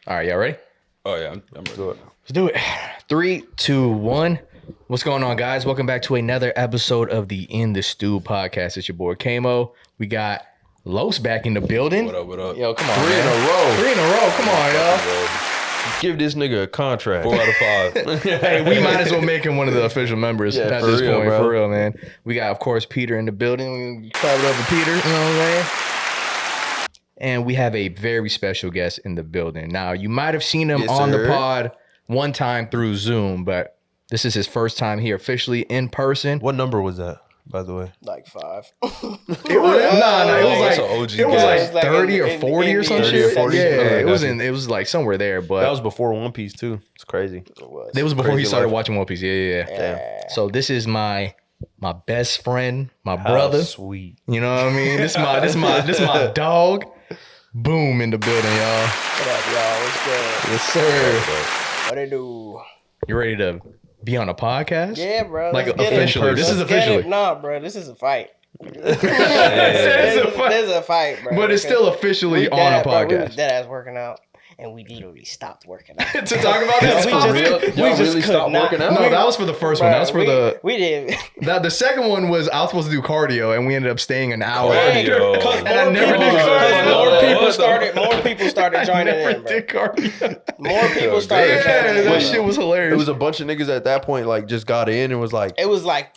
All right, y'all ready? Oh yeah, I'm ready. Let's do it. 3, 2, 1. What's going on, guys? Welcome back to another episode of the In The Stu Podcast. It's your boy KEVINxMO. We got Los back in the building. What up? What up? Yo, come on, Three man. in a row. 3 in a row. Come on, y'all. Give this nigga a contract. 4 out of 5. Hey, we might as well make him one of the official members Yeah, at for this real, point. bro. For real, man. We got, of course, Peter in the building. We clap it up for Peter. You know what I'm saying? And we have a very special guest in the building. Now, you might have seen him Yes, on the sir. pod one time through Zoom, but this is his first time here officially in person. What number was that, by the way? Like 5. It was, it was That's like an OG it was guess. like 30 or 40 or some 30 or shit. 40. Yeah, Okay, it was gotcha. it was like somewhere there, but That was before One Piece too. It's crazy. It was. it was before he Crazy started life. watching One Piece. Yeah. Yeah. So this is my best friend, my How brother. sweet. You know what I mean? This my dog. Boom in the building, y'all. What up, y'all? What's good? Yes, sir. What it do? You ready to be on a podcast? Yeah, bro. Like let's get it. officially. This is Let's get officially. it. Nah, bro. This is a fight. This is a fight. This is a fight, bro. But it's still officially on a We was podcast. dead ass working out, and we literally stopped working out. To talk about this? We For just- real? we Y'all just really could stopped not- working out? No, that was for the first one. That was for We did. the second one was I was supposed to do cardio and we ended up staying an hour. Cardio. Because And I never did cardio. more people started joining Never in, bro. did cardio. More people started Yeah, joining in. that shit was hilarious. It was a bunch of niggas at that point, like, just got in and was like, It was like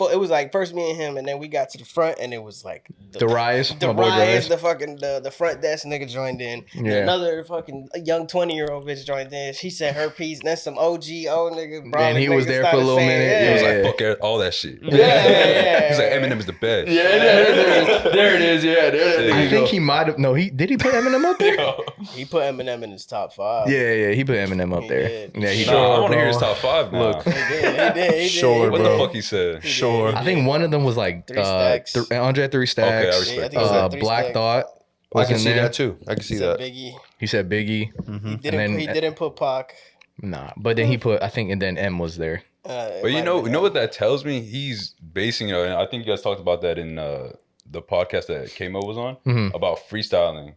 first me and him, and then we got to the front, and it was like Darius, the my boy Darius, Darius. the fucking the front desk nigga joined in. And Yeah. another fucking young 20-year-old bitch joined in. She said her piece. And that's some OG old nigga. And he brolic was nigga there for a started little saying, minute. Yeah. He was Yeah. like, fuck all that shit. Yeah. He's like, Eminem is the best. there it is. Yeah, there I you think go. he might have. No, did he put Eminem up there? He put Eminem in his top 5. Yeah, he put Eminem up He there. did. Yeah, he Nah, I did. want to hear his bro. top 5 now. Look. He did. Sure, What bro. the fuck he said? Sure. I think one of them was like 3 Stacks. Andre at 3 Stacks. Okay, I Yeah, I respect think he said 3 Black Stacks. Thought. I Was can in see there. that too. I can see He said that. Biggie. He said Biggie. He didn't put Pac. Nah, but then he put. I think, and then M was there. But you know what that tells me? He's basing, and I think you guys talked about that in the podcast that KEVINxMO was on about freestyling.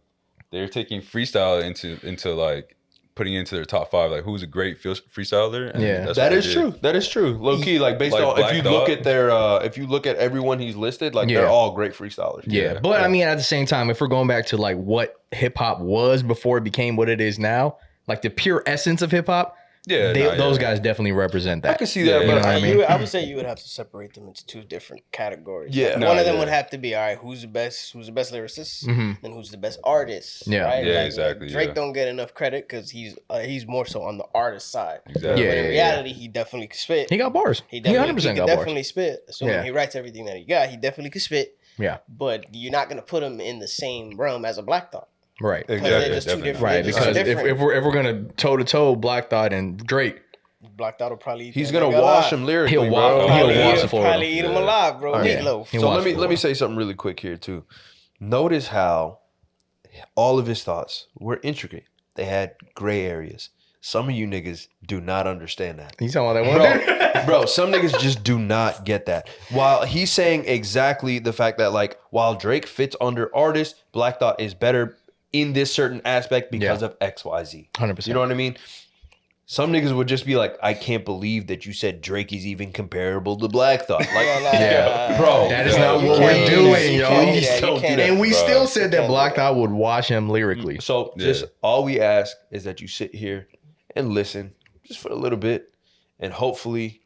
They're taking freestyle into like putting it into their top 5, like who's a great freestyler. And Yeah. that's That what is they true. did. That is true. Low key, like based Like on Black if you Thought. look at their if you look at everyone he's listed, like Yeah. they're all great freestylers. Yeah, but I mean, at the same time, if we're going back to like what hip hop was before it became what it is now, like the pure essence of hip hop, Yeah, those guys definitely represent that. I can see that, Yeah, but you know what I mean? I would say you would have to separate them into 2 different categories. Yeah. Like, No, one of them yeah. would have to be, all right, who's the best lyricist, and who's the best artist. Yeah. right? Yeah, Like, exactly, Drake yeah. don't get enough credit because he's more so on the artist side. Exactly. Yeah, But in yeah, reality, he definitely could spit. He got bars. He 100% could got bars. definitely spit. Assuming Yeah. he writes everything that he got, he definitely could spit. Yeah, But you're not gonna put him in the same realm as a Black Thought. right. Because Exactly, they're just two definitely. different. Right, they're just because two if different. we're gonna toe to toe Black Thought and Drake, Black Thought will probably eat he's that gonna nigga wash alive. him lyrically. He'll bro. wash- Probably, he'll wash eat, the floor. probably eat him Yeah. alive, bro. Yeah. Meatloaf. He'll So wash let the me floor. say something really quick here too. Notice how all of his thoughts were intricate. They had gray areas. Some of you niggas do not understand that. you talking about that one? Bro, some niggas just do not get that. While he's saying exactly the fact that like while Drake fits under artist, Black Thought is better in this certain aspect because Yeah. of XYZ. 100%. You know what I mean? Some niggas would just be like, I can't believe that you said Drake is even comparable to Black Thought. Like, Yeah. bro, That is Yeah, not you what can't we're do doing, that. You yo. can't do Please that. don't You do can't that. do And we that, still bro. said that Black Thought would wash him lyrically. So just all we ask is that you sit here and listen just for a little bit and hopefully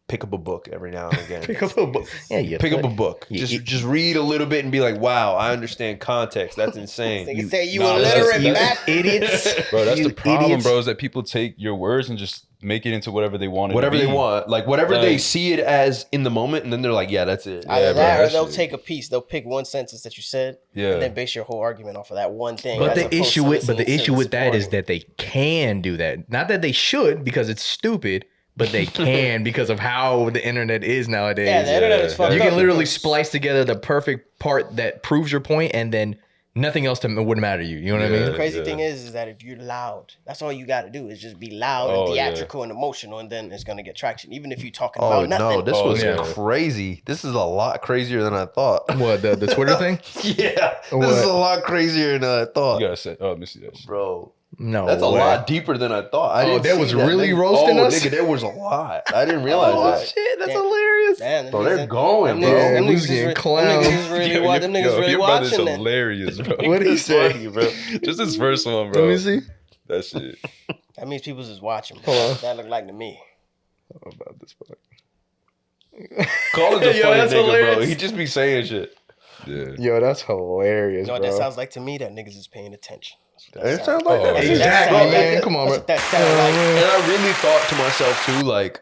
pick up a book every now and again. Pick up a book. Yeah, yeah. Pick up a book. Yeah, Just read a little bit and be like, wow, I understand context. That's insane. Nigga say you Nah, illiterate you bastard. idiots. Bro, that's You the problem, idiots. bro, is that people take your words and just make it into whatever they want it Whatever to they be. want. Like whatever they Like- see it as in the moment, and then they're like, yeah, that's it. Either Yeah, bro, that or that they'll shit. take a piece. They'll pick one sentence that you said, Yeah. and then base your whole argument off of that one thing. But as the opposed issue to with listening to the that is supporting. that they can do that. Not that they should because it's stupid, but they can because of how the internet is nowadays. Yeah, the internet is fucked You up can literally because- splice together the perfect part that proves your point and then nothing else wouldn't matter to you. You know what I Yeah. mean? The crazy thing is that if you're loud, that's all you got to do is just be loud and theatrical and emotional, and then it's gonna get traction. Even if you're talking about nothing. No, this was yeah. crazy. This is a lot crazier than I thought. What, the Twitter thing? Yeah, this is a lot crazier than I thought. You gotta say, let me see that shit. Bro. No, That's a way. lot deeper than I thought. I didn't that see was really nigga. roasting us? Nigga, there was a lot. I didn't realize that. Shit, that's Damn. hilarious. Damn, Bro, they're going, bro. Them niggas is getting re- clowned. Them niggas really, them niggas really your brother's watching that. hilarious, bro. What he It's say? funny, bro. Just this first one, bro. Let me see. That shit. That means people just watching. Hold on. That look like to me. About this part. Colin's a Yo, funny that's nigga, bro. hilarious. He just be saying shit. Yeah. Yo, that's hilarious, You know what bro. that sounds like to me? That niggas is paying attention. It sounds like Oh, that. yeah. Exactly, Bro, man. Come on, That's bro. what that sound like. And I really thought to myself too, like,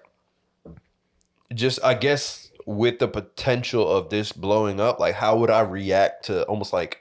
just I guess with the potential of this blowing up, like, how would I react to almost like,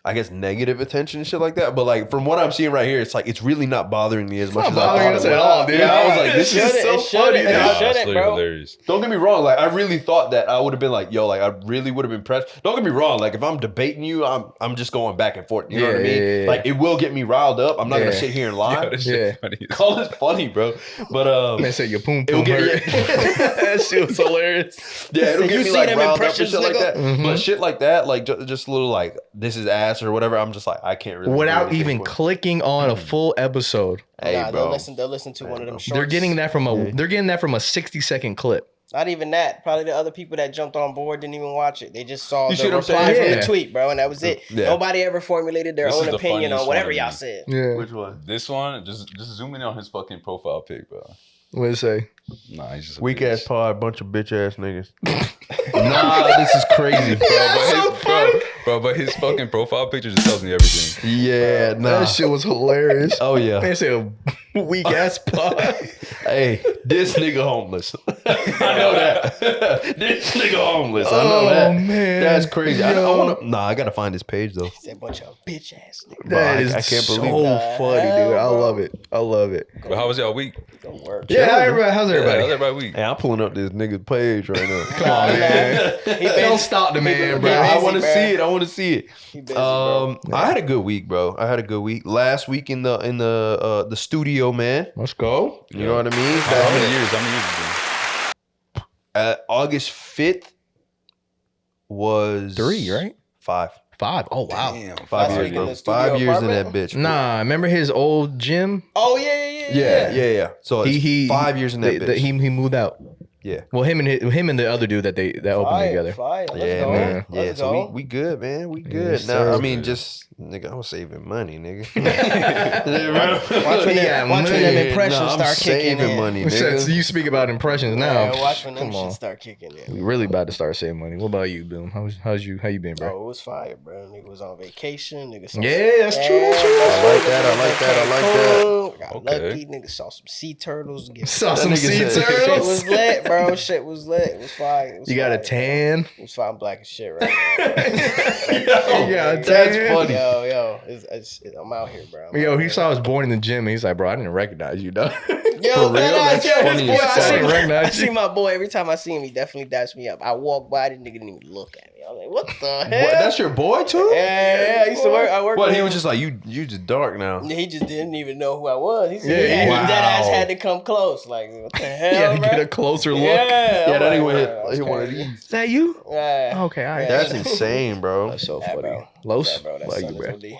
I guess, negative attention and shit like that? But like from what I'm seeing right here, it's like it's really not bothering me as much as I bothering thought us it at would. all, dude. Yeah, I was like, this It is shouldn't, so it shouldn't, funny. it dude. Nah, shouldn't, it's bro. hilarious. Don't get me wrong. Like I really thought that I would have been like, yo, like I really would have been pressed. Don't get me wrong. Like if I'm debating you, I'm just going back and forth. You know what I mean? Yeah. Like it will get me riled up. I'm not gonna Yeah. sit here and Yo, lie. that Yeah. shit funny. Call it funny, bro. But Man said your poom it'll poom get hurt. That shit was hilarious. yeah, it'll You get me see like them riled up and impressions, shit like nigga? that. Mhm. But shit like that, like just a little like this is ass or whatever. I'm just like I can't really do Without anything even for it. clicking on a full episode. Hey, Nah, bro. they'll listen to one of them shorts. They're getting that from a 60-second clip. Not even that. Probably the other people that jumped on board didn't even watch it. They just saw You see the what I'm reply saying? from Yeah. the tweet, bro, and that was it. Yeah. Nobody ever formulated their This is own the opinion on funniest whatever one to y'all me. said. Yeah. Which one? This one, just zoom in on his fucking profile pic, bro. What did it say? Nah, he's just a Weak bitch. ass pod, bunch of bitch ass niggas. Nah, this is crazy. But his fucking profile picture just tells me everything. Yeah, nah. That shit was hilarious. Oh yeah. Man said a weak ass pod. Hey, this nigga homeless. I know that. This nigga homeless. I know Oh, that. man. That's crazy. I Yo. wanna. Nah, I gotta find this page though. It's a bunch of bitch ass niggas. That I is can't so believe funny, dude. I bro. love it. I love it. But how was y'all week? Go work. Yeah, how's Yeah, everybody? how's everybody week? Hey, I'm pulling up this nigga's page right now. Come on, man. Don't stop the man, bro. He I busy, want to bro. see it. I want to see it. He busy, bro. I had a good week, bro. I had a good week. Last week in the studio, man. Let's go. You know what I mean? How many years? How many years has it been? August 5th was 3, right? 5. 5. Oh wow. Damn. 5 Last years, week in bro. the studio 5 years in that apartment? bitch. Nah, remember his old gym? Oh yeah. Yeah. So it's 5 years in that bitch. He moved out. Yeah. Well, him and the other dude that opened together. Fire. Let's Yeah, go. man. Yeah, Let's so go. we good, man. We good. Yes, Now, sir. I mean, just nigga, I'm saving money, nigga. Watch when them impressions I'm start kicking saving in. money, Since nigga. you speak about impressions now, Yeah, watch when them come on. shit start kicking in. We really about to start saving money. What about you, Boom? How you been, bro? Oh, it was fire, bro. Nigga was on vacation. Nigga saw Yeah, that's true. That's true. I like that. I like that. I like that. Got Okay. lucky. Nigga saw some sea turtles. Saw That some nigga sea said- Shit turtles. was lit, bro. Shit was lit. It was fire. It was You got a fire, tan. Bro. It was fire. I'm black as shit right now. You got a That's tan. funny. Yo, I'm out here, bro. Yo, he saw us born in the gym. And he's like, bro, I didn't recognize you, dog. Yo, For real? That's funny as I fuck. see, Recognize I see you. my boy every time I see him. He definitely daps me up. I walk by, this nigga didn't even look at me. I was like, what the hell? What, that's your boy too? Yeah. I used to work. I worked. What? with He him. was just like you just dark now. He just didn't even know who I was. He said, Yeah, yeah, wow. that ass had to come close. Like, what the hell, You had to bro? get a closer look. Yeah, Yeah, I'm that like, nigga bro, hit one of crazy. these. Is that you? Yeah. Okay, all right. That's insane, bro. That's so Yeah, funny. bro. Los, Yeah, bro. That love son you, is bro. OD.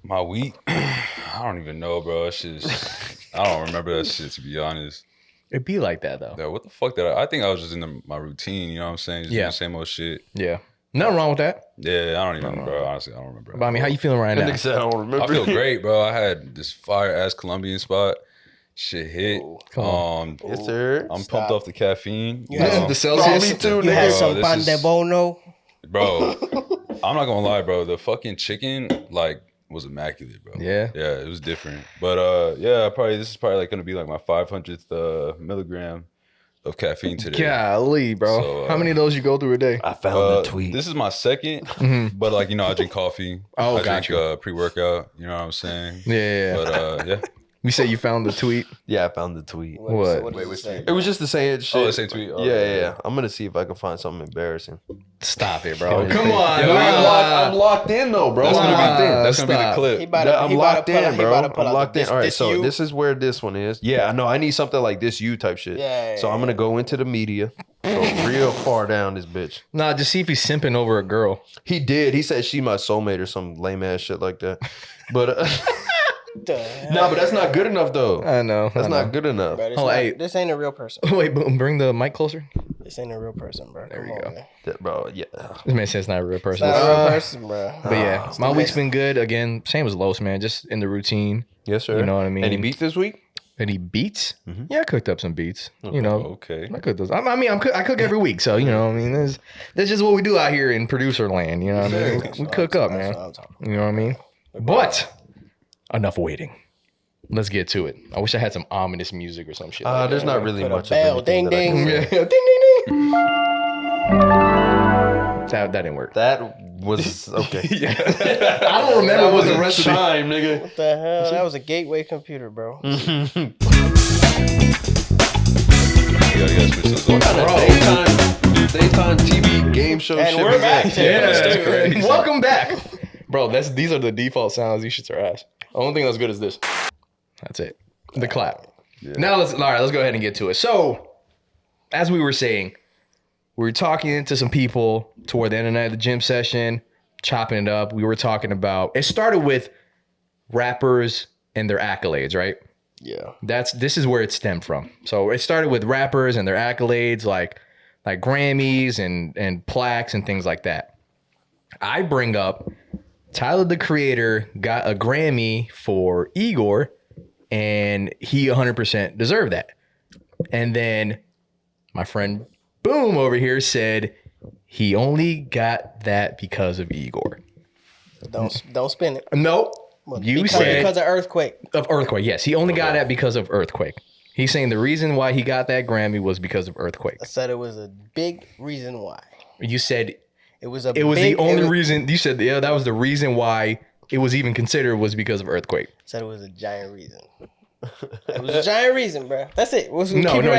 My week? I don't even know, bro. It's just, I don't remember that shit, to be honest. It'd be like that though. Yeah, what the fuck did I think I was just in my routine, you know what I'm saying? Just doing Yeah. the same old shit. Yeah, nothing wrong with that. Yeah, I don't even remember, bro. Honestly, I don't remember. But I mean, how you feeling right That now? nigga said I don't remember. I feel great, bro. I had this fire ass Colombian spot. Shit hit. Ooh. Come on. Yes, sir. I'm Stop. pumped off the caffeine. You had some- The Celsius. Me too, You had nigga. some this pan is- de bono. Bro, I'm not gonna lie, bro. The fucking chicken, like, was immaculate, bro. Yeah. Yeah, it was different. But yeah, this is probably like gonna be like my 500th milligram of caffeine today. Golly, bro. So, How many of those you go through a day? I found the tweet. This is my second, Mhm. but like, you know, I drink coffee. Oh, I got drink you. pre-workout. You know what I'm saying? Yeah. But yeah, You said you found the tweet. Yeah, I found the tweet. What? Wait, which tweet? It was just the same shit. Oh, the same tweet. Oh, Yeah. I'm gonna see if I can find something embarrassing. Stop it, bro. Yeah, Come on. Yeah, I'm locked in though, bro. That's I'm gonna locked be in. that's gonna be the Stop. clip. I'm locked in, bro. I'm pull out locked in. this- All right, this so you. this is where this one is. Yeah, I know. I need something like this you type shit. Yeah. So I'm gonna go into the media, go real far down this bitch. Nah, just see if he's simping over a girl. He did. He said she my soulmate or some lame ass shit like that. But no, but that's not good enough though. I know. That's not good enough. Bro, Oh, hey. this ain't a real person. Wait, bring the mic closer. This ain't a real person, bro. There Come you on, go. man. Bro, yeah. This man says it's not a real It's person. not a real person, bro. But yeah, my week's been good. Again, same as Los, man. Just in the routine. Yes, sir. You know what I mean? Any beat this week? Any beats? Mhm. Yeah, I cooked up some beats. You know, Okay. I cooked those. I cook every week, so you know, what I mean, that's just what we do out here in producer land. You know what I mean? We cook up, man. That's what I'm talking about. You know what I mean? But enough waiting. Let's get to it. I wish I had some ominous music or some shit. Like There's not really Put a much bell, of anything ding, that I can ding. say. yeah, ding ding ding. That didn't work. That was okay. I don't remember what the rest of the chime, nigga. What the hell? That was a gateway computer, bro. You gotta switch those up. Bro, daytime TV game show And shit. we're was back. that? That's crazy. Welcome back, bro. These are the default sounds. These shits are ass. The only thing that's good is this. That's it. The clap. Now let's go ahead and get to it. So, as we were saying, we were talking to some people toward the end of the night of the gym session, chopping it up. We were talking about. It started with rappers and their accolades, right? Yeah. This is where it stemmed from. So it started with rappers and their accolades, like Grammys and plaques and things like that. I bring up Tyler the Creator got a Grammy for Igor, and he 100% deserved that. And then my friend Boom over here said he only got that because of Igor. Don't spin it. No, you said because of earthquake. of Earthquake. Yes, he only got that because of Earthquake. He's saying the reason why he got that Grammy was because of Earthquake. I said it was a big reason why. You said It was a. it was big, the only it was- reason. You said that was the reason why it was even considered was because of Earthquake. Said it was a giant reason. It was a giant reason, bro. That's it. No,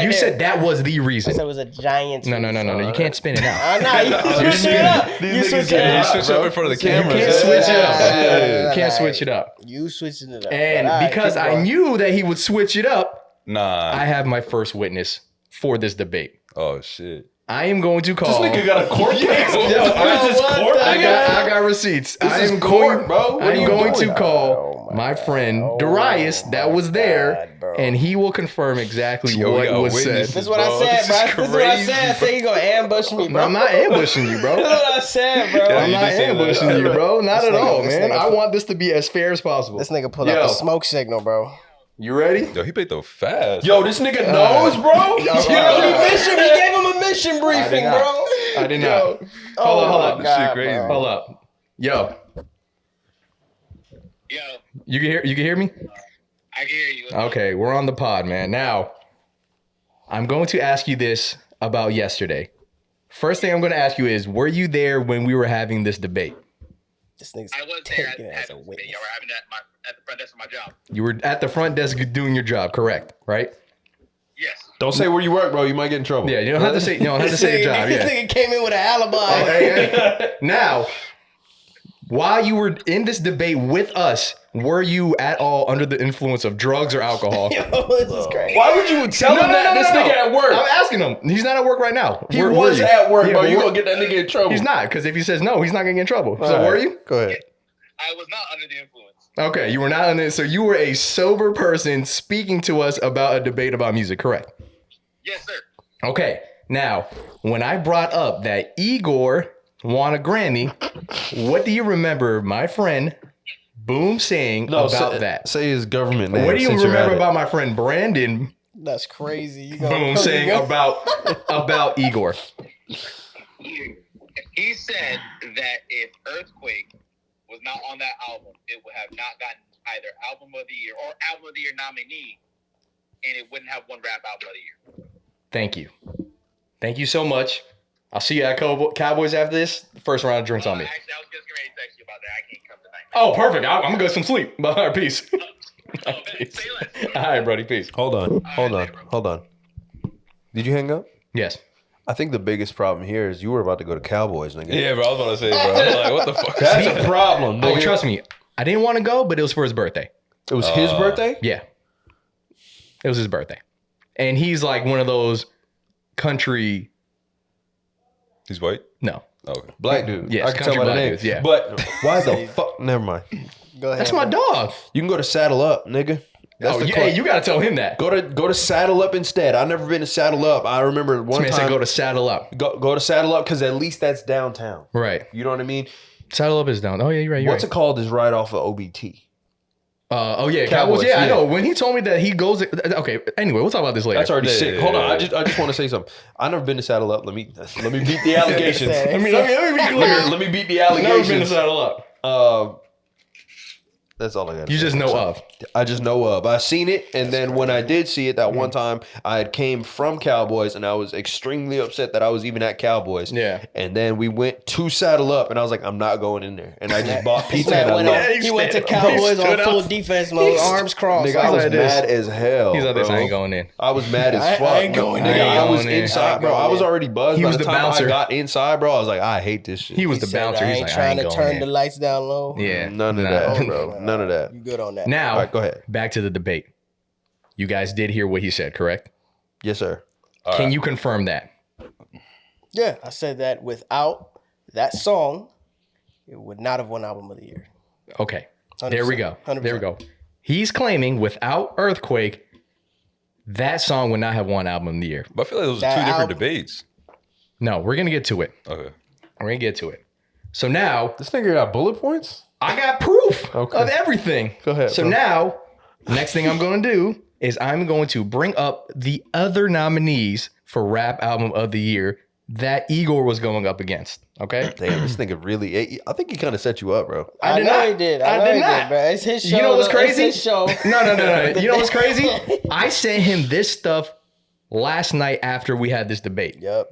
you said that was the I reason. said it was a giant. No. You can't spin it out. Nah, you switch it up. You switch it Yeah, you up. switch up in front of the camera. You can't Yeah. switch it up. Yeah. You can't switch it up. You switching it up. And But, all right, because keep I going. knew that he would switch it up, Nah. I have my first witness for this debate. Oh shit. I am going to call. got a court case. What is this court? I got receipts. I is am court, going, bro. What are I'm you going doing? to call my friend Darius that was there, bro. and he will confirm exactly Yo, we what got was said. witnesses. This is what Bro, I said, this bro. is This is what I crazy, said. I said you gonna ambush me, No, bro. I'm not ambushing you, That's bro. what I said, bro. Yeah, I'm you not did say that. ambushing you, bro. Not at nigga- all, this man. nigga- I want this to be as fair as possible. This nigga pulled Yo. out the smoke signal, bro. You ready? Yo, he played though fast. Yo, this nigga knows, bro. He gave him a mission briefing, not. bro. I did not. Hold up. This shit crazy. bro. Hold up. Yo, Yo, you can hear me? I can hear you. Okay, we're on the pod, man. Now, I'm going to ask you this about yesterday. First thing I'm going to ask you is, were you there when we were having this debate? This nigga's I was there taking it as a Y'all witness. were having that at the front desk of my job. You were at the front desk doing your job, correct? Right? Yes. Don't say where you work, bro. You might get in trouble. Yeah, you don't have to say your job. This Yeah. nigga came in with an alibi. Okay. Now, while you were in this debate with us, were you at all under the influence of drugs or alcohol? Yo, this is crazy. Why would you tell him that this nigga at work? I'm asking him. He's not at work right now. He Were was you? at work, Yeah, bro. but You were- gonna get that nigga in trouble. He's not, because if he says no, he's not gonna get in trouble. So All were right. you? Go ahead. I was not under the influence. Okay, you were not on this. So you were a sober person speaking to us about a debate about music, correct? Yes, sir. Okay. Now, when I brought up that Igor won a Grammy, what do you remember my friend Boom saying about that? Say his government name. What do you since you're remember at it. about my friend Brandon That's crazy. You gonna Boom saying about Igor? He said that if Earthquake was not on that album, it would have not gotten either Album of the Year or Album of the Year nominee, and it wouldn't have won Rap Album of the Year. Thank you. Thank you so much. I'll see you at Cowboys after this. First round of drinks on me. Actually, I was just getting ready to text you about that. I can't come tonight. Oh, perfect. I'm going to go some sleep. All right, peace. Oh, man, say less. All right, Brody. Peace. Hold on. Did you hang up? Yes. I think the biggest problem here is you were about to go to Cowboys, nigga. Yeah, bro. I was about to say, bro. Like, what the fuck? That's a problem. Oh, Nigga. trust me. I didn't want to go, but it was for his birthday. It was his birthday? Yeah. It was his birthday. And he's like one of those country. He's white. No. Oh, okay. Black dude. Yes, I can country tell by the black name. dudes, yeah. But why the fuck? Never mind. Go ahead. That's my dog. You can go to Saddle Up, nigga. That's the Hey, you got to tell him that. Go to Saddle Up instead. I've never been to Saddle Up. I remember one This man time. said go to Saddle Up. Go to Saddle Up because at least that's downtown. Right. You know what I mean? Saddle Up is down. Oh, yeah, you're right. What's it called is right off of OBT. Oh, yeah. Cowboys, Cowboys. Yeah, I yeah. know. When he told me that he goes. Okay. Anyway, we'll talk about this later. That's already Yeah, sick. yeah, Hold on. yeah. I just want to say something. I've never been to Saddle Up. Let me beat the allegations. Let me be clear. Let me beat the Never been to allegations. Saddle Up. That's all I got. You just know of. I just know of. I seen it, and then when I did see it that one time, I had came from Cowboys, and I was extremely upset that I was even at Cowboys. Yeah. And then we went to Saddle Up, and I was like, I'm not going in there. And I just bought pizza. And I Man, left. he went to stood Cowboys up. on full defense mode, arms crossed. Nigga, I was like this. mad as hell. He's like this. bro. I ain't going in. I was mad as I fuck. ain't bro. going Nigga, in. I was I ain't inside, bro. going I was in. already buzzed. He By was the the time bouncer. I got inside, bro, I was like, I hate this shit. He was the Said, bouncer. I He's ain't like, I trying ain't to going turn in. the lights down low. Yeah. None of that, bro. None of that. You good on that? Now, All right, go ahead. back to the debate. You guys did hear what he said, correct? Yes, sir. Can you confirm that? Yeah, I said that without that song, it would not have won Album of the Year. Okay. There we go. 100%. There we go. He's claiming without Earthquake, that song would not have won Album of the Year. But I feel like those are That two different album- debates. No, we're going to get to it. Okay. We're going to get to it. So now, This nigga got bullet points? I got proof Okay. of everything. Go ahead, So bro. now, next thing I'm going to do is I'm going to bring up the other nominees for Rap Album of the Year that Igor was going up against. Okay? Damn, this nigga really. I think he kind of set you up, bro. I did know not. he did. I I know did he not. did, bro. It's his show. You know what's though. crazy? It's his show. No. You know what's crazy? I sent him this stuff last night after we had this debate. Yep.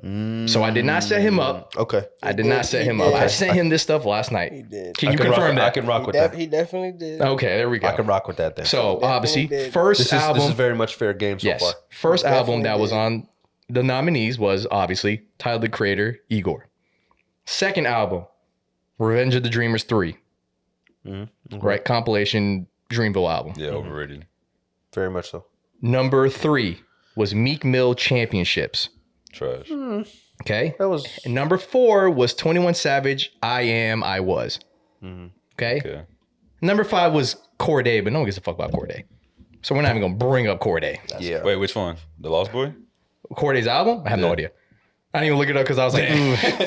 So I did not set him up. Okay. I did did. not set He him up. did. I sent him this stuff last night. He did. Can you confirm that? I can rock with that. He definitely did. Okay, there we go. I can rock with that then. So Definitely obviously, did. first this album. is very much fair game so yes, far. first album Definitely that was did. on the nominees was obviously Tyler the Creator, Igor. Second album, Revenge of the Dreamers 3. Right, compilation Dreamville album. Yeah, overrated. Very much so. Number 3 was Meek Mill Championships. Trash. Okay. That was And number 4 was 21 Savage, I Am, I Was. Okay. Okay. Number 5 was Corday, but no one gives a fuck about Corday. So we're not even going to bring up Corday. yeah. Wait, which one? The Lost Boy? Corday's album? I have no Yeah. idea. I didn't even look it up because I was like,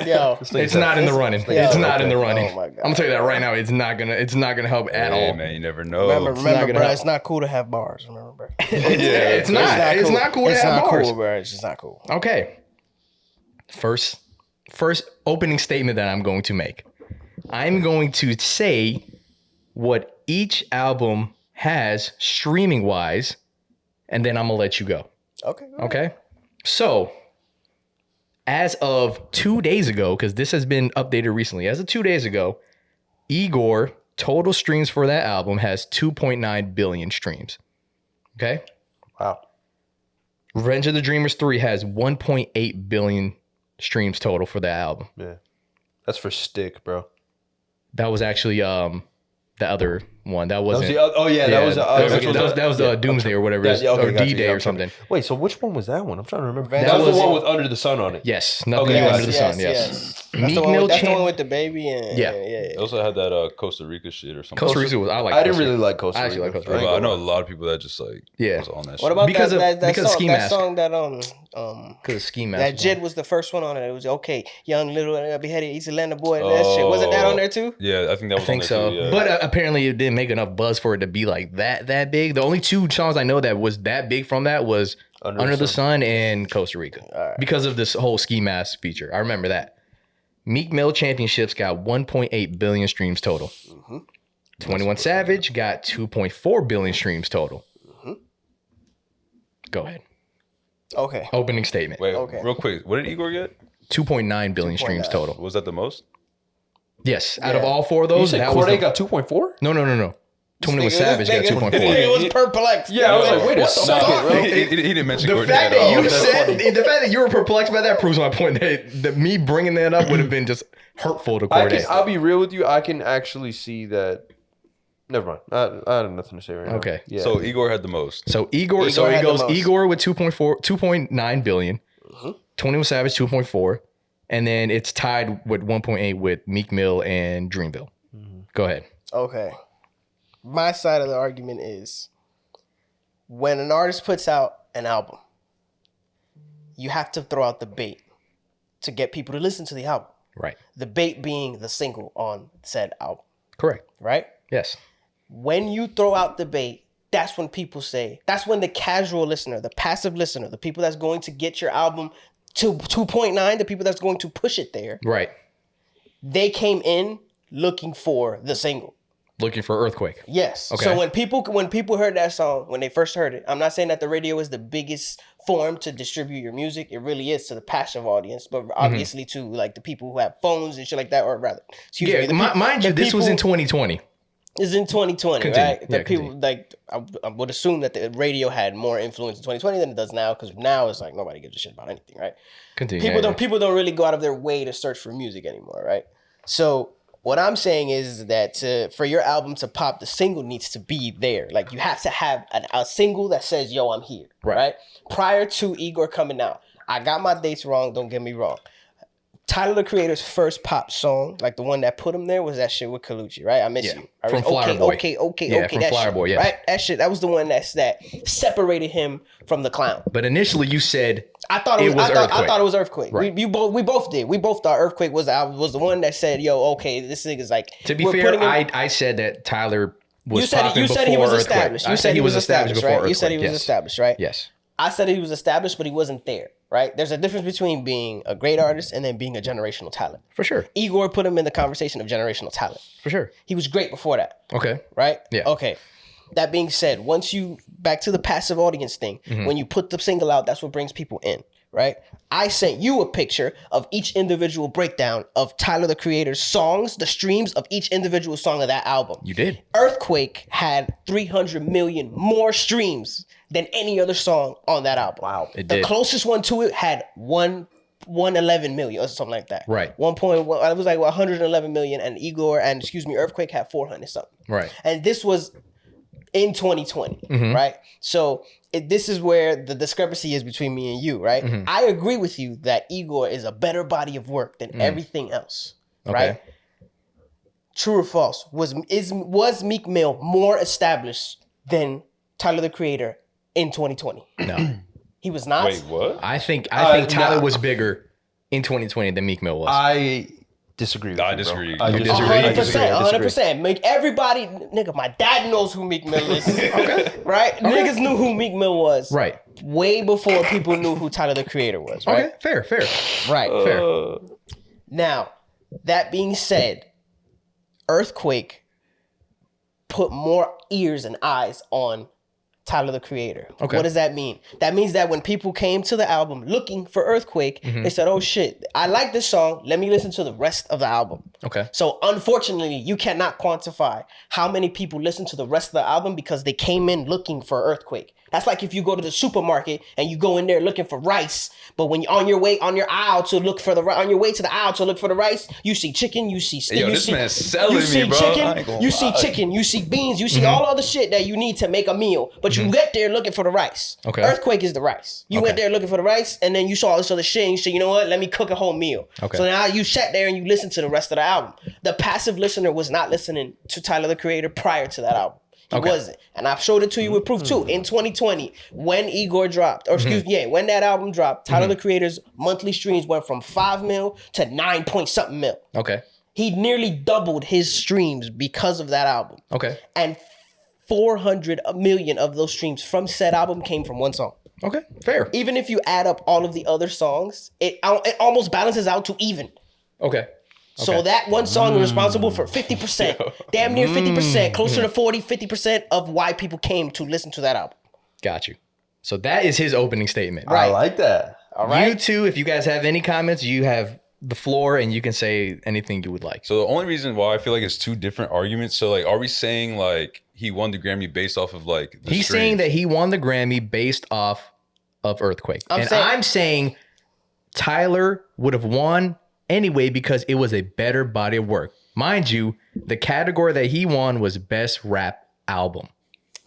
Yo. it's not in the running. It's not in the running. Oh my God. I'm gonna tell you that right now. It's not gonna help at Hey, all. man, you never know. Remember, not gonna bro. help. It's not cool to have bars. Remember, bro. It's not. It's not cool to It's have not bars. cool, bro. It's just not cool. Okay. First opening statement that I'm going to make. I'm going to say what each album has streaming wise, and then I'm gonna let you go. Okay. Okay. So, as of 2 days ago, because this has been updated recently, as of 2 days ago, Igor total streams for that album has 2.9 billion streams. Okay. Wow. Revenge of the Dreamers 3 has 1.8 billion streams total for that album. Yeah. That's for Stick, bro. That was actually the other one. That That was wasn't. the other, that was that was Doomsday or whatever, it is, or D-Day or something. Wait, so which one was that one? I'm trying to remember. That That was was- the one with Under the Sun on it. Yes, nothing Okay, new yes, under the sun. Yes. That's, Meek the one, Mill that's the Champ- one with the baby and Yeah. They also had that Costa Rica shit or something. Costa Rica was. I like. I didn't Costa really Rica. like Costa Rica. I actually like Costa I ain't Rica. But I gonna know a lie. lot of people that just like Yeah. was on that shit. What about Because that, of- that because of song? Ski That Mask. song that Because of Ski Mask. that was Jid on. was the first one on it. It was okay, young little beheaded East Atlanta boy. And that shit wasn't that on there too? Yeah, I think that was I think on so, there too. Yeah. but apparently it didn't make enough buzz for it to be like that big. The only two songs I know that was that big from that was Under the Sun and Costa Rica, because of this whole Ski Mask feature. I remember that. Meek Mill Championships got 1.8 billion streams total. 21 Savage got 2.4 billion streams total. Go ahead. Okay. Opening statement. Wait, Okay. real quick, what did Igor get? 2.9 billion streams 2.9. total. Was that the most? Yes, out of Yeah. all four of You those, said that was Corday the, got 2.4? no. 21 Savage got 2.4. It was perplexed. Yeah, I was like, wait a Nah, second, bro. he didn't mention The Courtney fact at all. that you That's said, funny. the fact that you were perplexed by that proves my point that me bringing that up would have been just hurtful to Courtney. I'll be real with you. I can actually see that. Never mind. I have nothing to say right now. Okay. Yeah. So Igor had the most. So Igor Igor it had the goes most. Igor with 2.9 billion, 21 Savage 2.4, and then it's tied with 1.8 with Meek Mill and Dreamville. Go ahead. Okay. My side of the argument is when an artist puts out an album, you have to throw out the bait to get people to listen to the album. Right. The bait being the single on said album, Correct. right? Yes. When you throw out the bait, that's when people say, that's when the casual listener, the passive listener, the people that's going to get your album to 2.9, the people that's going to push it there, Right. they came in looking for the single. Looking for Earthquake. Yes. Okay. So when people heard that song, when they first heard it, I'm not saying that the radio is the biggest form to distribute your music. It really is to the passive audience, but obviously to like the people who have phones and shit like that, or rather, excuse Yeah, me, the peop- mind you, the this was in people- 2020. Is in 2020, Continue. right? The Yeah, people continue. like I would assume that the radio had more influence in 2020 than it does now, because now it's like nobody gives a shit about anything, right? Continue. People don't really go out of their way to search for music anymore, right? So what I'm saying is that for your album to pop, the single needs to be there. Like you have to have a single that says, "Yo, I'm here." Right. Right. Prior to Igor coming out, I got my dates wrong. Don't get me wrong. Tyler the Creator's first pop song, like the one that put him there, was that shit with Kaluchi, right? I Miss Yeah, You. from Flower Boy. Okay. Yeah, from that Flower shit, Boy, yes. right? That shit. That was the one that separated him from the clown. But initially you said I thought It was I Earthquake. thought it was Earthquake. Right. We both did. We both thought Earthquake was the album, was the one that said, "Yo, okay, this nigga's like." to be we're fair, putting him- I said that Tyler was you said popping he before was Earthquake. established. I You said he was established before right? Earthquake. You said he was yes. established, right? Yes. I said he was established, but he wasn't there, right? There's a difference between being a great artist and then being a generational talent. For sure. Igor put him in the conversation of generational talent. For sure. He was great before that, Okay. right? Yeah. Okay. That being said, once you back to the passive audience thing, when you put the single out, that's what brings people in, right? I sent you a picture of each individual breakdown of Tyler the Creator's songs, the streams of each individual song of that album. You did. Earthquake had 300 million more streams than any other song on that album. Wow. It The did. closest one to it had 111 million or something like that. Right. 1.1, it was like 111 million, and Earthquake had 400 something. Right. And this was in 2020, Mm-hmm. right? So this is where the discrepancy is between me and you, right? Mm-hmm. I agree with you that Igor is a better body of work than everything else, Okay. right? True or false? Was Meek Mill more established than Tyler the Creator in 2020? No. He was not. Wait, what? I think Tyler no. was bigger in 2020 than Meek Mill was. I disagree. With I you, bro. disagree. I You disagree. disagree? I 100%, disagree. I disagree. 100%. Make everybody, nigga, my dad knows who Meek Mill is. Okay. Right? Niggas knew who Meek Mill was. Right. Way before people knew who Tyler the Creator was, right? Okay. Fair. Right. Fair. Now, that being said, Earthquake put more ears and eyes on Tyler the Creator. Okay. What does that mean? That means that when people came to the album looking for Earthquake, they said, "Oh shit, I like this song. Let me listen to the rest of the album." Okay. So unfortunately, you cannot quantify how many people listen to the rest of the album because they came in looking for Earthquake. That's like if you go to the supermarket and you go in there looking for rice, but when you're on your way to the aisle to look for the rice, you see chicken, you see steak, Yo, you this see, man's selling you see me, bro. I ain't chicken, gonna you see lie. chicken, you see beans, you see all other shit that you need to make a meal, but you get there looking for the rice. Okay. Earthquake is the rice. You went there looking for the rice, and then you saw all this other shit, and you said, "You know what? Let me cook a whole meal." Okay. So now you sat there and you listened to the rest of the album. The passive listener was not listening to Tyler the Creator prior to that album. He wasn't. And I've showed it to you with proof too. In 2020, when Igor dropped, or excuse me, when that album dropped, Tyler the Creator's monthly streams went from 5 mil to 9 point something mil. Okay. He nearly doubled his streams because of that album. Okay. And 400 million of those streams from said album came from one song. Okay. Fair. Even if you add up all of the other songs, it almost balances out to even. Okay. So that one song is responsible for 50%, damn near 50%, closer to 40, 50% of why people came to listen to that album. Got you. So that is his opening statement. I like that. All right? You two, if you guys have any comments, you have the floor and you can say anything you would like. So the only reason why I feel like it's two different arguments. So like, are we saying like he won the Grammy based off of like the He's saying that he won the Grammy based off of Earthquake. I'm saying Tyler would have won anyway because it was a better body of work. Mind you, the category that he won was Best Rap Album.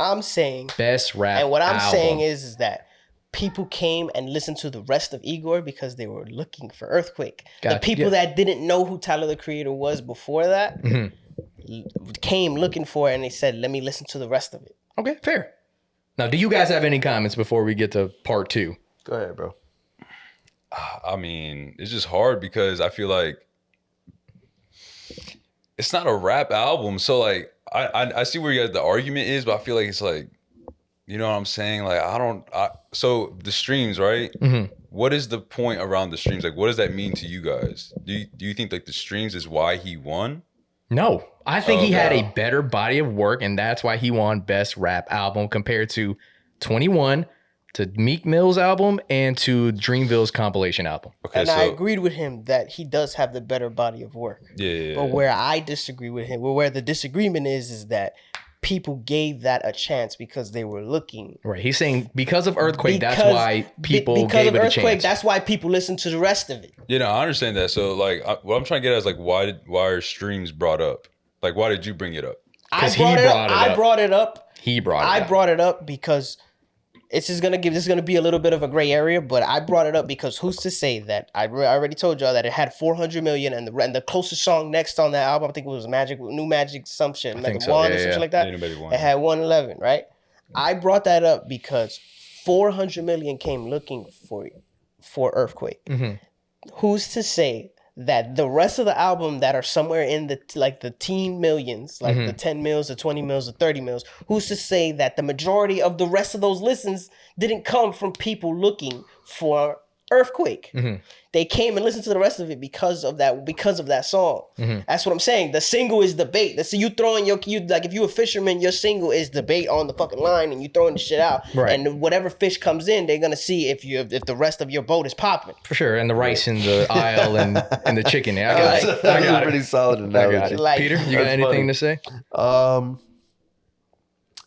I'm saying Best Rap Album. And what I'm saying is that people came and listened to the rest of Igor because they were looking for Earthquake. The people that didn't know who Tyler the Creator was before that came looking for it, and they said, let me listen to the rest of it. Okay, fair. Now, do you guys have any comments before we get to part 2? Go ahead, bro. I mean, it's just hard because I feel like it's not a rap album. So like, I see where you guys, the argument is, but I feel like it's like, you know what I'm saying? Like, so the streams, right? What is the point around the streams? Like, what does that mean to you guys? Do you think like the streams is why he won? No, I think he had a better body of work, and that's why he won Best Rap Album compared to 21, to Meek Mill's album, and to Dreamville's compilation album. Okay, and I agreed with him that he does have the better body of work. Yeah. But where I disagree with him, where the disagreement is that people gave that a chance because they were looking. Right. He's saying because of Earthquake, that's why people gave it a chance. That's why people listen to the rest of it. You know, I understand that. So like, what I'm trying to get at is like, why are streams brought up? Like, why did you bring it up? Because I brought it up. He brought it up. I brought it up because this is gonna be a little bit of a gray area, but I brought it up because who's to say that I already told y'all that it had 400 million and the closest song next on that album, I think it was New Magic, some shit, like One or something like that. It had 111, right? I brought that up because 400 million came looking for Earthquake. Who's to say that the rest of the album that are somewhere in the teen millions, like the 10 mils, the 20 mils, the 30 mils, who's to say that the majority of the rest of those listens didn't come from people looking for Earthquake? They came and listened to the rest of it because of that song. That's what I'm saying. The single is the bait. So you throwing like if you a fisherman, your single is the bait on the fucking line, and you throwing the shit out. Right. And whatever fish comes in, they're gonna see if the rest of your boat is popping. For sure. And the rice in the aisle and the chicken. I got it. I got it. Pretty solid analogy. I got it. Like, Peter, you got anything to say?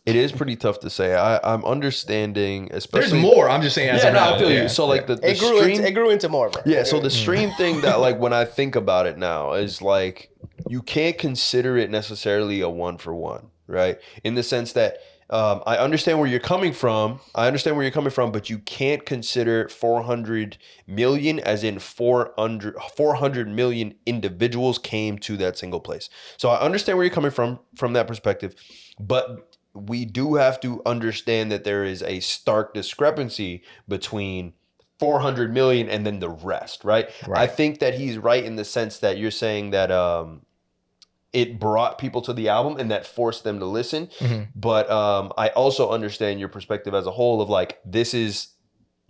It is pretty tough to say. I'm understanding, especially. There's more. I'm just saying. I feel you. So like the stream, it grew into more. Bro. Yeah. So the stream thing that like when I think about it now is like you can't consider it necessarily a 1-for-1, right? In the sense that I understand where you're coming from. But you can't consider 400 million as in 400 million individuals came to that single place. So I understand where you're coming from that perspective, but we do have to understand that there is a stark discrepancy between 400 million and then the rest, right? I think that he's right in the sense that you're saying that it brought people to the album and that forced them to listen. But I also understand your perspective as a whole of like, this is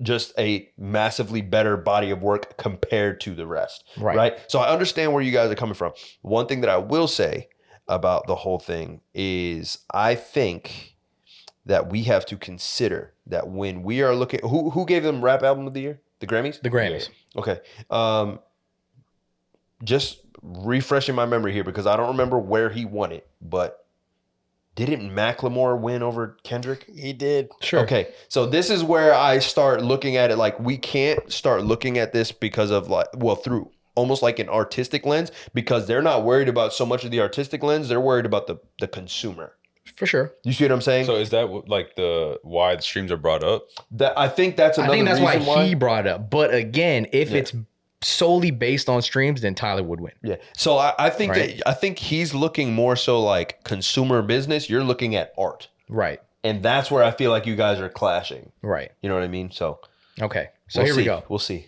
just a massively better body of work compared to the rest, right? So I understand where you guys are coming from. One thing that I will say about the whole thing is I think that we have to consider that when we are looking, who gave them Rap Album of the Year? The Grammys? The Grammys. Okay. Just refreshing my memory here because I don't remember where he won it, but didn't Macklemore win over Kendrick? He did. Sure. Okay. So this is where I start looking at it like we can't start looking at this because of like, well, through almost like an artistic lens because they're not worried about so much of the artistic lens. They're worried about the consumer. For sure. You see what I'm saying? So is that like why the streams are brought up? I think that's why he brought it up. But again, if it's solely based on streams, then Tyler would win. Yeah. So I think I think he's looking more so like consumer business. You're looking at art. Right. And that's where I feel like you guys are clashing. Right. You know what I mean? So okay. So here we go. We'll see.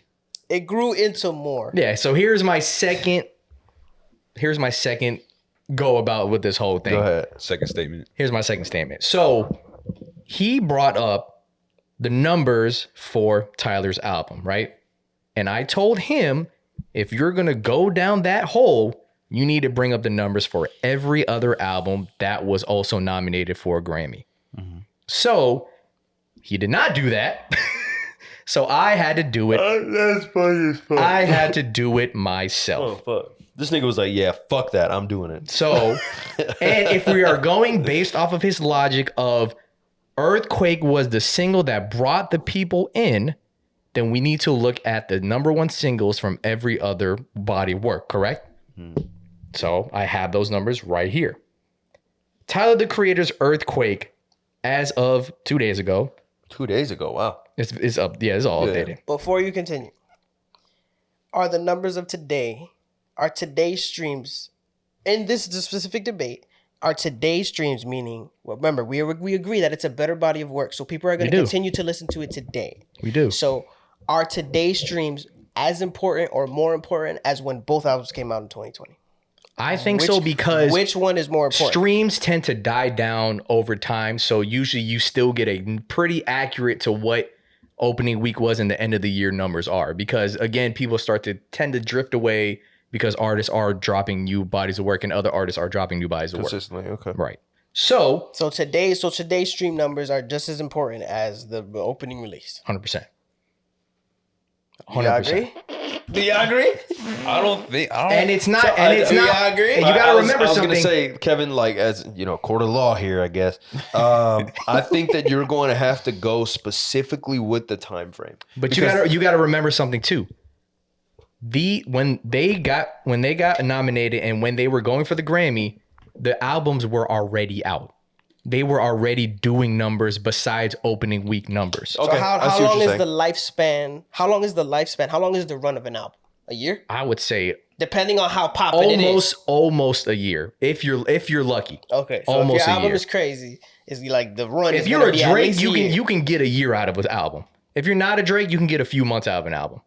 It grew into more. Yeah, so here's my second go about with this whole thing. Go ahead. Second statement. Here's my second statement. So he brought up the numbers for Tyler's album, right? And I told him, if you're going to go down that hole, you need to bring up the numbers for every other album that was also nominated for a Grammy. So he did not do that. So I had to do it. That's funny as fuck. I had to do it myself. Oh, fuck. This nigga was like, yeah, fuck that. I'm doing it. So, and if we are going based off of his logic of Earthquake was the single that brought the people in, then we need to look at the number one singles from every other body of work, correct? So I have those numbers right here. Tyler, the Creator's Earthquake, as of 2 days ago. 2 days ago, wow. It's up. Yeah, it's all updated. Before you continue, are the numbers of today, are today's streams, and this is a specific debate, are today's streams meaning, well, remember, we agree that it's a better body of work, so people are going to continue to listen to it today. We do. So are today's streams as important or more important as when both albums came out in 2020? I think so, because which one is more important? streams tend to die down over time. So usually you still get a pretty accurate to what opening week was and the end of the year numbers are. Because again, people tend to drift away because artists are dropping new bodies of work and other artists are dropping new bodies of work. Consistently, okay. Right. So today's stream numbers are just as important as the opening release. 100%. Do y'all agree? Do y'all agree? I don't. And it's not. So, and it's do not. y'all agree? And you got to remember I was something. gonna say, Kevin, like, as you know, court of law here, I guess. I think that you're going to have to go specifically with the time frame. But you got to remember something too. When they got nominated and when they were going for the Grammy, the albums were already out. They were already doing numbers besides opening week numbers. Okay, so how long is the lifespan? How long is the lifespan? How long is the run of an album? A year? I would say depending on how popular it is. Almost a year. If you're lucky. Okay. So almost if your a album year. is crazy, it's like the run if is you're a be Drake, you can get a year out of an album. If you're not a Drake, you can get a few months out of an album.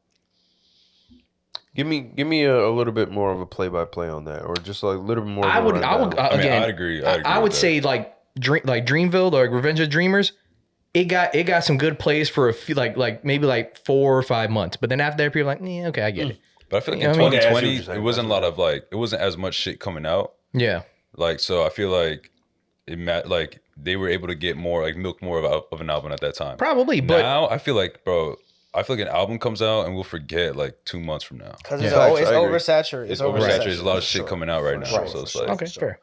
Give me a little bit more of a play-by-play on that, or just like a little bit more. I would again. I'd agree. I would say like Dreamville or Revenge of Dreamers, it got some good plays for a few maybe 4 or 5 months, but then after that, people are like, yeah, okay, I get it. But I feel like You in know what I mean? 2020, it wasn't a lot of it wasn't as much shit coming out. Yeah, So I feel like they were able to get more milk more of an album at that time. probably, but Now I feel like, bro, an album comes out and we'll forget 2 months from now. because Yeah. it's oversaturated. It's oversaturated. There's a lot of shit coming out right now. Right. So it's like, okay, fair.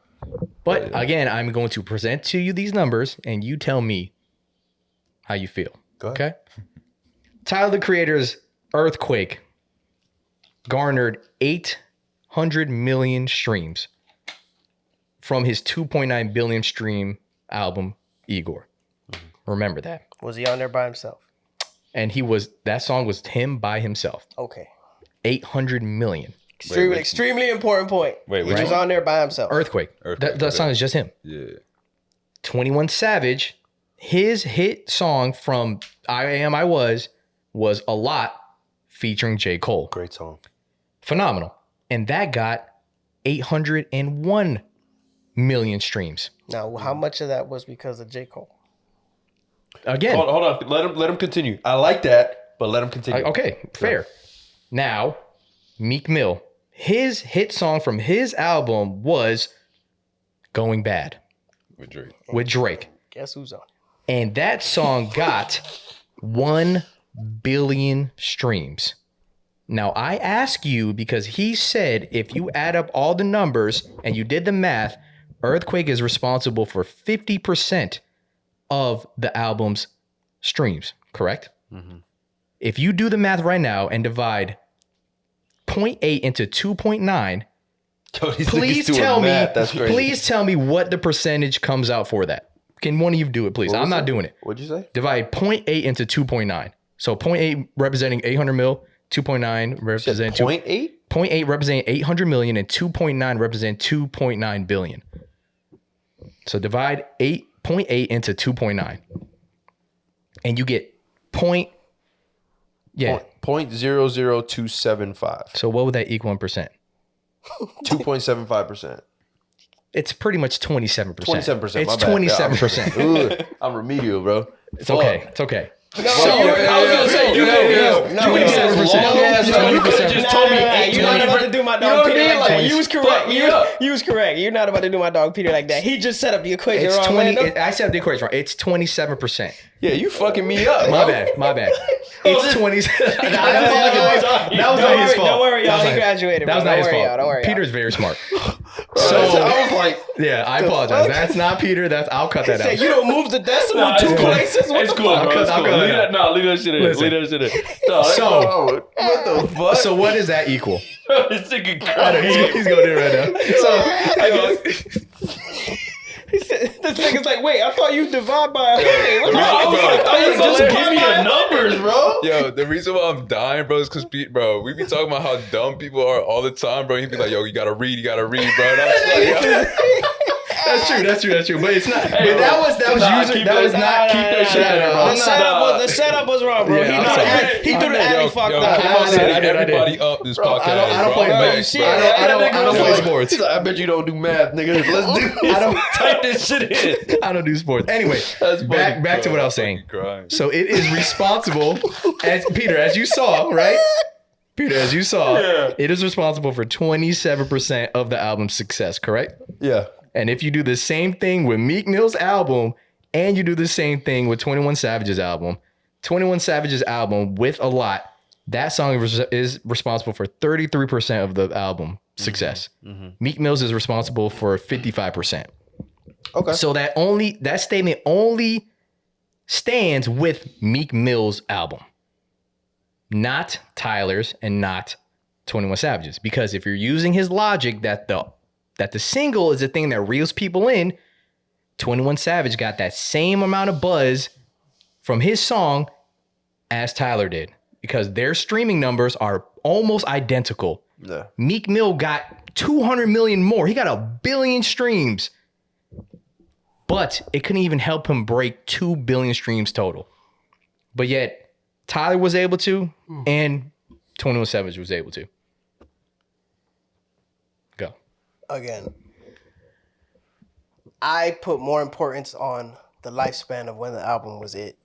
But again, I'm going to present to you these numbers, and you tell me how you feel. Go ahead. Okay. Tyler, the Creator's Earthquake garnered 800 million streams from his 2.9 billion stream album Igor. Remember that. Was he on there by himself? And that song was him by himself. Okay. 800 million. Extremely important point. Wait, he which was one? on there by himself. Earthquake. That song is just him. Yeah. 21 Savage, his hit song from I Am I Was A Lot featuring J. Cole. Great song. Phenomenal. And that got 801 million streams. Now, how much of that was because of J. Cole? Again. Hold on. Let him continue. I like that, but let him continue. Okay, fair. Now, Meek Mill, his hit song from his album was Going Bad with Drake. Guess who's on it? And that song got 1 billion streams. Now, I ask you because he said if you add up all the numbers and you did the math, Earthquake is responsible for 50% of the album's streams, correct? Mm-hmm. If you do the math right now and divide 0.8 into 2.9, please tell me what the percentage comes out for that. Can one of you do it, please? I'm not doing it. What'd you say? Divide 0.8 into 2.9. So 0.8 representing 800 mil, 2.9 representing 0.8? 0.8 representing 800 million, and 2.9 representing 2.9 billion. So divide 0.8 into 2.9. And you get 0.00275. So what would that equal in percent? 2.75%. It's pretty much 27%. 27%. It's my bad. 27%. Ugh, I'm remedial, bro. It's okay. It's okay. I was gonna say you could 27%. You could have just told me. You're not about to do my dog Peter like that. You was correct. You was correct. You're not about to do my dog Peter like that. He just set up the equation wrong. I set up the equation wrong. It's 27%. Yeah, you fucking me up. My bad. It's 20. That was not his fault. Don't worry, y'all. That was He not- graduated. That was bro. not his Don't worry, fault. y'all. Don't worry. Peter's very smart. So I was like, Yeah, I apologize. That's not Peter. I'll cut that out. You don't move the decimal Nah, it's two cool. places. What It's the cool, fuck? bro. It's I'll cool. cut it Leave out. leave that shit in. Listen. Leave that shit in. No, So, oh, what the fuck? so what does that equal? this nigga I know, crazy. he's going in right now. So I guess This nigga's like, wait, I thought you divide by 100. What the Bro, fuck? bro, just give me the the numbers, bro. Yo, the reason why I'm dying, bro, is because, bro, we be talking about how dumb people are all the time, bro. He'd be like, yo, you gotta read, bro. And I'm just like, yo. that's true. But it's not. Hey, but that was nah, usually keep that was that- not keep that shit out of The setup was wrong, bro. Yeah, I'm sorry. He threw the alley fucked up. Come on, I did. everybody up this podcast. I don't bro. play I'm back. like, see bro. it. I don't play He's sports. like, I bet you don't do math, nigga. Let's do this. I don't Type this shit in. I don't do sports. Anyway, back to what I was saying. Crying. So it is responsible, as Peter, as you saw, right? Peter, as you saw, Yeah. it is responsible for 27% of the album's success, correct? Yeah. And if you do the same thing with Meek Mill's album and you do the same thing with 21 Savage's album, 21 Savage's album with A Lot, that song is responsible for 33% of the album success. Meek Mill's is responsible for 55%. Okay. So that statement only stands with Meek Mill's album, not Tyler's and not 21 Savage's. Because if you're using his logic that the single is the thing that reels people in, 21 Savage got that same amount of buzz from his song as Tyler did, because their streaming numbers are almost identical. Yeah. Meek Mill got 200 million more. He got 1 billion streams. But it couldn't even help him break 2 billion streams total. But yet, Tyler was able to, and 21 Savage was able to. Go. Again, I put more importance on the lifespan of when the album was it.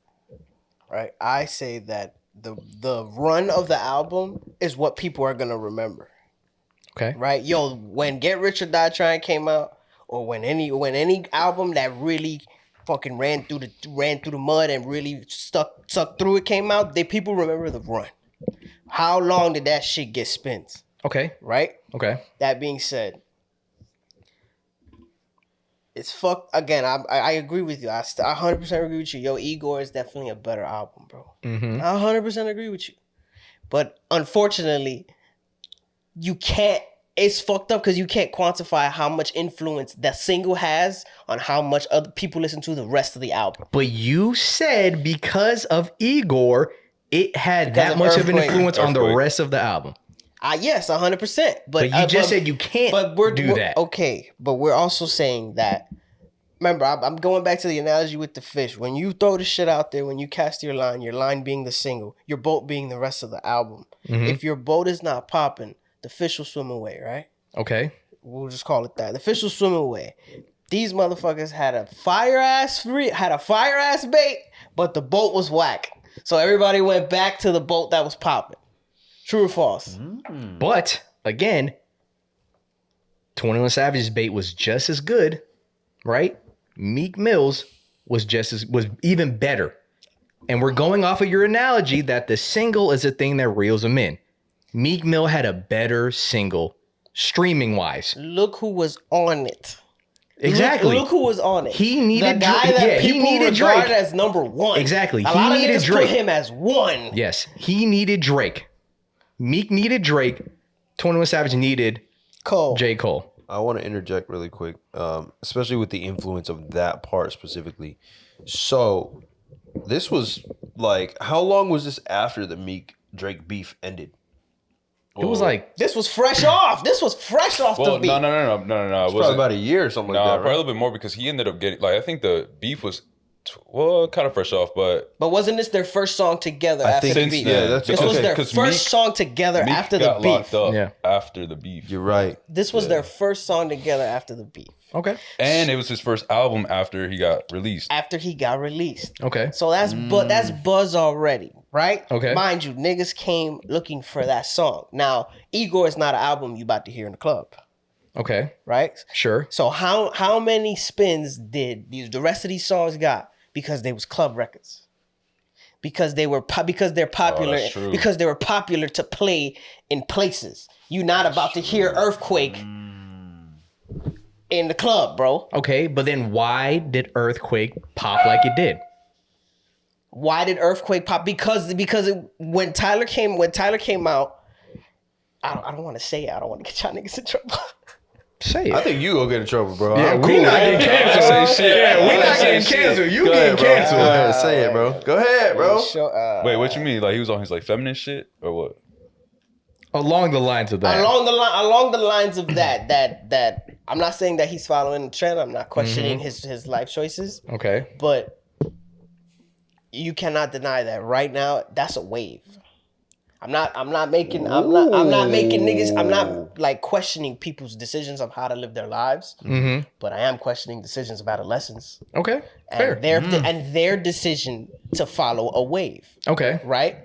Right? I say that the run of the album is what people are gonna remember. Okay. Right? Yo, when Get Rich or Die Trying came out, or when any album that really fucking ran through the mud and really stuck through it came out, people remember the run. How long did that shit get spent? Okay. Right? Okay. That being said, it's fuck again. I agree with you. I 100% agree with you. Yo, Igor is definitely a better album, bro. Mm-hmm. I 100% agree with you. But unfortunately, you can't. It's fucked up because you can't quantify how much influence that single has on how much other people listen to the rest of the album. But you said because of Igor, it had Because that of much of an Earthquake. influence on the Earthquake. rest of the album. Yes, 100%. But you just said you can't do that. Okay, but we're also saying that. Remember, I'm going back to the analogy with the fish. When you throw the shit out there, when you cast your line being the single, your boat being the rest of the album. Mm-hmm. If your boat is not popping, the fish will swim away, right? Okay. We'll just call it that. The fish will swim away. These motherfuckers had a fire ass bait, but the boat was whack. So everybody went back to the boat that was popping. True or false? But again, 21 Savage's bait was just as good, right? Meek Mill's was even better. And we're going off of your analogy that the single is the thing that reels them in. Meek Mill had a better single, streaming wise. Look who was on it. Exactly. Look who was on it. He needed the guy Drake. that Yeah, he people needed regard Drake. as number one. Exactly. A He lot of needed niggas Drake. put him as one. Yes, he needed Drake. Meek needed Drake. 21 Savage needed Cole. J. Cole. I want to interject really quick, especially with the influence of that part specifically. So, this was like, how long was this after the Meek Drake beef ended? It was like This was fresh off. This was fresh off Well, the beat. no. It's It probably wasn't. about a year or something Nah, like that, probably a right? little bit more because he ended up getting, like, I think the beef was, kind of fresh off, but But wasn't this their first song together I after think the since beef? yeah, then, that's This okay. was their 'cause first song together Meek after the got locked beef. up Yeah. after the beef. You're right. This was their first song together after the beef. okay. And it was his first album after he got released. After he got released. Okay. So that's that's buzz already, right? Okay. Mind you, niggas came looking for that song. Now, Igor is not an album you about to hear in the club, Okay. right? Sure. So how many spins did the rest of these songs got because they was club records? because they're popular that's true. because they were popular to play in places. You're not about to hear Earthquake in the club, bro. Okay, but then why did Earthquake pop like it did? Why did Earthquake pop? Because when Tyler came out, I don't want to say it. I don't want to get y'all niggas in trouble. Say it. I think you gonna get in trouble, bro. Yeah, I'm we cool. not getting canceled. Say shit. Yeah, we Say not getting shit. canceled. You Go getting ahead, bro. canceled. Go ahead, say it, bro. Go ahead, bro. Wait, what you mean? Like he was on his like feminist shit or what? Along the lines of that. Along the lines of that I'm not saying that he's following the trend. I'm not questioning his life choices. Okay. But you cannot deny that right now that's a wave. I'm not making niggas. I'm not like questioning people's decisions of how to live their lives. But I am questioning decisions of adolescents. Okay. Fair. And their decision to follow a wave. Okay. Right?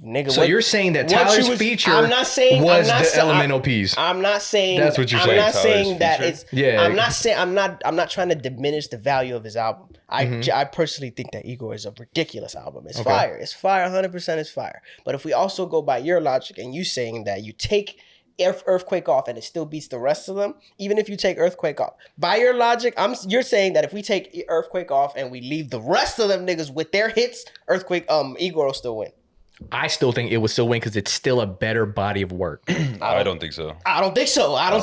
Nigga, So you're saying that Tyler's feature was the elemental piece. I'm not saying That's what you're saying. I'm not saying that feature? it's. Yeah. I'm not trying to diminish the value of his album. I personally think that Igor is a ridiculous album. It's fire. It's fire. 100% is fire. But if we also go by your logic and you saying that you take Earthquake off and it still beats the rest of them, even if you take Earthquake off, by your logic, you're saying that if we take Earthquake off and we leave the rest of them niggas with their hits, Igor will still win. I still think it would still win because it's still a better body of work. I don't think so. I don't think so. I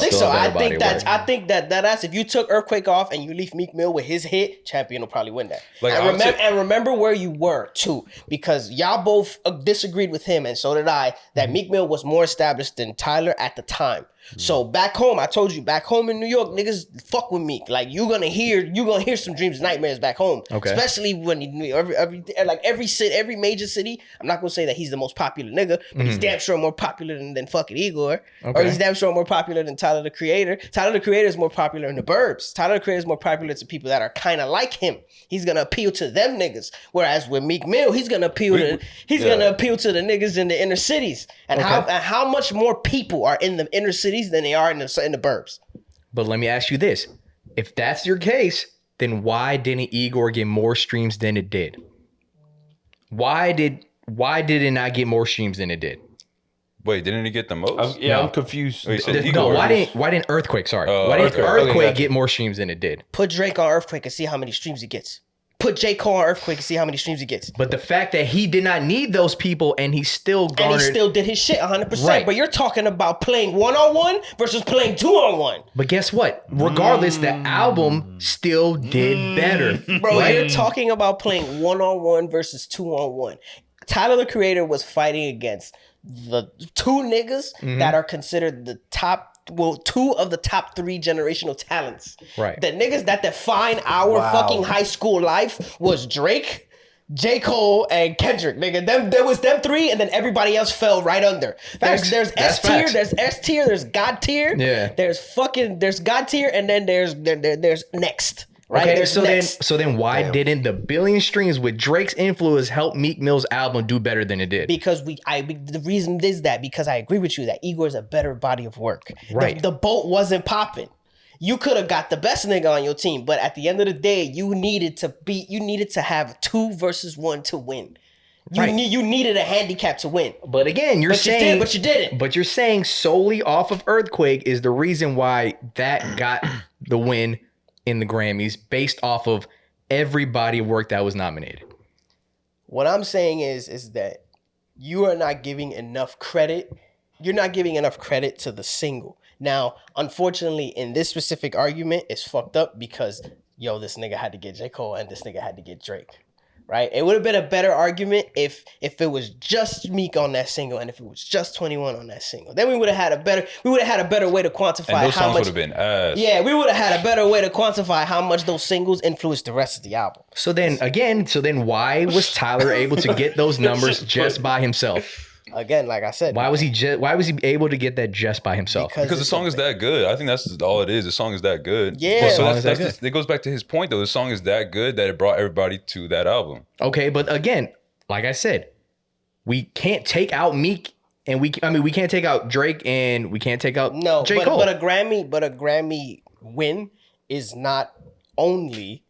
think that's if you took Earthquake off and you leave Meek Mill with his hit, Champion will probably win that. Like, and remember where you were too, because y'all both disagreed with him, and so did I, that Meek Mill was more established than Tyler at the time. So back home, I told you, back home in New York, niggas fuck with Meek. Like you're gonna hear some dreams and nightmares back home. Okay. Especially when every major city. I'm not gonna say that he's the most popular nigga, but he's damn sure more popular than fucking Igor. Okay. Or he's damn sure more popular than Tyler the Creator. Tyler the Creator is more popular in the burbs. Tyler the Creator is more popular to people that are kind of like him. He's gonna appeal to them niggas. Whereas with Meek Mill, he's gonna appeal to the niggas in the inner cities. And how much more people are in the inner cities than they are in the burbs. But let me ask you this. If that's your case, then why didn't Igor get more streams than it did? Why did it not get more streams than it did? Wait, didn't he get the most? I'm confused. Wait, why didn't Earthquake, why didn't Earthquake get more streams than it did? Put Drake on Earthquake and see how many streams he gets. Put J. Cole on Earthquake and see how many streams he gets. But the fact that he did not need those people and he still garnered... And he still did his shit 100%. Right. But you're talking about playing 1-on-1 versus playing 2-on-1. But guess what? Regardless, the album still did better. Bro, you're talking about playing 1-on-1 versus 2-on-1. Tyler the Creator was fighting against the two niggas that are considered the top... Well, two of the top 3 generational talents. Right. The niggas that define our fucking high school life was Drake, J. Cole, and Kendrick. Nigga, there was them 3, and then everybody else fell right under. There's S tier, there's S tier, there's God tier. Yeah. There's God tier, and then there's next. Right? Okay, There's so then why didn't the billion streams with Drake's influence help Meek Mill's album do better than it did? Because the reason is that because I agree with you that Igor is a better body of work. Right. The boat wasn't popping. You could have got the best nigga on your team, but at the end of the day, you needed to have 2 versus 1 to win. You needed a handicap to win. But again, you didn't. But you're saying solely off of Earthquake is the reason why that got the win in the Grammys based off of every body of work that was nominated. What I'm saying is that you are not giving enough credit. You're not giving enough credit to the single. Now, unfortunately, in this specific argument, it's fucked up because, this nigga had to get J. Cole and this nigga had to get Drake. Right? It would have been a better argument if it was just Meek on that single and if it was just 21 on that single. Then we would have had a better way to quantify and those how songs much would have been ass. Yeah, we would have had a better way to quantify how much those singles influenced the rest of the album. So then why was Tyler able to get those numbers just by himself? Again, like I said, why was he able to get that just by himself? Because the song is that good. I think that's all it is. The song is that good. Yeah. So it goes back to his point though. The song is that good that it brought everybody to that album. Okay, but again, like I said, we can't take out Meek and we can't take out Drake and we can't take out J. Cole. But a Grammy win is not only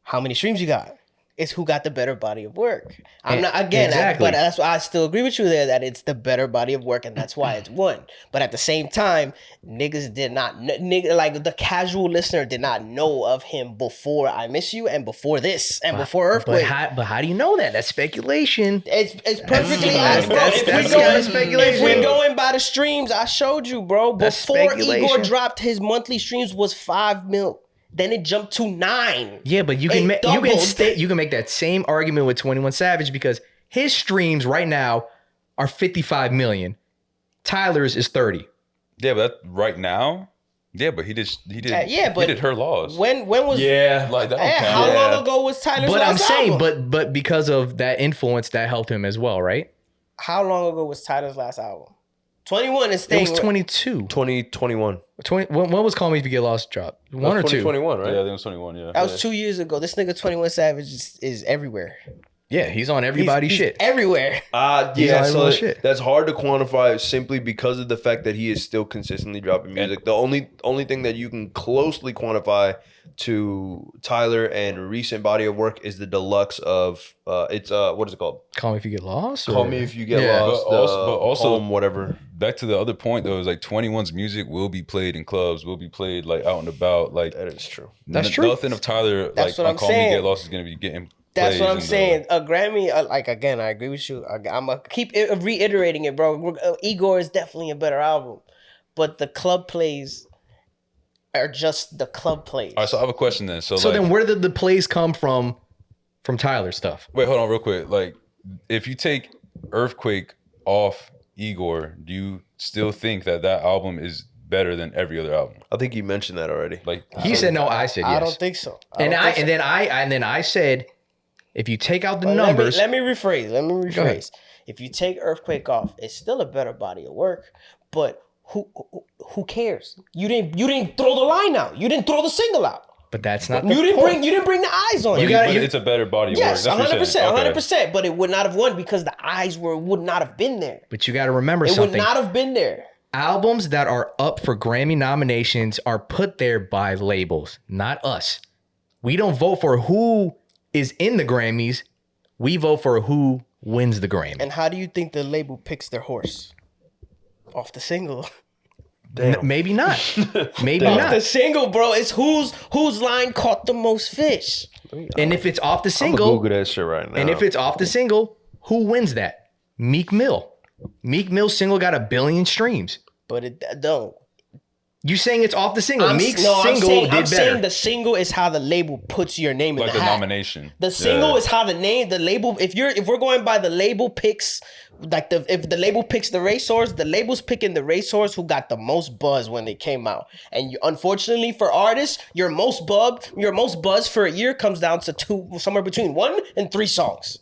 how many streams you got. It's who got the better body of work. I'm not Exactly. but that's why I still agree with you there that it's the better body of work, and that's why it's won. But at the same time, niggas did not like the casual listener did not know of him before I Miss You and before this and before Earthquake. But how do you know that? That's speculation. It's perfectly That's- bro. that's- If that's we kind of going, speculation. if we're going by the streams, I showed you, bro. That's Before speculation. Igor dropped, his monthly streams was 5 mil. Then it jumped to 9. Yeah, but you can It you doubled. can make that same argument with 21 Savage because his streams right now are 55 million. Tyler's is 30. Yeah, but that, right now, yeah, but he did but he did Her Laws. When was Yeah. Like that don't Yeah, count. how Yeah. long ago was Tyler's But last I'm saying, album? but because of that influence, that helped him as well, right? How long ago was Tyler's last album? 21 is It staying. was 22. 2021. 20. When was Call Me If You Get Lost drop? One or two? 2021, right? Yeah, I think it was 21. Yeah. That was 2 years ago. This nigga 21 Savage is everywhere. Yeah, he's on everybody's He's shit. everywhere. He's Yeah, on so everyone's shit. that's hard to quantify simply because of the fact that he is still consistently dropping music. The only thing that you can closely quantify to Tyler and recent body of work is the deluxe of it's what is it called? Call Me If You Get Lost? Call or- Me If You Get Yeah. Lost. But also Home, whatever. Back to the other point though, is like 21's music will be played in clubs, will be played like out and about. Like That is true. That's true. Nothing of Tyler That's like what on I'm Call Me saying. Get Lost is gonna be getting. That's plays what I'm in the- saying. A Grammy, like again, I agree with you. I'm gonna keep reiterating it, bro. Igor is definitely a better album, but the club plays are just the club plays. All right, so I have a question then. So So like, then where did the plays come from Tyler's stuff? wait, hold on, real quick. Like, if you take Earthquake off Igor, do you still think that album is better than every other album? I think you mentioned that already. Like, He said no, I said yes. I don't think so. and then I said if you take out the But numbers, Let me rephrase. Go ahead. If you take Earthquake off, it's still a better body of work. But who cares? You didn't throw the line out. You didn't throw the single out. but that's not You didn't bring the eyes on. You it. got- but it's a better body of Yes, work. That's what you're 100%, saying. Okay. 100%. But it would not have won because the eyes would not have been there. But you got to remember It something. would not have been there. Albums that are up for Grammy nominations are put there by labels, not us. We don't vote for who is in the Grammys. We vote for who wins the Grammy. And how do you think the label picks their horse? Off the single. Maybe not. Maybe Off not. the single, bro. It's whose line caught the most fish. And if it's off the I'm gonna single, Google that shit right now. and if it's off the single, who wins that? Meek Mill. Meek Mill's single got 1 billion streams. But it don't. You saying it's off the single? Meek's I'm single saying, did I'm better. saying the single is how the label puts your name in Like the the hat. nomination. The single Yeah. is how the label. If we're going by the label picks, like if the label picks the racehorse, the label's picking the racehorse who got the most buzz when they came out. And unfortunately for artists, your most buzz for a year comes down to somewhere between 1 and 3 songs.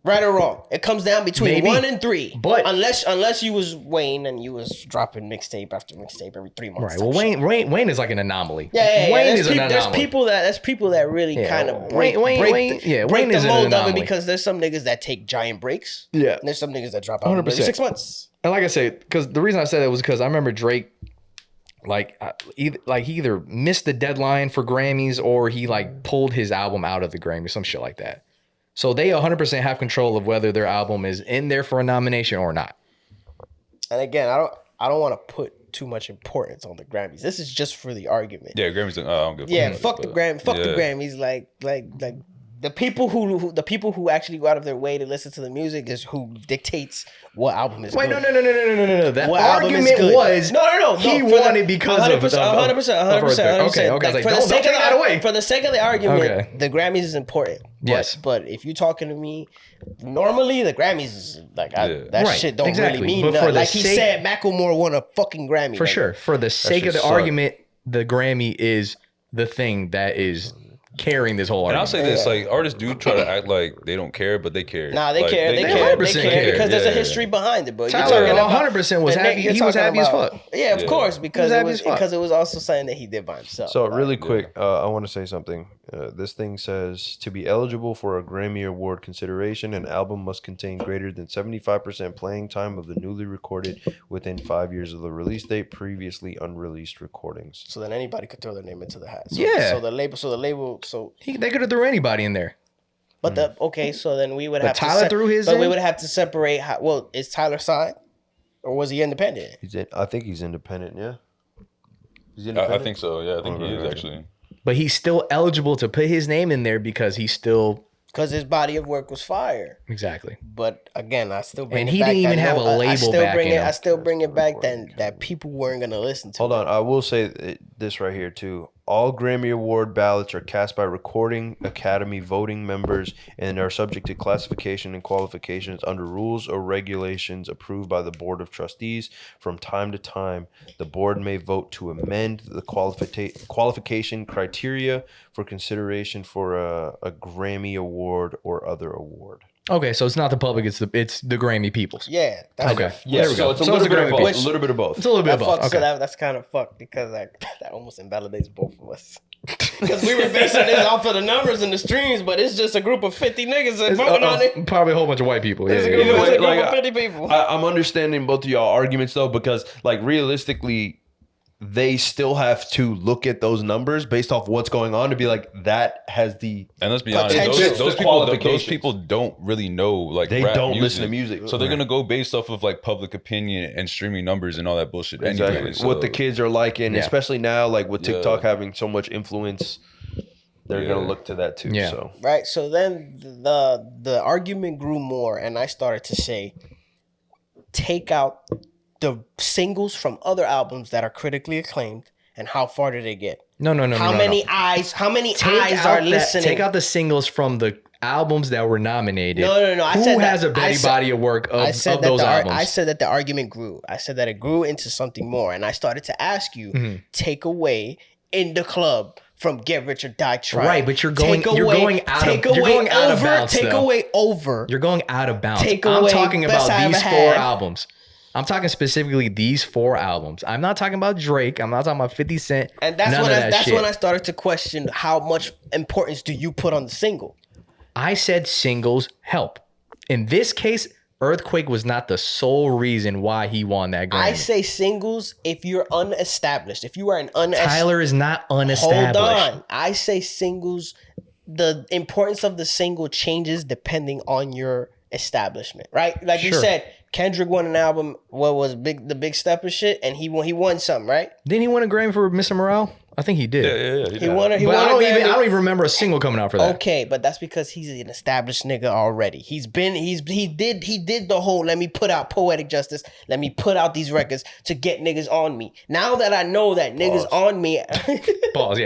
Right or wrong, it comes down between Maybe. 1 and 3. But- unless you was Wayne and you was dropping mixtape after mixtape every 3 months. Right. Well, type shit. Wayne is like an anomaly. Yeah. Wayne There's is an anomaly. There's people that really Yeah, kind of Wayne break is the an mold of it anomaly. because there's some niggas that take giant breaks. Yeah. And there's some niggas that drop out every 100%. 6 months. And like I said, because the reason I said that was because I remember Drake, he either missed the deadline for Grammys or he like pulled his album out of the Grammy, some shit like that. So they 100% have control of whether their album is in there for a nomination or not. And again, I don't want to put too much importance on the Grammys. This is just for the argument. Yeah, Grammys. I don't give a Yeah, fuck, fuck the but- Grammy. Fuck the yeah. Grammys. Like the people who actually go out of their way to listen to the music is who dictates what album is Wait, good. no. That What album is argument good? was No. he for won the- it because of 100%. Okay. I was like, For the don't sake take of that away. For the sake of the argument, Okay. the Grammys is important. Yes. But if you're talking to me, normally the Grammys is like Yeah. that Right, shit don't exactly. really mean But for nothing. the Like he sake- said, Macklemore won a fucking Grammy. For Like, sure. For the sake of just the suck. argument, the Grammy is the thing that is carrying this whole And argument. I'll say this: like artists do try to act like they don't care, but they care. Nah, they Like, care. They care. 100% They care care. because there's a Yeah. history behind it. But you're Tyler talking about- 100% was the happy. nigga you're He was talking happy as about- fuck. Yeah, of Yeah. course, because happy as fuck. it was also something that he did by himself. So Like, really quick, I want to say something. This thing says to be eligible for a Grammy Award consideration, an album must contain greater than 75% playing time of the newly recorded within 5 years of the release date, previously unreleased recordings. So then anybody could throw their name into the hat. So, Yeah. So the label. They could have threw anybody in there. But so then we would But have Tyler to. threw his But in? we would have to separate. Is Tyler signed, or was he independent? I think he's independent. Yeah. He's I think so. Yeah, I think he is actually. But he's still eligible to put his name in there because he's still Because his body of work was fire. exactly. But again, I still bring And it he back. didn't even that have a label I still back bring in it. him. I still bring it back that people weren't gonna listen to. Hold it. on, I will say this right here too. All Grammy Award ballots are cast by Recording Academy voting members and are subject to classification and qualifications under rules or regulations approved by the Board of Trustees. From time to time, the board may vote to amend the qualification criteria for consideration for a Grammy Award or other award. Okay, so it's not the public; it's the Grammy peoples. Yeah. That's Okay. Yeah, There we go. so it's a So little it's bit a of Grammy both. pitch. A little bit of both. It's a little bit That of both. fucks, Okay. so that's kind of fucked because that almost invalidates both of us. Because we were basing this off of the numbers and the streams, but it's just a group of 50 niggas that voting on it. Probably a whole bunch of white people. It's a Yeah, group, yeah, Either it's a way, group like, of 50 people. I'm understanding both of y'all arguments though, because like realistically, they still have to look at those numbers based off what's going on to be like that has the And let's be honest, Potential. those people don't really know like They rap don't music. listen to music. So they're gonna go based off of like public opinion and streaming numbers and all that bullshit. exactly Anyway, so, what the kids are liking, Yeah. especially now like with TikTok Yeah. having so much influence. They're gonna look to that too. Yeah. So Right. So then the argument grew more, and I started to say, take out the singles from other albums that are critically acclaimed, and how far did they get? No. How many eyes? How many eyes are listening? Take out the singles from the albums that were nominated. No. I Who said has that, a better body of work of those albums? I said that the argument grew. I said that it grew into something more, and I started to ask you, Mm-hmm. take away In the Club from Get Rich or Die Trying. Right, but you're going out of bounds. Take though. away over. You're going out of bounds. Take I'm away talking Best about I these Ever 4 Had. albums. I'm talking specifically these 4 albums. I'm not talking about Drake. I'm not talking about 50 Cent. And that's None when of that shit. when I started to question how much importance do you put on the single. I said singles help. In this case, Earthquake was not the sole reason why he won that Grammy. I say singles if you're unestablished. If you are an unestablished. Tyler is not unestablished. Hold on. I say singles. The importance of the single changes depending on your establishment, right? Like you Sure. said, Kendrick won an album. What was the Big Step and shit, and he won something, right? Didn't he win a Grammy for Mr. Morale? I think he did. Yeah. He won. He But won. I a Grammy. don't even remember a single coming out for that. Okay, but that's because he's an established nigga already. He did the whole let me put out Poetic Justice, let me put out these records to get niggas on me. Now that I know that niggas on me, Pause.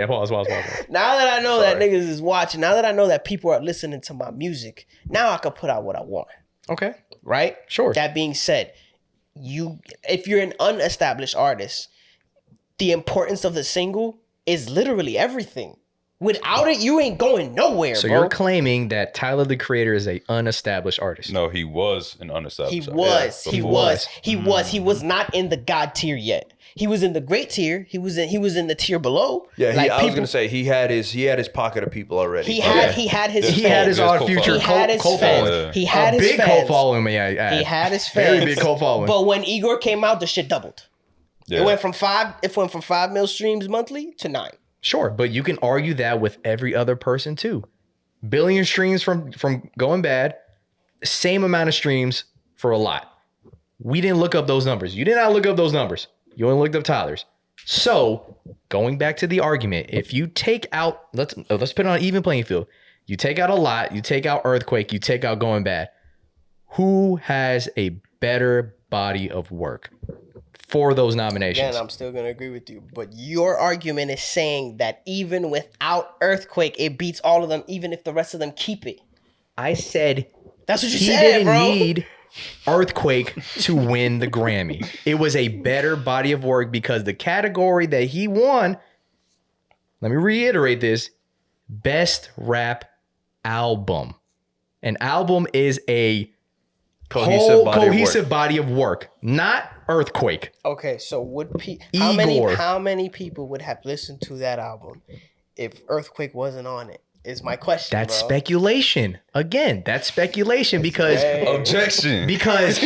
now that I know that niggas is watching, now that I know that people are listening to my music, now I can put out what I want. Okay. Right? Sure. That being said, if you're an unestablished artist, the importance of the single is literally everything. Without it, you ain't going nowhere, So bro. you're claiming that Tyler the Creator is a unestablished artist. No, he was an unestablished. He was not in the God tier yet. He was in the great tier. He was in the tier below. yeah, Like, I was people- gonna say he had his pocket of people already. He had his He fans. had his odd cult future He had his cult fans. following. He had A his big fans. cult following, may I add. He had his fans. Very big cult following. But when Igor came out, the shit doubled. Yeah. It went from 5 mil streams monthly to 9. Sure, but you can argue that with every other person too. Billion streams from Going Bad, same amount of streams for A Lot. We didn't look up those numbers. You did not look up those numbers. You only looked up Tyler's. So, going back to the argument, if you take out, let's put it on an even playing field. You take out A Lot, you take out Earthquake, you take out Going Bad. Who has a better body of work for those nominations? Again, I'm still going to agree with you. But your argument is saying that even without Earthquake, it beats all of them, even if the rest of them keep it. I said That's what you he said, didn't bro. need Earthquake to win the Grammy. It was a better body of work because the category that he won, let me reiterate this, Best Rap Album. An album is a cohesive body of work, not Earthquake. Okay, so how Igor. many people would have listened to that album if Earthquake wasn't on it? Is my question. That's bro. speculation. Again, that's speculation because Objection. because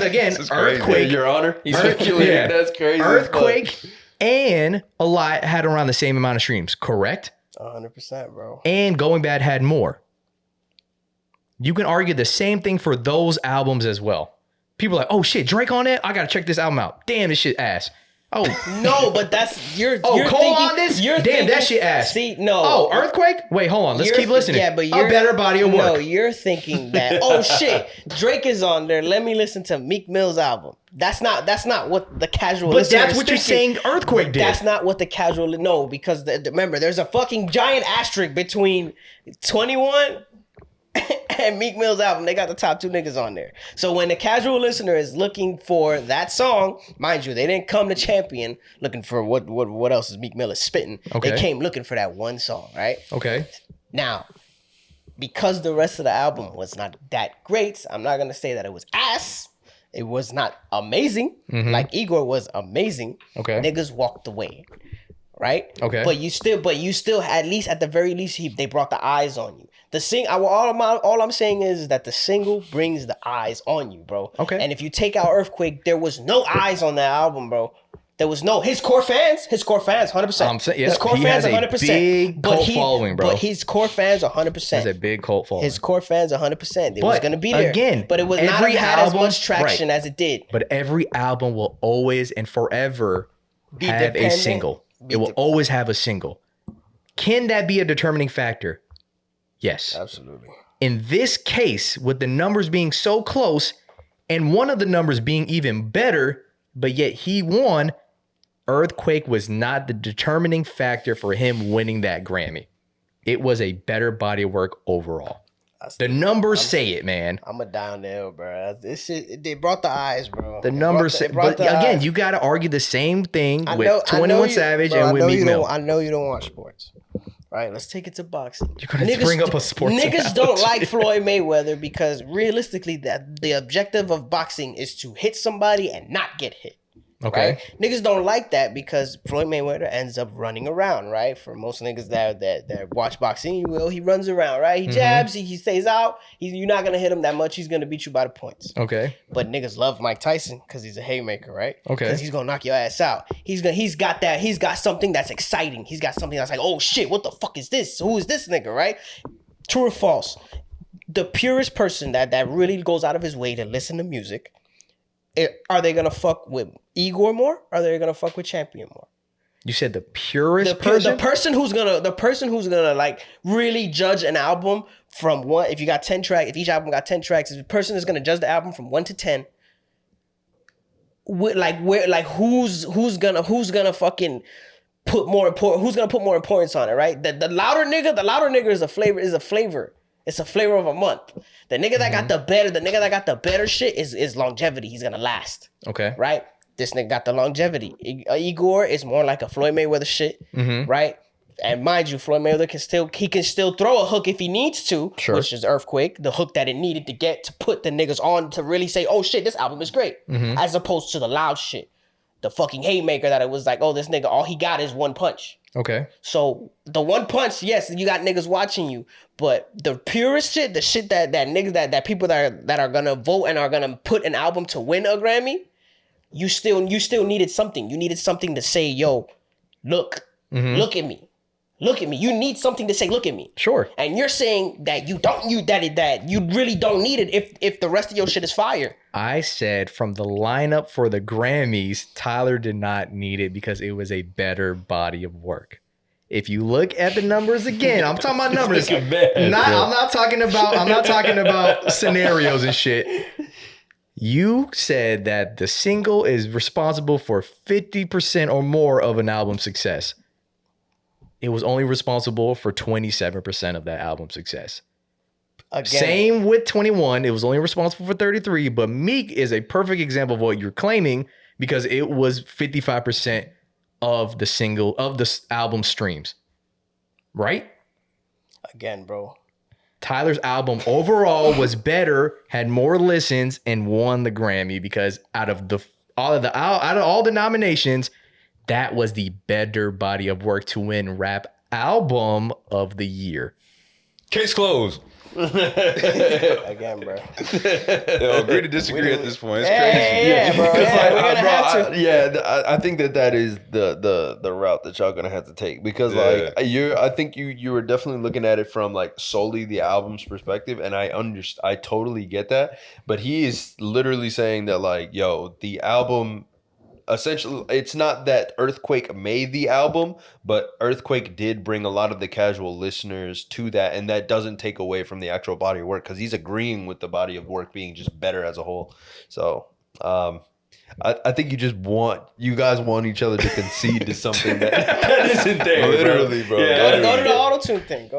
again, This is crazy. Earthquake, Your Honor, he's speculating. yeah. That's crazy. Earthquake, and A Lot had around the same amount of streams, correct? 100%, bro. And Going Bad had more. You can argue the same thing for those albums as well. People are like, oh shit, Drake on it? I gotta check this album out. Damn, this shit ass. Oh No, but that's you're. Oh, you're Cole thinking, on this? You're Damn, thinking, that shit ass. See, no. Oh, Earthquake? Wait, hold on. Let's You're- keep listening. Yeah, but A you're better body of work. No, you're thinking that. Oh shit, Drake is on there. Let me listen to Meek Mill's album. That's not what the casual. But listener that's is what you're thinking. saying Earthquake did. That's not what the casual. No, because remember, there's a fucking giant asterisk between 21 and Meek Mill's album. They got the top 2 niggas on there. So when the casual listener is looking for that song, mind you, they didn't come to Champion looking for what else is Meek Mill is spitting. Okay. They came looking for that one song, right? Okay. Now, because the rest of the album was not that great, I'm not gonna say that it was ass. It was not amazing. Like Igor was amazing. Okay. Niggas walked away. Right? Okay. But you still at least at the very least they brought the eyes on you. All I'm saying is that the single brings the eyes on you, bro. Okay. And if you take out Earthquake, there was no eyes on that album, bro. There was no his core fans, 100%. Yeah, his core he fans, has a 100%. big cult following, bro. But his core fans, 100%. There's a big cult following. His core fans, 100%. It was But, gonna be there again, but it was not every had as album- much traction right. as it did. But every album will always and forever Be have a dependent. single. Be It will de- always have a single. Can that be a determining factor? Yes. Absolutely. In this case, with the numbers being so close and one of the numbers being even better, but yet he won, Earthquake was not the determining factor for him winning that Grammy. It was a better body of work overall. The numbers say it, man. I'm a down there, bro. This shit, they brought the eyes, bro. The numbers say, but again, you got to argue the same thing with 21 Savage and with Meek Mill. I know you don't watch sports. Right, let's take it to boxing. You're gonna bring up a sports Niggas don't analogy. like Floyd Mayweather because realistically, that the objective of boxing is to hit somebody and not get hit. Okay. Right? Niggas don't like that because Floyd Mayweather ends up running around, right? For most niggas that watch boxing, he runs around, right? He jabs, he stays out. You're not gonna hit him that much. He's gonna beat you by the points. Okay. But niggas love Mike Tyson because he's a haymaker, right? Okay. Because he's gonna knock your ass out. He's got something that's exciting. He's got something that's like, oh shit, what the fuck is this? Who is this nigga, right? True or false? The purest person that really goes out of his way to listen to music, are they gonna fuck with Igor more? Or are they gonna fuck with Champion more? You said the purest The person? person who's gonna like really judge an album from one. If you got 10 tracks, if each album got 10 tracks, the person is gonna judge the album from 1 to 10. Who's gonna fucking put more importance on it, right? The louder nigga is a flavor. It's a flavor of a month. The nigga that got the better shit is longevity. He's gonna last. Okay. Right? This nigga got the longevity. Igor is more like a Floyd Mayweather shit, right? And mind you, Floyd Mayweather can still throw a hook if he needs to, Sure. which is Earthquake, the hook that it needed to get to put the niggas on to really say, oh shit, this album is great, as opposed to the loud shit, the fucking haymaker that it was like, oh, this nigga, all he got is one punch. Okay. So the one punch, yes, you got niggas watching you, but the purest shit, the shit that niggas that people that are gonna vote and are gonna put an album to win a Grammy, you still needed something. You needed something to say, yo, look at me. Look at me. You need something to say, look at me. Sure. And you're saying that that you really don't need it if the rest of your shit is fire. I said from the lineup for the Grammys, Tyler did not need it because it was a better body of work. If you look at the numbers again, I'm talking about numbers. I'm not talking about scenarios and shit. You said that the single is responsible for 50% or more of an album's success. It was only responsible for 27% of that album's success. Again, Same with 21. It was only responsible for 33, but Meek is a perfect example of what you're claiming because it was 55% of the album streams. Right? Again, bro. Tyler's album overall was better, had more listens, and won the Grammy because out of all the nominations, that was the better body of work to win Rap Album of the Year. Case closed. Again, bro. Yo, agree to disagree at this point. It's Yeah, crazy. yeah, bro. Because Yeah, we're gonna have to. I think that is the route that y'all gonna have to take because I think you were definitely looking at it from like solely the album's perspective, and I totally get that, but he is literally saying that like, yo, the album. Essentially, it's not that Earthquake made the album, but Earthquake did bring a lot of the casual listeners to that, and that doesn't take away from the actual body of work because he's agreeing with the body of work being just better as a whole. So, I think you guys want each other to concede to something that isn't there. Literally, bro. Yeah, Go to the auto-tune thing.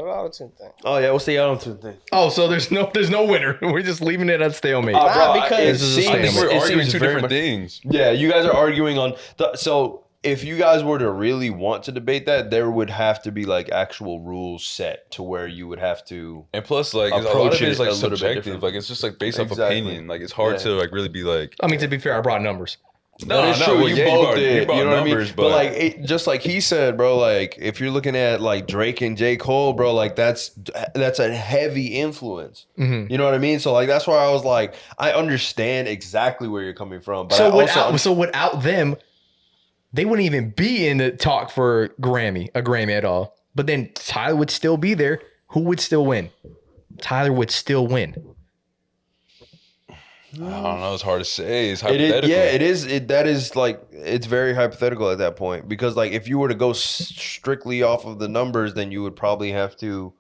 Oh yeah, what's the auto-tune thing? Oh, so there's no winner. We're just leaving it at stalemate. Because This is a I think we're it arguing seems two very different much- things. Yeah, you guys are arguing on so if you guys were to really want to debate that, there would have to be like actual rules set to where you would have to. And plus, like, a lot Approach of it is it like a little bit subjective. different. Like, it's just like based off Exactly. opinion. Like, it's hard Yeah. to like really be like. I mean, to be fair, I brought numbers. That is true. well, you yeah, both brought- did. brought You know numbers, what I mean? But like, just like he said, bro. Like, if you're looking at like Drake and J. Cole, bro, like that's a heavy influence. Mhm. You know what I mean? So like, that's why I was like, I understand exactly where you're coming from. But So without them, they wouldn't even be in the talk for a Grammy at all. But then Tyler would still be there. Who would still win? Tyler would still win. I don't know. It's hard to say. It's It hypothetical. is, yeah, it is. That is like it's very hypothetical at that point because like if you were to go strictly off of the numbers, then you would probably have to,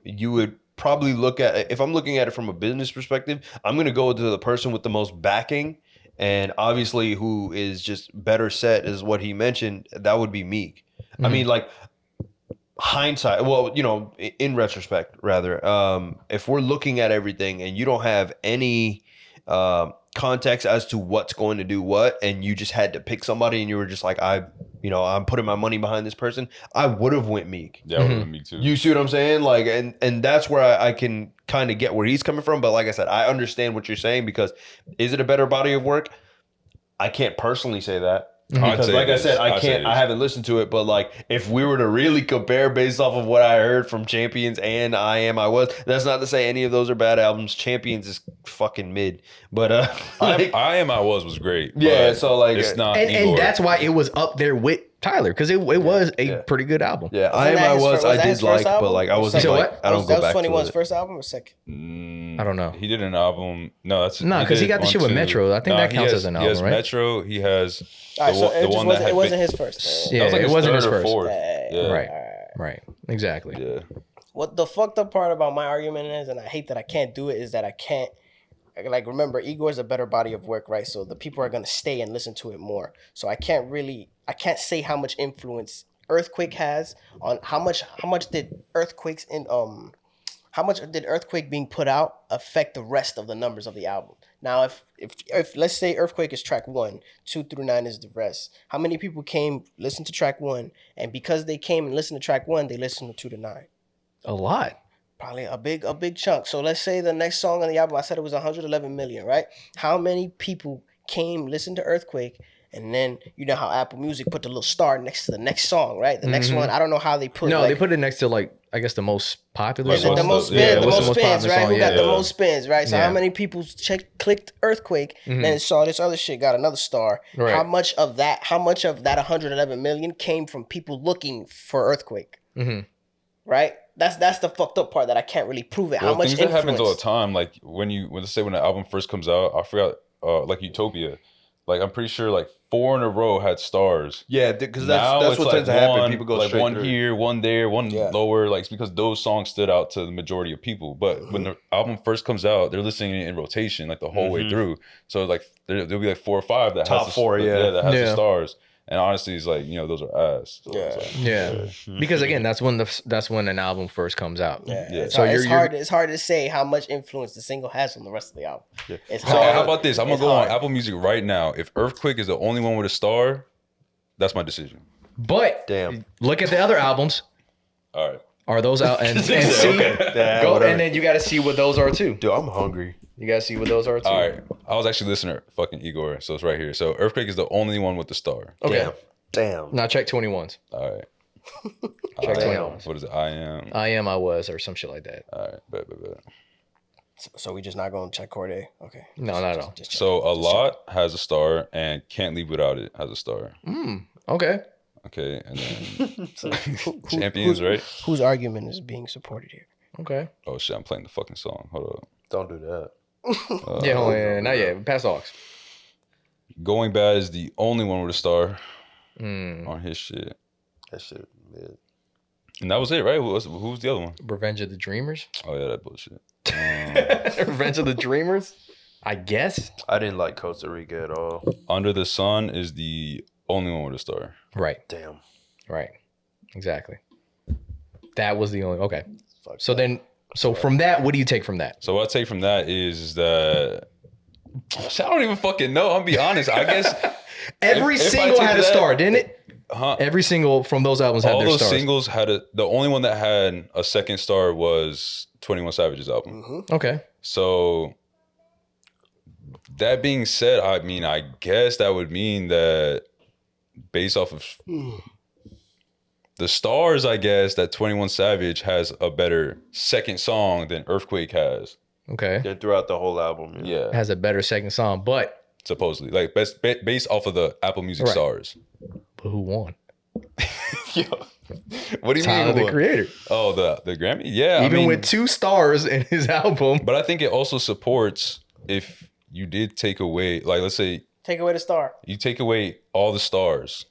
you would probably look at. If I'm looking at it from a business perspective, I'm going to go to the person with the most backing, and obviously who is just better set is what he mentioned. That would be Meek. I mean, like hindsight. Well, you know, in retrospect, rather, if we're looking at everything and you don't have any context as to what's going to do what, and you just had to pick somebody, and you were just like, I'm putting my money behind this person, I would have went Meek. Yeah, that would be me too. You see what I'm saying? Like, and that's where I can kind of get where he's coming from. But like I said, I understand what you're saying because is it a better body of work? I can't personally say that. Because like I said, I haven't listened to it, but like if we were to really compare based off of what I heard from Champions and I Was, that's not to say any of those are bad albums. Champions is fucking mid. But like, I Was great. Yeah, but so, like, it's not And Igor. that's why it was up there with Tyler, because it was a pretty good album. yeah, Wasn't that his Was that I his did first like, album? but like I wasn't So like what? I don't that go back was to 21's it. first album or second? I don't know. He did an album. No, that's No, 'cause he got the did shit with one, Metro. I think that counts as an He has album, right? Metro. He has All right, so the one that had it wasn't big- his first. Yeah, that was like it his wasn't third his or first. fourth. Yeah. Yeah. Right. Right. Exactly. Yeah. What the fucked up part about my argument is, and I hate that I can't do it, is that I can't. Like, remember, Igor's a better body of work, right? So the people are gonna stay and listen to it more. So I can't say how much influence Earthquake has on how much did Earthquake being put out affect the rest of the numbers of the album. Now, if let's say Earthquake is track 1, 2 through 9 is the rest. How many people came, listened to track 1, and because they came and listened to track 1, they listened to 2 to 9? A lot. Probably a big chunk. So let's say the next song on the album, I said it was 111 million, right? How many people came, listened to Earthquake, and then you know how Apple Music put the little star next to the next song, right? The next one, I don't know how they put. No, like, they put it next to like I guess the most popular Right, song. the most Yeah, spins, what's the the most most spins, popular right? song? Who got Yeah. the most spins, right? So Yeah. how many people clicked Earthquake, then saw this other shit, got another star? Right. How much of that 111 million came from people looking for Earthquake? Right? That's the fucked up part that I can't really prove it. Well, How much things that influence? happens all the time. Like when let's say when the album first comes out, I forgot. Like Utopia. Like I'm pretty sure like 4 in a row had stars. Yeah, because Now that's it's what like tends to happen. one- People go like straight one through. here, one there, one lower. Like it's because those songs stood out to the majority of people. But when the album first comes out, they're listening in rotation like the whole way through. So like there'll be like 4 or 5 that Top has 4, yeah. that has Yeah. the stars. And honestly, it's like those are ass. So it's like, Yeah. Because again, that's when an album first comes out. Yeah. Yeah. So So it's hard to say how much influence the single has on the rest of the album. It's So hard. how about this? I'm gonna It's go hard. on Apple Music right now. If Earthquake is the only one with a star, that's my decision. But Damn. look at the other albums. All right. Are those out and see Yeah, go whatever. and then you got to see what those are too. Dude, I'm hungry. You got to see what those are too. All right. I was actually listening to fucking Igor, so it's right here. So Earthquake is the only one with the star. Okay. Damn. Now check 21s. All right. Check Damn. 21s. What is it? I I was, or some shit like that. All right. Bet. So we just not going to check Corday? Okay. No, not at all. Just check. So a lot has a star, and Can't Leave Without It has a star. Okay. Okay, and then So Champions, right? Whose argument is being supported here? Okay. Oh shit, I'm playing the fucking song. Hold up. Don't do that. Yeah, hold on, not yet. Pass the aux. Going Bad is the only one with a star Mm. on his shit. That shit. Yeah. And that was it, right? Who was the other one? Revenge of the Dreamers. Oh yeah, that bullshit. Revenge of the Dreamers. I guess. I didn't like Costa Rica at all. Under the Sun is the only one with a star. Right. Damn. Right. Exactly. That was the only. Okay. Fuck So that. then, from that, what do you take from that? So what I take from that is that I don't even fucking know. I'm gonna be honest. I guess Every If I single take had a that- star, didn't it? Every single from those albums had all their those stars. singles had the only one that had a second star was 21 Savage's album. Okay. So that being said, I mean, I guess that would mean that based off of the stars, I guess that 21 Savage has a better second song than Earthquake has. Okay. Yeah, throughout the whole album. Yeah, Has a better second song, but supposedly, like based off of the Apple Music Right. stars. who won? Yo, what do you Tyler, mean? the what? Creator. Oh, the Grammy? Yeah, Even I mean, with 2 stars in his album. but I think it also supports if you did take away, like, let's say Take away the star. you take away all the stars,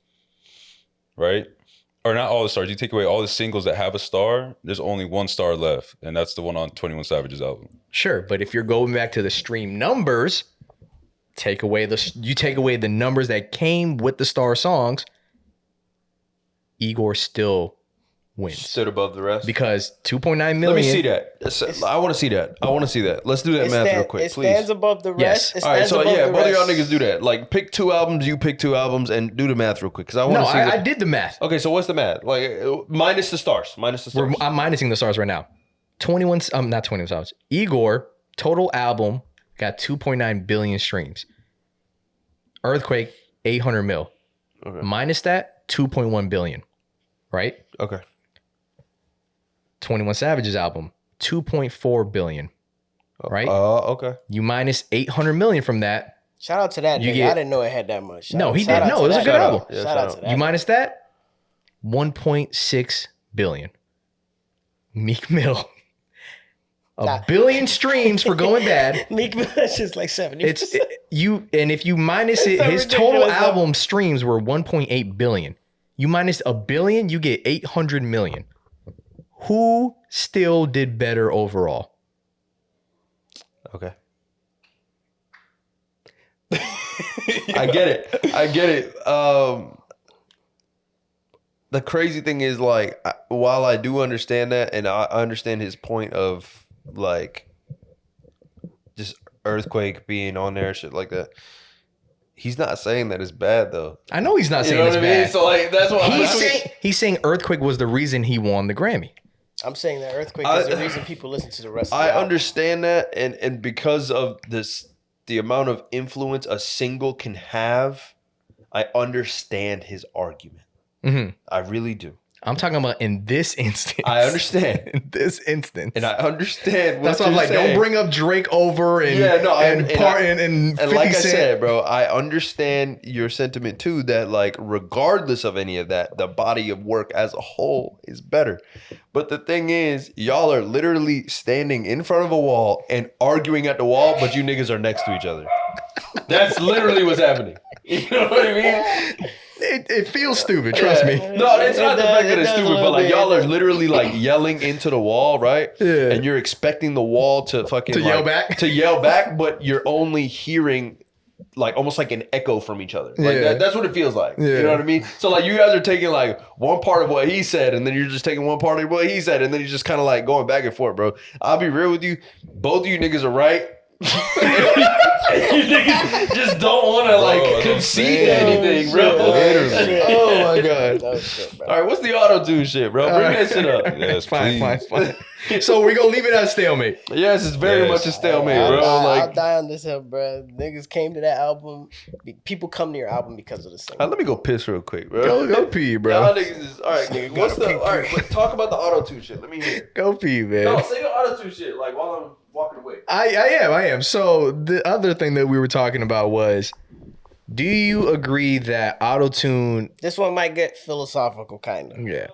right? Or not all the stars. You take away all the singles that have a star. There's only 1 star left, and that's the one on 21 Savage's album. Sure, but if you're going back to the stream numbers, take away the numbers that came with the star songs, Igor still wins Stood above the rest. because 2.9 million. Let me see that. I want to see that. I want to see that. Let's do that math real quick, It please. stands above the Yes. rest. It All right, stands so above yeah, the both of y'all rest. niggas do that. Like, pick 2 albums, you pick 2 albums, and do the math real quick. Because I want No, to see I did the math. Okay, so what's the math? Like, minus the stars. Minus the stars. I'm minusing the stars right now. 21, not 21 stars. Igor, total album, got 2.9 billion streams. Earthquake, 800 mil. Okay. Minus that, 2.1 billion. Right? Okay. 21 Savage's album, 2.4 billion. Right? Okay. You minus 800 million from that. Shout out to that You nigga. get- I didn't know it had that much. No, he shout didn't. out No, to it was a that. good Shout album. out. Yeah, Shout shout out out. to that. You minus that, 1.6 billion. Meek Mill. A billion streams for Going Bad. Meek Mill is just like 70. And if you minus it, That's a his total ridiculous number. album streams were 1.8 billion. You minus a billion, you get 800 million. Who still did better overall? Okay. I get it. The crazy thing is, like, while I do understand that, and I understand his point of, like, just Earthquake being on there, shit like that. He's not saying that it's bad, though. I know he's not You saying know it's what I mean? bad. So, like, that's what He's saying Earthquake was the reason he won the Grammy. I'm saying that Earthquake is the reason people listen to the rest of I the album. understand that, and because of this, the amount of influence a single can have, I understand his argument. Mm-hmm. I really do. I'm talking about in this instance. I understand. In this instance. And I understand what That's why I'm you're like, saying. don't bring up Drake over and Yeah, no, and 50 like I Cent. said, bro, I understand your sentiment too, that like regardless of any of that, the body of work as a whole is better. But the thing is, y'all are literally standing in front of a wall and arguing at the wall, but you niggas are next to each other. That's literally what's happening. You know what I mean? It feels stupid, trust me. No, it's not the fact that it's It does a stupid, but little like bit. y'all are literally like yelling into the wall, right? Yeah. And you're expecting the wall to fucking To yell like, back? to yell back, but you're only hearing like almost like an echo from each other. Like Yeah. that's what it feels like. Yeah. You know what I mean? So like you guys are taking like one part of what he said, and then you're just taking one part of what he said, and then you're just kind of like going back and forth, bro. I'll be real with you. Both of you niggas are right. You niggas just don't want to like concede anything, bro. Literally. Oh my god. That was shit, bro. All right, what's the auto tune shit, bro? Bring that shit up. Yes, Fine. please. So we're gonna leave it at stalemate. Yes, it's very Yes. much a stalemate, I'll, bro. I'll Like, die on this hill, bro. Niggas came to that album. People come to your album because of the singer. let me go piss real quick, bro. Go pee, Y'all bro. niggas is all right, nigga. What's the all right? But talk about the auto tune shit. Let me hear. Go pee, man. No, say the auto tune shit. Like while I'm walking away. I am. So the other thing that we were talking about was, do you agree that auto-tune? This one might get philosophical, kind of. Yeah,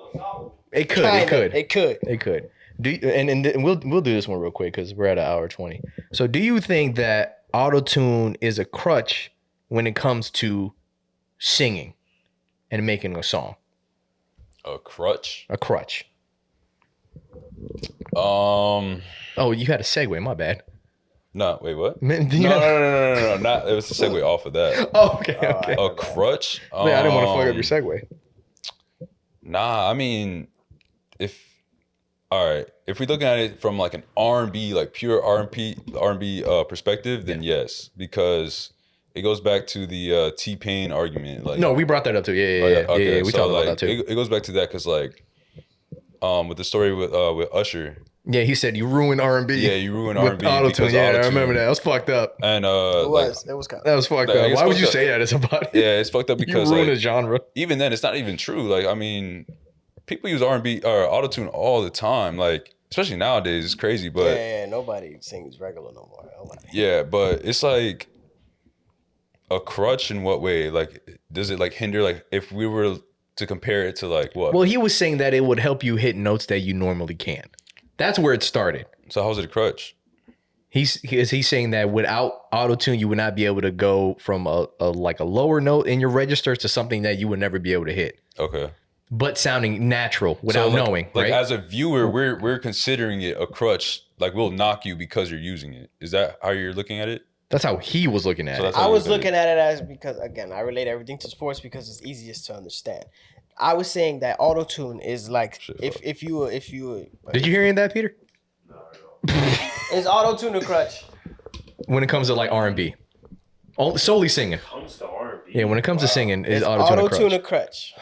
it could. It could. It could. Do you, and we'll do this one real quick because we're at an hour 20. So do you think that auto-tune is a crutch when it comes to singing and making a song? A crutch. A crutch. Oh, you had a segue. My bad. no, wait, what? Man, do you No, have- no, not. It was a segue off of that. Oh, okay. A crutch. Man, I didn't want to fuck up your segue. Nah, I mean, if we're looking at it from like an R&B, like pure R&B perspective, then yes, because it goes back to the T-Pain argument. Like, No, we brought that up too. Yeah. okay, We so, talked like, about that too. It goes back to that because like, with the story with Usher, Yeah, he said you ruined R&B. yeah, you ruined with R&B auto-tune. because Yeah, I auto-tune. remember that. That was fucked up. And It like, was. It was kind of. That was fucked Like, up. it's Why would fucked you up. say that as somebody? yeah, it's fucked up You because ruined like, a genre. even then, it's not even true. Like, I mean, people use R&B or auto-tune all the time. Like, especially nowadays, it's crazy. But Yeah, nobody sings regular no more. Nobody. yeah, but it's like a crutch in what way? Like, does it like hinder? Like, if we were to compare it to like what? Well, he was saying that it would help you hit notes that you normally can't. That's where it started. So how's it a crutch? He's saying that without auto-tune, you would not be able to go from a lower note in your registers to something that you would never be able to hit, Okay. but sounding natural without So, like, knowing, like right? as a viewer, we're considering it a crutch. Like, we'll knock you because you're using it. Is that how you're looking at it? That's how he was looking at So it. that's how I you was look looking at it as because again I relate everything to sports because it's easiest to understand. I was saying that auto tune is like Shit, if you Did you hear any of that, Peter? is auto tune a crutch? When it comes to like R&B, solely singing. Comes to R&B. Yeah, when it comes to singing, is Is auto-tune a auto tune crutch? a crutch?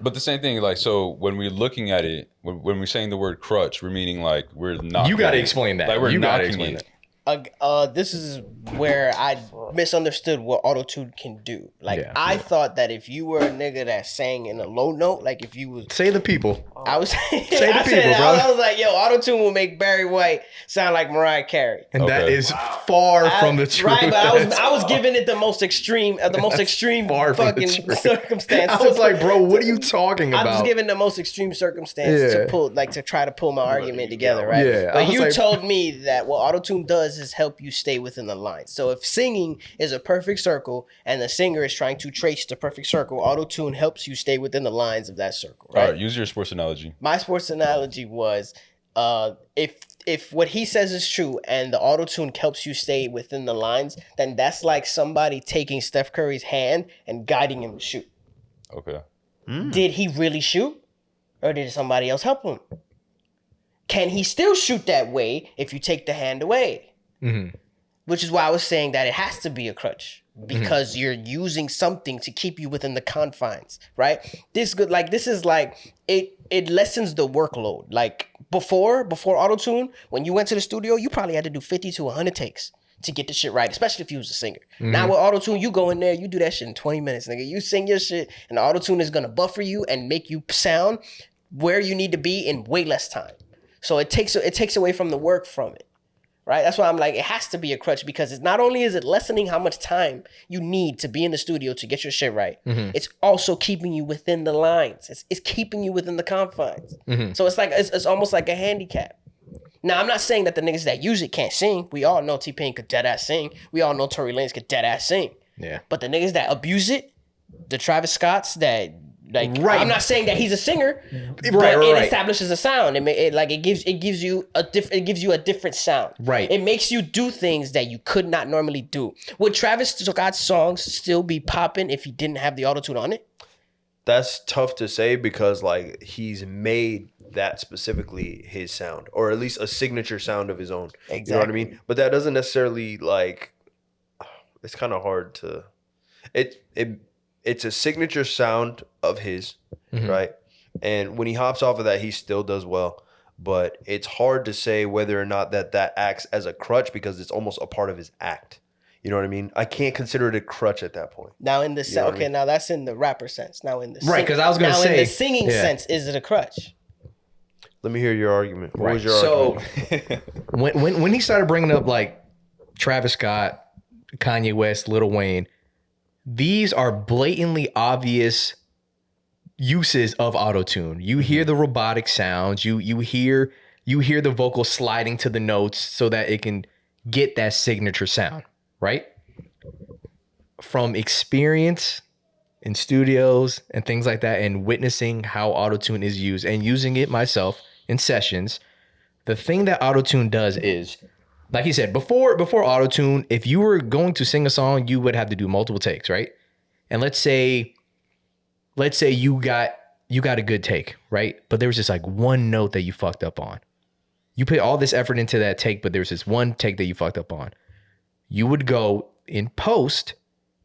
But the same thing, like, so when we're looking at it, when we're saying the word crutch, we're meaning like we're not. You got to explain that. Like, we're you got to knocking explain it. that. This is where I misunderstood what auto tune can do. Like Yeah, I thought that if you were a nigga that sang in a low note, like if you was Say the people. I was Say the I people, bro. I was like, yo, auto tune will make Barry White sound like Mariah Carey. And that Okay. is far from the truth. Right, but That's I was giving it the most extreme far from the fucking truth. circumstance. I was like, bro, what are you talking I'm about? just giving the most extreme circumstance Yeah. to try to pull my argument together, right? Yeah, I But was you like- told me that what auto-tune does is help you stay within the line. So if singing is a perfect circle and the singer is trying to trace the perfect circle, auto-tune helps you stay within the lines of that circle, right? All right, use your sports analogy. My sports analogy was if what he says is true and the auto-tune helps you stay within the lines, then that's like somebody taking Steph Curry's hand and guiding him to shoot. Okay. Did he really shoot? Or did somebody else help him? Can he still shoot that way if you take the hand away? Mhm. Which is why I was saying that it has to be a crutch because you're using something to keep you within the confines, right? This is like it lessens the workload. Like before auto-tune, when you went to the studio, you probably had to do 50 to 100 takes to get the shit right, especially if you was a singer. Now with auto-tune, you go in there, you do that shit in 20 minutes, nigga. You sing your shit and the auto-tune is gonna buffer you and make you sound where you need to be in way less time. So it takes away from the work from it. Right? That's why I'm like, it has to be a crutch because it's not only is it lessening how much time you need to be in the studio to get your shit right, it's also keeping you within the lines. It's keeping you within the confines. So it's like it's almost like a handicap. Now I'm not saying that the niggas that use it can't sing. We all know T-Pain could dead ass sing. We all know Tory Lanez could dead ass sing. Yeah. But the niggas that abuse it, the Travis Scotts that like, Right. I'm not saying that he's a singer, but Right, it right. establishes a sound. It gives you a different sound. Right. It makes you do things that you could not normally do. Would Travis Scott's songs still be popping if he didn't have the auto-tune on it? That's tough to say because like he's made that specifically his sound, or at least a signature sound of his own. Exactly. You know what I mean? But that doesn't necessarily like. It's kind of hard to. It's a signature sound of his, right? And when he hops off of that, he still does well. But it's hard to say whether or not that acts as a crutch because it's almost a part of his act. You know what I mean? I can't consider it a crutch at that point. Now in the You know what I mean? now that's in the rapper sense. Now in the Right, 'cause I was gonna now say- in the singing yeah. sense, is it a crutch? Let me hear your argument. What Right. was your So argument? when he started bringing up like Travis Scott, Kanye West, Lil Wayne, these are blatantly obvious uses of autotune. You hear the robotic sounds, you hear the vocal sliding to the notes so that it can get that signature sound, right? From experience in studios and things like that, and witnessing how autotune is used and using it myself in sessions, the thing that autotune does is, like he said, before autotune, if you were going to sing a song, you would have to do multiple takes, right? And let's say you got a good take, right? But there was just like one note that you fucked up on. You put all this effort into that take, but there's this one take that you fucked up on. You would go in post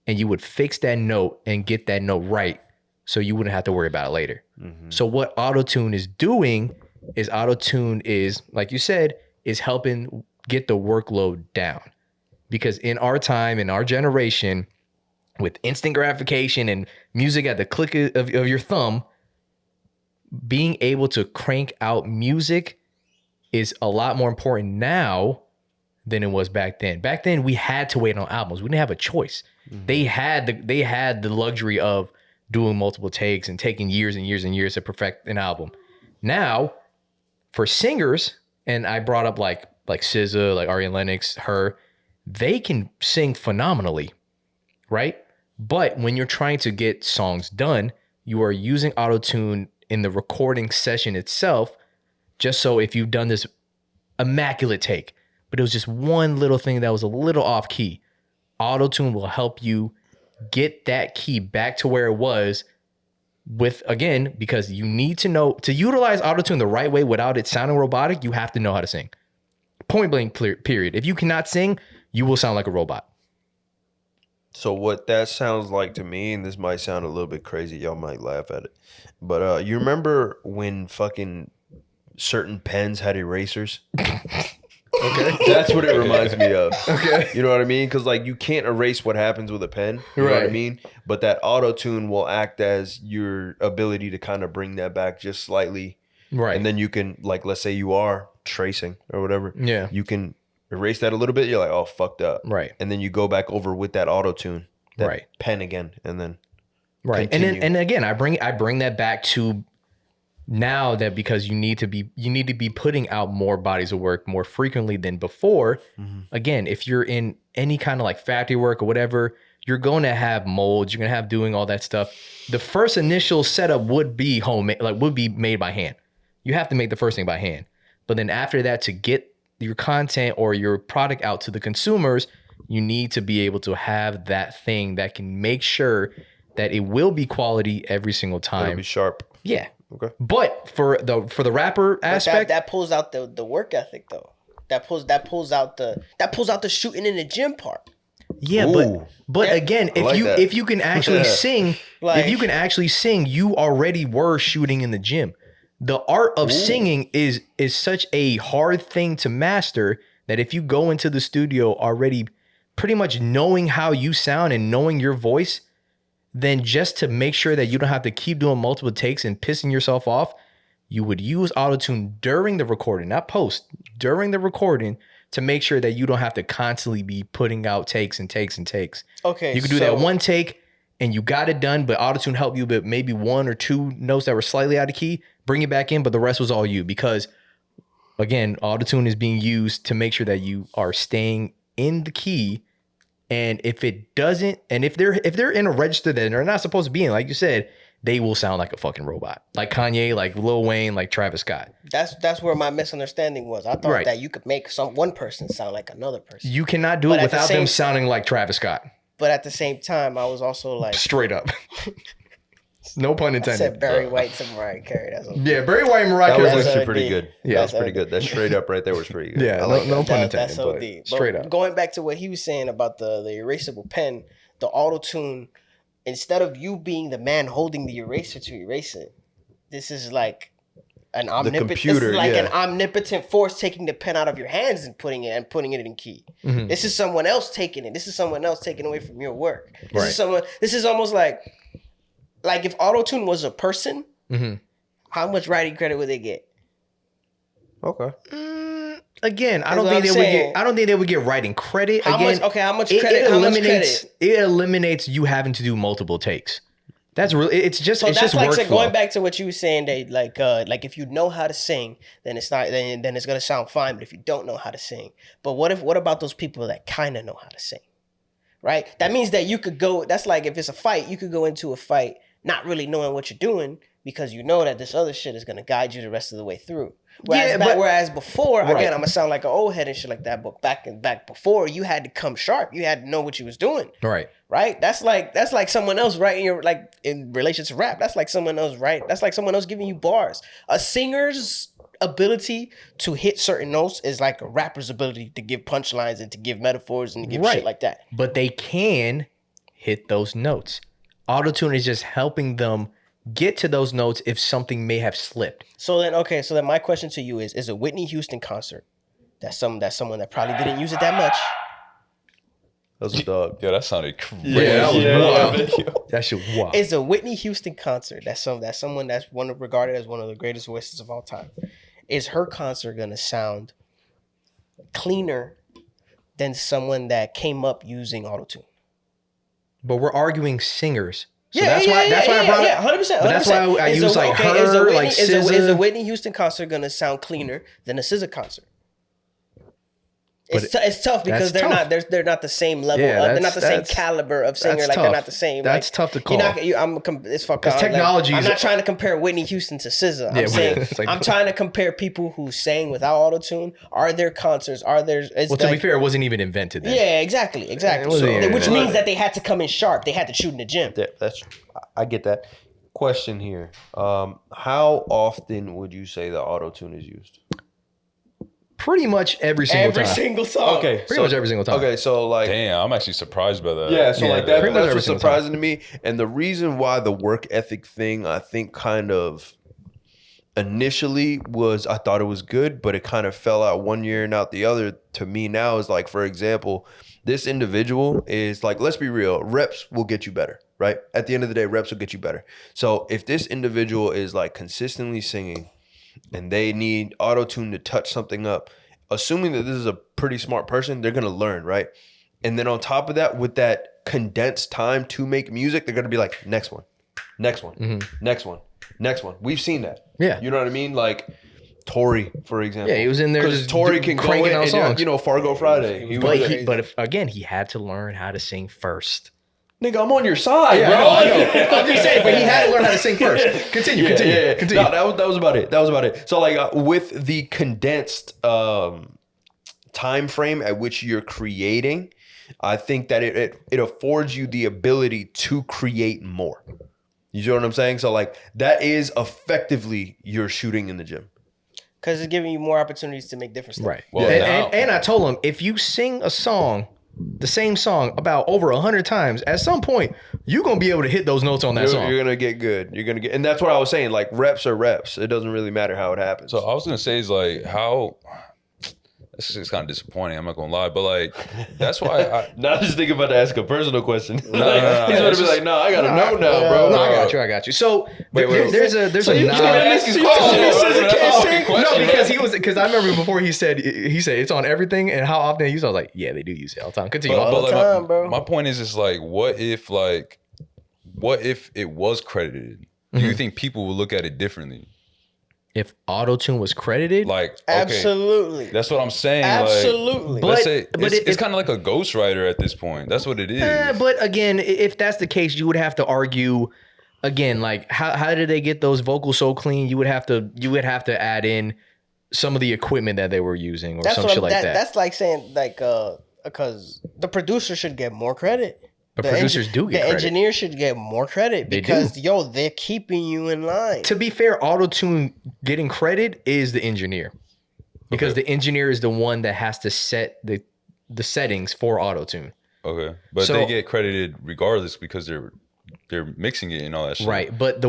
and you would fix that note and get that note right so you wouldn't have to worry about it later. So what autotune is doing is like you said, is helping get the workload down. Because in our time, in our generation, with instant gratification and music at the click of your thumb, being able to crank out music is a lot more important now than it was back then. Back then, we had to wait on albums. We didn't have a choice. They had the luxury of doing multiple takes and taking years and years and years to perfect an album. Now, for singers, and I brought up like SZA, like Ariana Lennox, her, they can sing phenomenally, right? But when you're trying to get songs done, you are using autotune in the recording session itself, just so if you've done this immaculate take, but it was just one little thing that was a little off key, autotune will help you get that key back to where it was with, again, because you need to know, to utilize autotune the right way without it sounding robotic, you have to know how to sing. Point blank, period. If you cannot sing, you will sound like a robot. So what that sounds like to me, and this might sound a little bit crazy, y'all might laugh at it, but you remember when fucking certain pens had erasers? Okay, that's what it reminds me of. Okay. You know what I mean? Because like you can't erase what happens with a pen. You know what I Right. mean? But that auto tune will act as your ability to kind of bring that back just slightly. Right. And then you can, like, let's say you are tracing or whatever. Yeah. You can erase that a little bit. You're like, oh, fucked up. Right. And then you go back over with that auto tune, that Right. pen again, and then Right. continue. And again, I bring that back to now, that because you need to be putting out more bodies of work more frequently than before. Again, if you're in any kind of like factory work or whatever, you're going to have molds, you're going to have doing all that stuff. The first initial setup would be homemade, like would be made by hand. You have to make the first thing by hand. But then after that, to get your content or your product out to the consumers, you need to be able to have that thing that can make sure that it will be quality every single it'll time. be sharp. Yeah. Okay. But for the rapper But aspect, that pulls out the work ethic though. That pulls out the shooting in the gym part. yeah, Ooh. but again, I like that. if you can actually sing, Like- if you can actually sing, you already were shooting in the gym. The art of singing is such a hard thing to master that if you go into the studio already pretty much knowing how you sound and knowing your voice, then just to make sure that you don't have to keep doing multiple takes and pissing yourself off, you would use autotune during the recording, not post, during the recording, to make sure that you don't have to constantly be putting out takes and takes and takes. Okay. You could do that one take and you got it done, but autotune helped you with maybe one or two notes that were slightly out of key, bring it back in, but the rest was all you, because again, autotune is being used to make sure that you are staying in the key. And if it doesn't, and if they're in a register that they're not supposed to be in, like you said, they will sound like a fucking robot. Like Kanye, like Lil Wayne, like Travis Scott. That's where my misunderstanding was. I thought Right. that you could make one person sound like another person. You cannot do But it at the without them same- sounding like Travis Scott. But at the same time, I was also like, Straight up. No pun I intended. said Barry White to Mariah Carey. That's okay. Yeah, Barry White and Mariah That Carey. was That's actually OD. pretty good. Yeah. That's pretty good. That straight up right there was pretty good. Yeah, I like no that. pun That's intended. OD. But straight up. Going back to what he was saying about the erasable pen, the auto tune, instead of you being the man holding the eraser to erase it, this is like an omnipotent. computer, This is like yeah. an omnipotent force taking the pen out of your hands and putting it in key. Mhm. This is someone else taking it. This is someone else taking away from your work. Right. This is almost like if auto tune was a person, Mhm. how much writing credit would they get? Okay. Again, I That's don't what think I'm they would saying. get. I don't think they would get writing credit. How Again, much credit? It How much eliminates. credit? It eliminates you having to do multiple takes. That's really. It's just. So it's that's just like workflow. going back to what you were saying, that like if you know how to sing, then it's not then it's gonna sound fine. But if you don't know how to sing, but what about those people that kind of know how to sing, right? That means that you could go. That's like if it's a fight, you could go into a fight not really knowing what you're doing because you know that this other shit is gonna guide you the rest of the way through. Whereas before, Right. again, I'm gonna sound like an old head and shit like that. But back before, you had to come sharp. You had to know what you was doing. Right. Right? That's like someone else writing your like in relation to rap. That's like someone else That's like someone else giving you bars. A singer's ability to hit certain notes is like a rapper's ability to give punchlines and to give metaphors and to give Right. shit like that. But they can hit those notes. Autotune is just helping them get to those notes if something may have slipped. So then my question to you is a Whitney Houston concert that's someone that probably didn't use it that much. That was a dog. Yeah, that sounded crazy. that was Yeah. wild. That shit wow. It's a Whitney Houston concert. That's someone that's regarded as one of the greatest voices of all time. Is her concert gonna sound cleaner than someone that came up using autotune? But we're arguing singers. So that's why I brought it. 100%. But that's why I use like her, is a SZA. Whitney Houston concert gonna sound cleaner than a SZA concert? But It's tough because that's tough. they're not the same level. Yeah, They're not the same that's- caliber of singer. that's Like they're tough. not the same. That's like, tough to call. It's fucking. Because technology I'm is- not trying to compare Whitney Houston to SZA. I'm Yeah, saying it's like- I'm trying to compare people who sang without autotune. Are there concerts? Are there? Well, to be fair, it wasn't even invented then. Yeah, exactly. It So, wasn't even which invented. means that they had to come in sharp. They had to shoot in the gym. Yeah, I get that. Question here. How often would you say the auto tune is used? Pretty much every single Every time. single song. Okay. Pretty much every single time. Okay, so like Damn, I'm actually surprised by that. yeah, so Yeah, like pretty much that's every what's single surprising to me. And the reason why the work ethic thing I think kind of initially was I thought it was good, but it kind of fell out one year and out the other to me now is like, for example, this individual is like, let's be real, reps will get you better, right? At the end of the day, reps will get you better. So if this individual is like consistently singing and they need auto-tune to touch something up, assuming that this is a pretty smart person, they're gonna learn, right? And then on top of that, with that condensed time to make music, they're gonna be like, next one, next one, next one, next one. We've seen that. Yeah. You know what I mean? Like Tory, for example. Yeah, he was in there because just Tory can go cranking in out and songs. you know Fargo Friday. Again, he had to learn how to sing first. Nigga, I'm on your side, bro. I know. I'm just saying, but he had to learn how to sing first. Continue. No, that was about it. That was about it. So like with the condensed time frame at which you're creating, I think that it affords you the ability to create more. You see what I'm saying? So like that is effectively your shooting in the gym. Because it's giving you more opportunities to make different stuff. Right. Well, now- and I told him, if you sing a song, the same song about over 100 times, at some point, you're going to be able to hit those notes on that song. You're gonna get good. You're gonna get, and that's what I was saying. Like reps are reps. It doesn't really matter how it happens. So I was gonna say is like how this is kind of disappointing. I'm not gonna lie, but like that's why I Now this nigga about to ask a personal question. no, He's gonna it's be just- like, "No, I gotta know now, bro." No, I got you. So there's a So you non- can't ask his Oh, question. yeah, He says he that's can't all sing. the question. No, because I remember before he said it's on everything and how often they use it. I was like, yeah, they do use it all the time. Continue. But, All but the like time, bro. my point is like what if it was credited? Do you think people would look at it differently? If auto-tune was credited, Like okay, Absolutely. that's what I'm saying. Absolutely. Like, let's But- say but it's kind of like a ghostwriter at this point. That's what it is. but again, if that's the case, you would have to argue again, like how did they get those vocals so clean? You would have to add in some of the equipment that they were using or That's some what shit like that. That's like saying like because the producer should get more credit. But producers do get the credit. engineer should get more credit They because do. they're keeping you in line. To be fair, auto-tune getting credit is the engineer. Because the engineer is the one that has to set the settings for auto-tune. Okay. But So- they get credited regardless because they're mixing it and all that shit. Right. But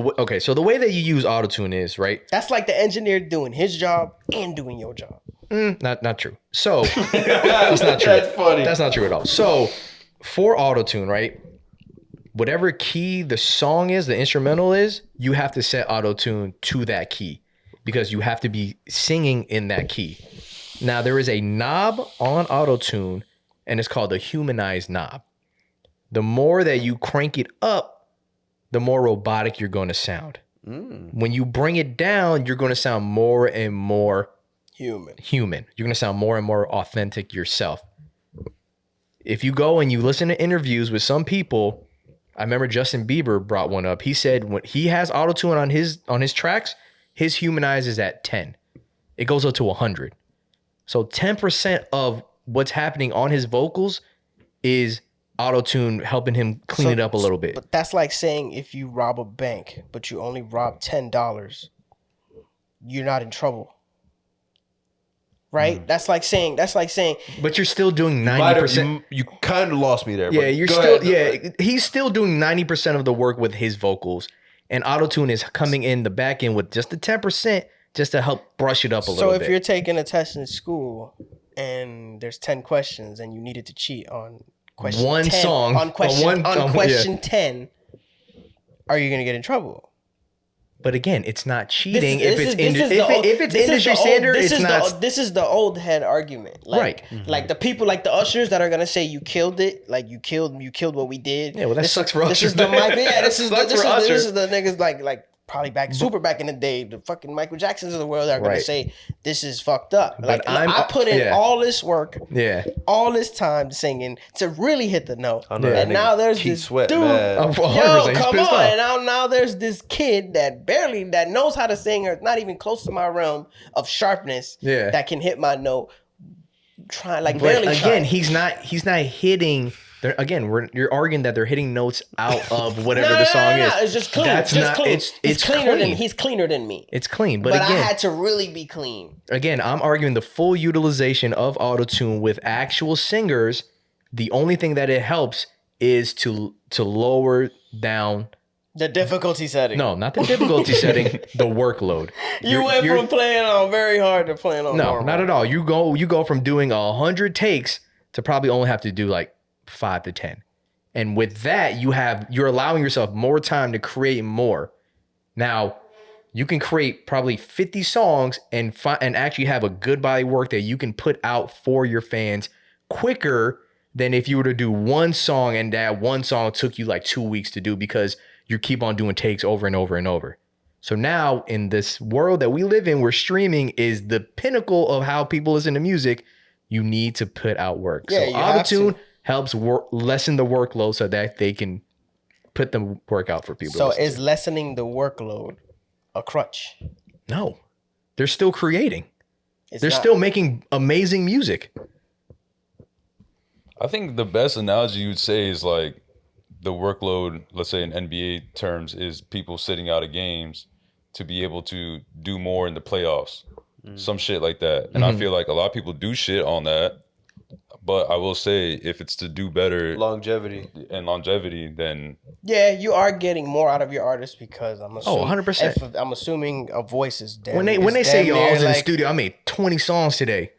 so the way that you use auto-tune is, right? That's like the engineer doing his job and doing your job. Not true. So that's not true. That's funny. That's not true at all. So for auto-tune, right? Whatever key the song is, the instrumental is, you have to set auto-tune to that key because you have to be singing in that key. Now there is a knob on auto-tune and it's called the humanized knob. The more that you crank it up, the more robotic you're going to sound. When you bring it down, you're going to sound more and more human. You're going to sound more and more authentic yourself. If you go and you listen to interviews with some people, I remember Justin Bieber brought one up. He said when he has auto-tune on his tracks, his humanize is at 10. It goes up to 100. So 10% of what's happening on his vocals is auto-tune helping him clean it up a little bit. But that's like saying if you rob a bank, but you only rob $10, you're not in trouble. Right? That's like saying But you're still doing 90%. You kind of lost me there. Yeah, but you're go still ahead. he's still doing 90% of the work with his vocals. And auto-tune is coming in the back end with just the 10% just to help brush it up a little bit. So if you're taking a test in school and there's 10 questions and you needed to cheat on question One 10, song, on question, on question 10, are you going to get in trouble? But again, it's not cheating if it's This is industry the old- standard. this It's is not this is the old head argument, like, Right. Like the people, like the ushers that are gonna say you killed it, like you killed what we did. Yeah, well, that sucks for This ushers. is the mic. Yeah, this is Sucks for this Usher. is the niggas like probably back in the day, the fucking Michael Jacksons of the world are gonna Right. say this is fucked up. But Like I put in all this work, Yeah. all this time singing to really hit the note, I know Yeah. that and nigga now there's Keith this Sweat, dude. man. Oh, 100%. Yo, He's come pissed on! off. And now there's this kid that knows how to sing, or not even close to my realm of sharpness. Yeah. That can hit my note. Trying But barely. again, trying. he's not hitting. You're arguing that they're hitting notes out of whatever the song is. It's just clean. That's just not. clean. It's cleaner clean. than he's cleaner than me. It's clean, but But again, I had to really be clean. again, I'm arguing the full utilization of autotune with actual singers. The only thing that it helps is to lower down. The difficulty setting. No, not the difficulty setting. The workload. You went from playing on very hard to playing on no, normal. not at all. You go from doing 100 takes to probably only have to do like 5 to 10. And with that, you're allowing yourself more time to create more. Now, you can create probably 50 songs and actually have a good body of work that you can put out for your fans quicker than if you were to do one song and that one song took you like 2 weeks to do because you keep on doing takes over and over and over. So now in this world that we live in, where streaming is the pinnacle of how people listen to music, you need to put out work. Yeah, so you have autotune to. helps lessen the workload so that they can put the work out for people. So to listen is to. lessening the workload a crutch? No, they're still creating. It's They're not. still making amazing music. I think the best analogy you would say is like the workload, let's say in NBA terms, is people sitting out of games to be able to do more in the playoffs. Some shit like that. And I feel like a lot of people do shit on that. But I will say, if it's to do better Longevity. then Yeah, you are getting more out of your artist because I'm assuming. 100%. I'm assuming a voice is damn. When they say, yo, I was in the studio, I made 20 songs today.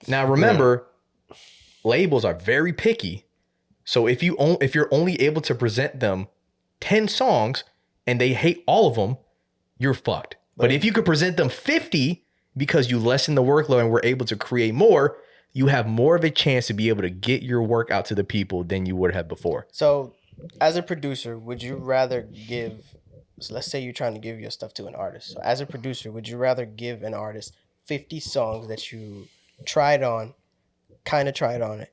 Now remember, labels are very picky. So if you're only able to present them 10 songs and they hate all of them, you're fucked. But if you could present them 50 because you lessen the workload and were able to create more, you have more of a chance to be able to get your work out to the people than you would have before. So, as a producer, would you rather give? So let's say you're trying to give your stuff to an artist. So, as a producer, would you rather give an artist 50 songs that you tried on,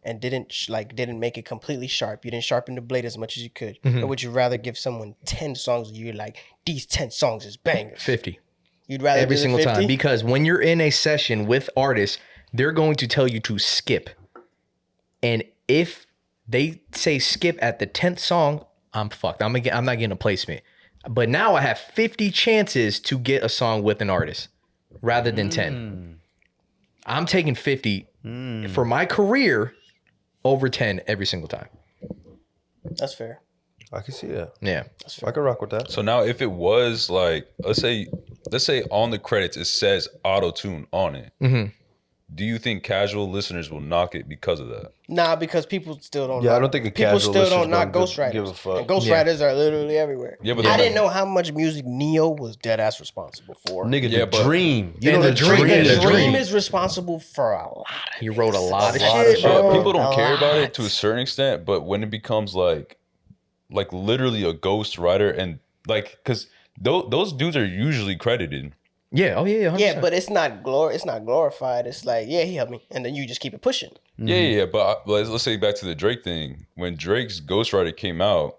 and didn't make it completely sharp? You didn't sharpen the blade as much as you could. Or would you rather give someone 10 songs and you're like, these 10 songs is bangers? 50. You'd rather Every do the single 50? time. Because when you're in a session with artists, they're going to tell you to skip. And if they say skip at the 10th song, I'm fucked. I'm not getting a placement. But now I have 50 chances to get a song with an artist rather than 10. I'm taking 50 for my career over 10 every single time. That's fair. I can see that. Yeah. I can rock with that. So now if it was like, let's say on the credits it says auto-tune on it. Do you think casual listeners will knock it because of that? Nah, because people still don't. Yeah, I don't think people still don't knock ghostwriters. give a fuck. And ghostwriters are literally everywhere. Yeah, but I didn't know how much music Neo was dead ass responsible for. Nigga, Yeah, the but- Dream. You And know the the Dream- Dream. the The Dream. Dream. is responsible for a lot. He wrote a lot of lot shit, of shit. bro. People don't A care about lot. it to a certain extent, but when it becomes like literally a ghost writer and like, because those dudes are usually credited. Yeah. Oh, yeah. 100%. Yeah, but it's not glorified. It's like, yeah, he helped me, and then you just keep it pushing. Yeah. But let's say back to the Drake thing. When Drake's ghostwriter came out,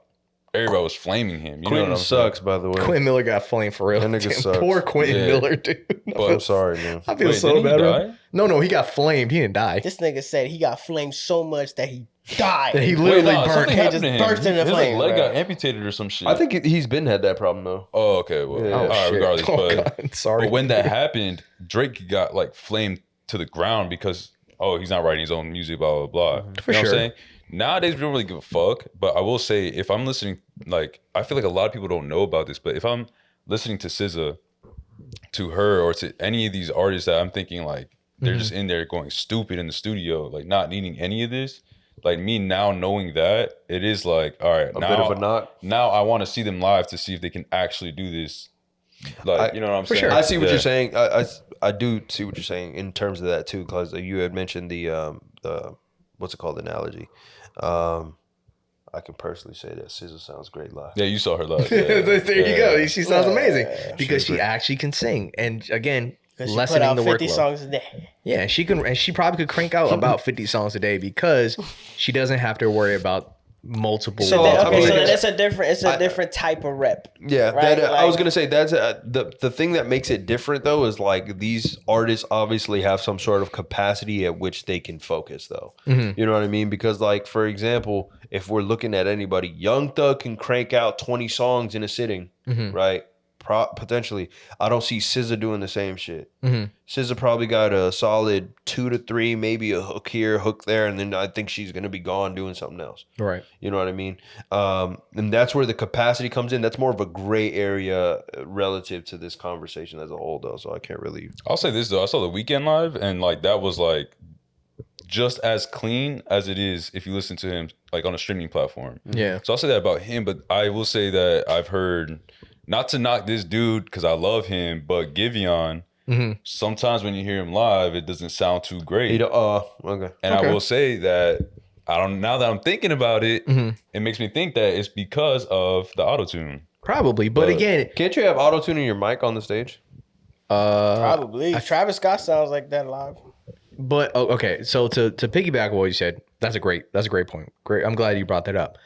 everybody was flaming him. You know Quentin what I'm sucks, by the way. Quentin Miller got flamed for real. That nigga Damn, sucks. Poor Quentin Yeah. Miller, dude. I'm sorry, man. I feel Wait, so didn't he bad. bro. die? No, he got flamed. He didn't die. This nigga said he got flamed so much that he died. He Wait, literally nah, burnt. something He happened just to him. burst into His flame, leg bro. got amputated or some shit. I think he's been had that problem though. Oh, okay. Well, Yeah. all right, shit. regardless. Oh, but, God. Sorry. but when that happened, Drake got like flamed to the ground because he's not writing his own music, blah blah blah. For you know sure. what I'm saying? Nowadays we don't really give a fuck. But I will say, if I'm listening, like I feel like a lot of people don't know about this, but if I'm listening to SZA, to her, or to any of these artists that I'm thinking like they're just in there going stupid in the studio, like not needing any of this. Like me now knowing that, it is like, all right, A now, bit of a knock. now I want to see them live to see if they can actually do this. Like, you know what I'm for saying? sure. I see what Yeah. you're saying. I do see what you're saying in terms of that too, because you had mentioned the what's it called, analogy. I can personally say that SZA sounds great live. Yeah, you saw her live. There you go. She sounds amazing because She's she great. actually can sing. And again, 'Cause she put lessening out the 50 workload. songs a day. Yeah, she can, and she probably could crank out about 50 songs a day because she doesn't have to worry about multiple. So, Okay, I mean, so that's a different type of rep. Yeah, Right? that, I was Like- gonna say that's the thing that makes it different though is like these artists obviously have some sort of capacity at which they can focus though. You know what I mean? Because like for example, if we're looking at anybody, Young Thug can crank out 20 songs in a sitting, right? Potentially, I don't see SZA doing the same shit. SZA probably got a solid 2 to 3, maybe a hook here, hook there, and then I think she's gonna be gone doing something else. Right. You know what I mean? And that's where the capacity comes in. That's more of a gray area relative to this conversation as a whole, though. So I can't really. I'll say this though, I saw The Weeknd live, and like that was like just as clean as it is if you listen to him like on a streaming platform. Yeah. So I'll say that about him, but I will say that I've heard, not to knock this dude because I love him, but Giveon, sometimes when you hear him live, it doesn't sound too great. Okay. And Okay. I will say that now that I'm thinking about it, it makes me think that it's because of the auto-tune. Probably. But again, Can't you have auto tune in your mic on the stage? Probably. Travis Scott sounds like that live. but okay. So to piggyback on what you said, that's a great point. Great. I'm glad you brought that up.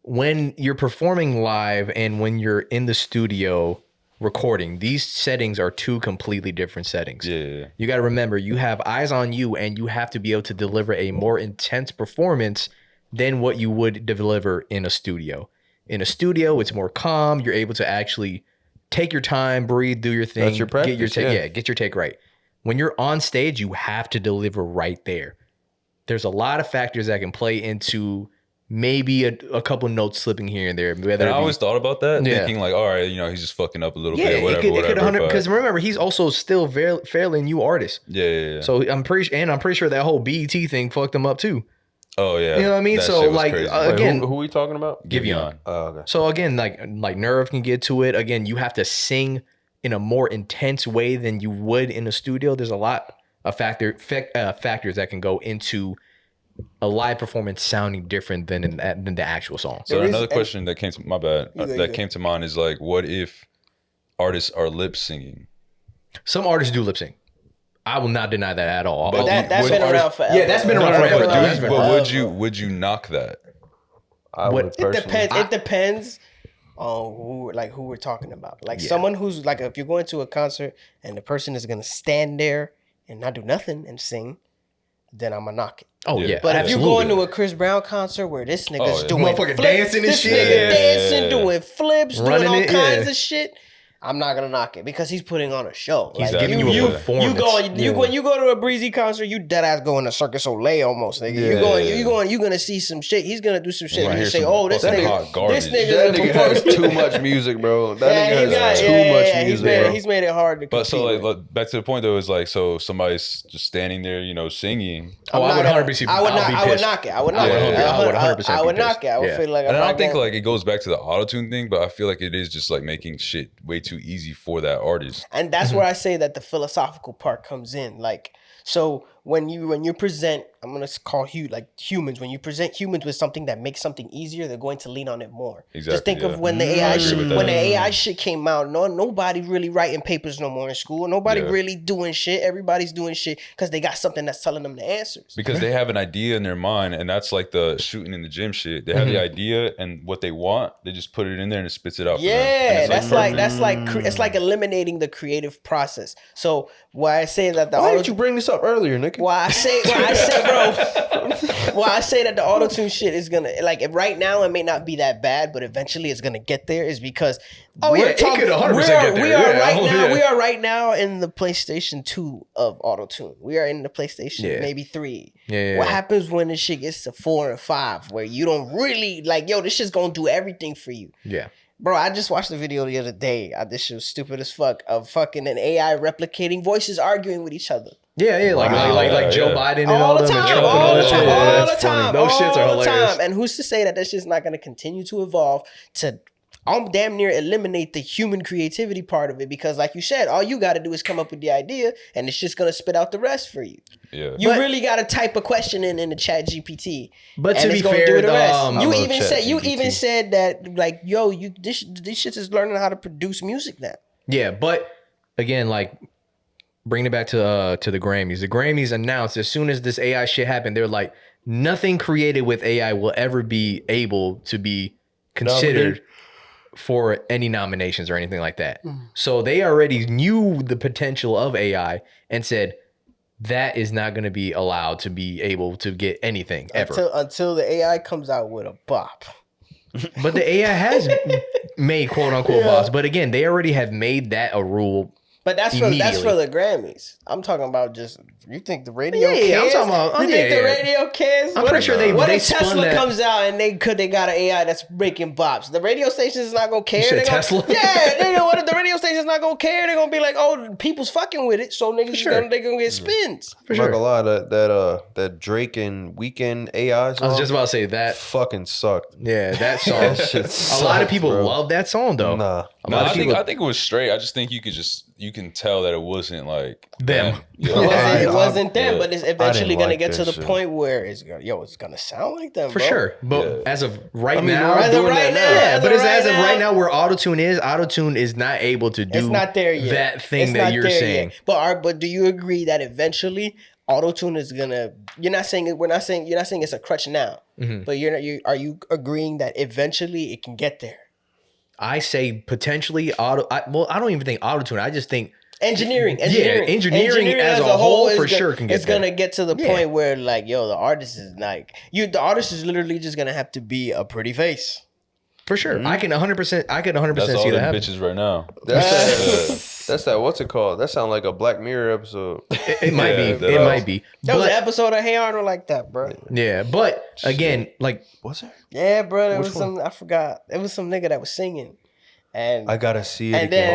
When you're performing live and when you're in the studio recording, these settings are two completely different settings. Yeah. You got to remember, you have eyes on you and you have to be able to deliver a more intense performance than what you would deliver in a studio. In a studio, it's more calm. You're able to actually take your time, breathe, do your thing. That's your Get your practice, take, yeah. get your take right. When you're on stage, you have to deliver right there. There's a lot of factors that can play into maybe a couple notes slipping here and there. And I always thought about that, Yeah. thinking like, all right, he's just fucking up a little yeah, bit, whatever, it could 100 but- because remember, he's also still fairly new artist. yeah. So I'm pretty sure that whole BET thing fucked him up too. Oh yeah. You know what I mean? That So, shit was like, crazy. Wait, again, who are we talking about? Giveon. Oh, okay. So again, like Nerve can get to it. Again, you have to sing in a more intense way than you would in a studio. There's a lot of factors that can go into a live performance sounding different than the actual song. So There is- another question that came to my bad You go, you that go. came to mind is like, what if artists are lip singing? Some artists do lip sync. I will not deny that at all. But That's been around forever. Yeah, that's been around forever, But, dude. dude, but would you knock that? I What- would It personally. It depends. It depends on who we're talking about. Like Yeah. someone who's like, if you're going to a concert and the person is gonna stand there and not do nothing and sing, then I'm gonna knock it. Oh yeah, But if you go absolutely. into a Chris Brown concert where this nigga's yeah. doing Motherfucker flips, dancing and this shit. nigga Yeah. dancing, doing flips, Running doing all it, kinds yeah. of shit, I'm not gonna knock it because he's putting on a show. He's Like, giving you a performance. When you go to a Breezy concert, you dead ass going to Circus Olay almost, nigga. You gonna see some shit. He's gonna do some shit. Right, And you here's say, some oh, this fucking nigga, hot garbage. this nigga, That nigga has too much music, bro. That nigga has too much music, bro. He's made it hard to compete. But so with. like back to the point though, is like so somebody's just standing there, you know, singing. Oh, I would 100%. I would knock it. I would knock it. I would 100%. I would knock it. I would feel like. And I'm I don't not think gonna- like it goes back to the auto-tune thing, but I feel like it is just like making shit way too easy for that artist. And that's where I say that the philosophical part comes in. Like, so when you present, I'm gonna call humans. When you present humans with something that makes something easier, they're going to lean on it more. Exactly, Just think yeah. of when the I AI agree shit, with that. when the AI shit came out. Nobody really writing papers no more in school. Nobody Yeah. really doing shit. Everybody's doing shit because they got something that's telling them the answers. Because they have an idea in their mind, and that's like the shooting in the gym shit. They have the idea and what they want, they just put it in there and it spits it out. For them. Yeah, And it's perfect. it's like eliminating the creative process. So why I say that the Why didn't you bring this up earlier, nigga? Why I say, bro. Why I say that the auto-tune shit is gonna right now it may not be that bad, but eventually it's gonna get there is because it could 100% get there. We are right now in the PlayStation 2 of auto-tune. We are in the PlayStation maybe 3. Yeah. What happens when this shit gets to 4 and 5 where you don't really this shit's gonna do everything for you. Yeah. Bro, I just watched the video the other day. This shit was stupid as fuck of fucking an AI replicating voices arguing with each other. Yeah, like Joe Biden and all the them and time, Trump and all the that time, shit. all the That's funny. time, Those shits are all the hilarious. time. And who's to say that that shit's not going to continue to evolve to damn near eliminate the human creativity part of it? Because like you said, all you got to do is come up with the idea and it's just going to spit out the rest for you. Yeah. You really got to type a question in the chat GPT. But and to it's be gonna fair, do the the, rest. You ChatGPT. even said that like, yo, this shit is learning how to produce music now. Yeah, but again, like bringing it back to the Grammys. The Grammys announced as soon as this AI shit happened, they're like, nothing created with AI will ever be able to be considered for any nominations or anything like that. So they already knew the potential of AI and said that is not going to be allowed to be able to get anything ever. Until the AI comes out with a bop. But the AI has made quote unquote bops. But again, they already have made that a rule. But that's for the Grammys. I'm talking about just you think the radio cares? Yeah, I'm talking about you think the radio cares? I'm pretty sure what they if spun Tesla that. comes out and they got an AI that's breaking bops? The radio station's not gonna care. You said They gonna- Tesla? Yeah, they know what if the radio station's not gonna care? They're gonna be like, oh, people's fucking with it, so niggas sure. they gonna get spins. For I'm not sure. gonna lie, that Drake and Weeknd AI song I was just about to say that. fucking sucked. Yeah, that song. That shit A lot of sucks, people bro. love that song though. Nah. A No, lot of I people. think it was straight. I just think you can tell that it wasn't like Them. Yeah. It wasn't them, yeah. but it's eventually gonna like get to that the shit. point where it's gonna sound like them, For bro. sure. But Yeah. as of right mean, now, we're As of doing right that now, yeah, but as of now- right now where autotune is not able to do It's not there yet. that thing It's that not you're there saying. yet. But do you agree that eventually autotune is gonna? You're not saying it's a crutch now, Mm-hmm. but are you agreeing that eventually it can get there? I say potentially I don't even think autotune. I just think Engineering as a whole for sure can get It's gonna there. get to the Yeah. point where like, yo, the artist is like the artist is literally just gonna have to be a pretty face. for sure. I can 100% That's see all that them happen. bitches right now. That's that what's it called? That sound like a Black Mirror episode. It might Yeah, be. that It was- might be. There was an But episode of Hey Arnold like that, bro. yeah, but again, like What's that? Yeah, bro. There Which was some I forgot. It was some nigga that was singing. And I gotta see it and again.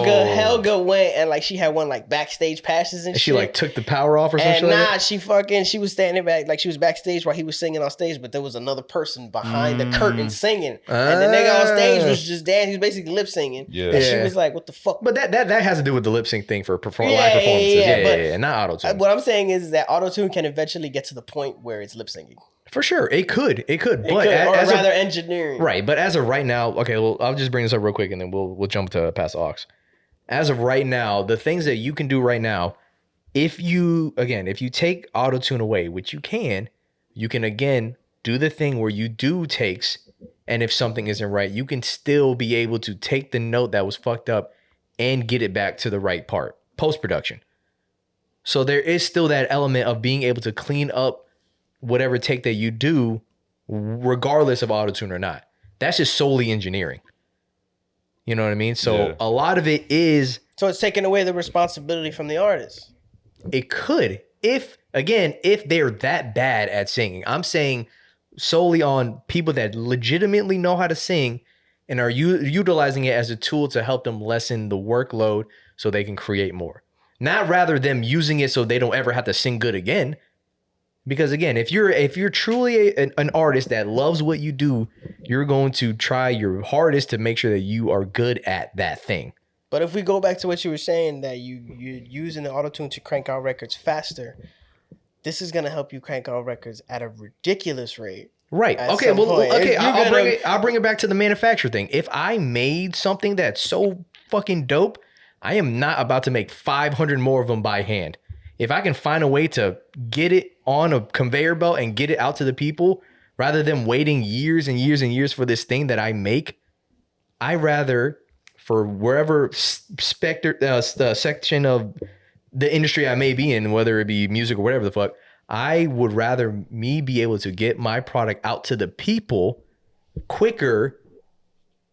then Helga went and like she had one like backstage passes and she shit. like took the power off or some shit and like that. she was standing back like she was backstage while he was singing on stage, but there was another person behind the curtain singing, and the nigga on stage was just dancing. He was basically lip singing. Yeah. And she Yeah. was like, "What the fuck?" But that has to do with the lip sync thing for live performances. yeah, but- Yeah, not auto tune. What I'm saying is that autotune can eventually get to the point where it's lip singing. For sure, it could. But Or as rather, of, engineering. right, but as of right now, okay, well, I'll just bring this up real quick and then we'll jump to past the aux. As of right now, the things that you can do right now, if you take auto tune away, which you can again do the thing where you do takes, and if something isn't right, you can still be able to take the note that was fucked up and get it back to the right part post production. So there is still that element of being able to clean up whatever take that you do, regardless of autotune or not. That's just solely engineering. You know what I mean? So a lot of it is. So it's taking away the responsibility from the artist. It could, if they're that bad at singing. I'm saying solely on people that legitimately know how to sing and are utilizing it as a tool to help them lessen the workload so they can create more. Not rather them using it so they don't ever have to sing good again. Because again, if you're truly an artist that loves what you do, you're going to try your hardest to make sure that you are good at that thing. But if we go back to what you were saying, that you're using the autotune to crank out records faster, this is going to help you crank out records at a ridiculous rate. Right. Okay. Well, okay. I'll bring it back to the manufacturer thing. If I made something that's so fucking dope, I am not about to make 500 more of them by hand. If I can find a way to get it on a conveyor belt and get it out to the people, rather than waiting years and years and years for this thing that I make, I rather, for wherever section of the industry I may be in, whether it be music or whatever the fuck, I would rather me be able to get my product out to the people quicker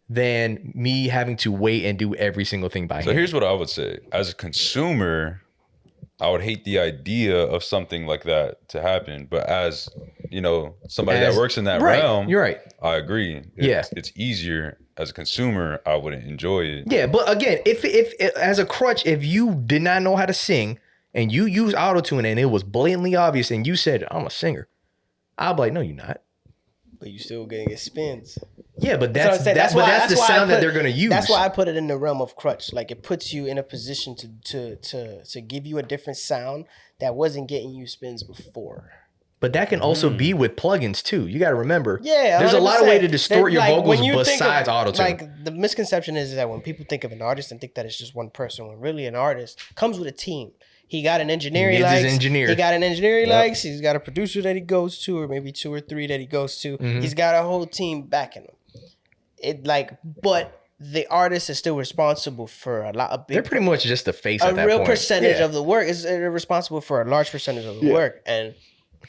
than me having to wait and do every single thing by hand. So here's what I would say. As a consumer, I would hate the idea of something like that to happen. But as, somebody that works in that realm, you're right. I agree. It's easier. As a consumer, I wouldn't enjoy it. Yeah, but again, if as a crutch, if you did not know how to sing and you use autotune and it was blatantly obvious and you said, I'm a singer, I'll be like, no, you're not. But you still getting it spins. Yeah, but that's the sound that they're gonna use. That's why I put it in the realm of crutch. Like, it puts you in a position to give you a different sound that wasn't getting you spins before. But that can also be with plugins too. You got to remember. Yeah, there's a lot of way to distort your vocals besides autotune. Like, the misconception is that when people think of an artist and think that it's just one person, when really an artist comes with a team. He got an engineer he likes. He got an engineer he likes. He's got a producer that he goes to, or maybe 2 or 3 that he goes to. Mm-hmm. He's got a whole team backing him. But the artist is still responsible for a lot of big. They're pretty much just the face at that point. A real percentage of the work is responsible for a large percentage of the work, and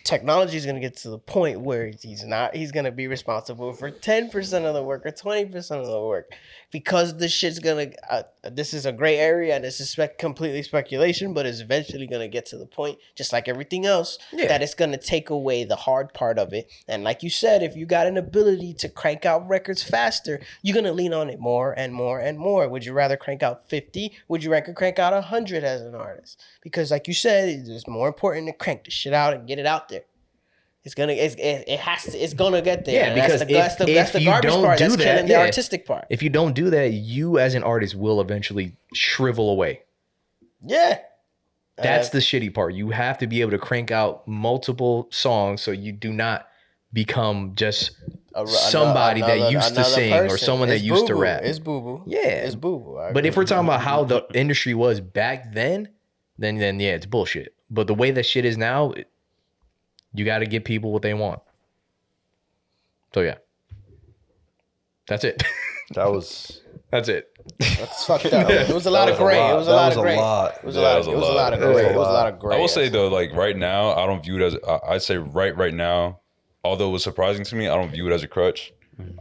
technology is going to get to the point where he's going to be responsible for 10% of the work or 20% of the work, because this shit's going to, this is a gray area and this is completely speculation, but it's eventually going to get to the point, just like everything else, that it's going to take away the hard part of it. And like you said, if you got an ability to crank out records faster, you're going to lean on it more and more and more. Would you rather crank out 50? Would you rather crank out 100 as an artist? Because like you said, it's more important to crank the shit out and get it out there. It's gonna get there. Yeah, because that's the garbage part. That's killing the artistic part. If you don't do that, you as an artist will eventually shrivel away. Yeah, that's the shitty part. You have to be able to crank out multiple songs so you do not become just somebody that used to sing or someone that used to rap. It's boo-boo. Yeah, it's boo-boo. But if we're talking about how the industry was back then yeah, it's bullshit. But the way that shit is now. You got to give people what they want. So yeah, that's it. That's it. That's fucked up. It was a lot of gray. It was a lot of gray. It was a lot of gray. I will say though, like right now, I don't view it as. I'd say right now, although it was surprising to me, I don't view it as a crutch.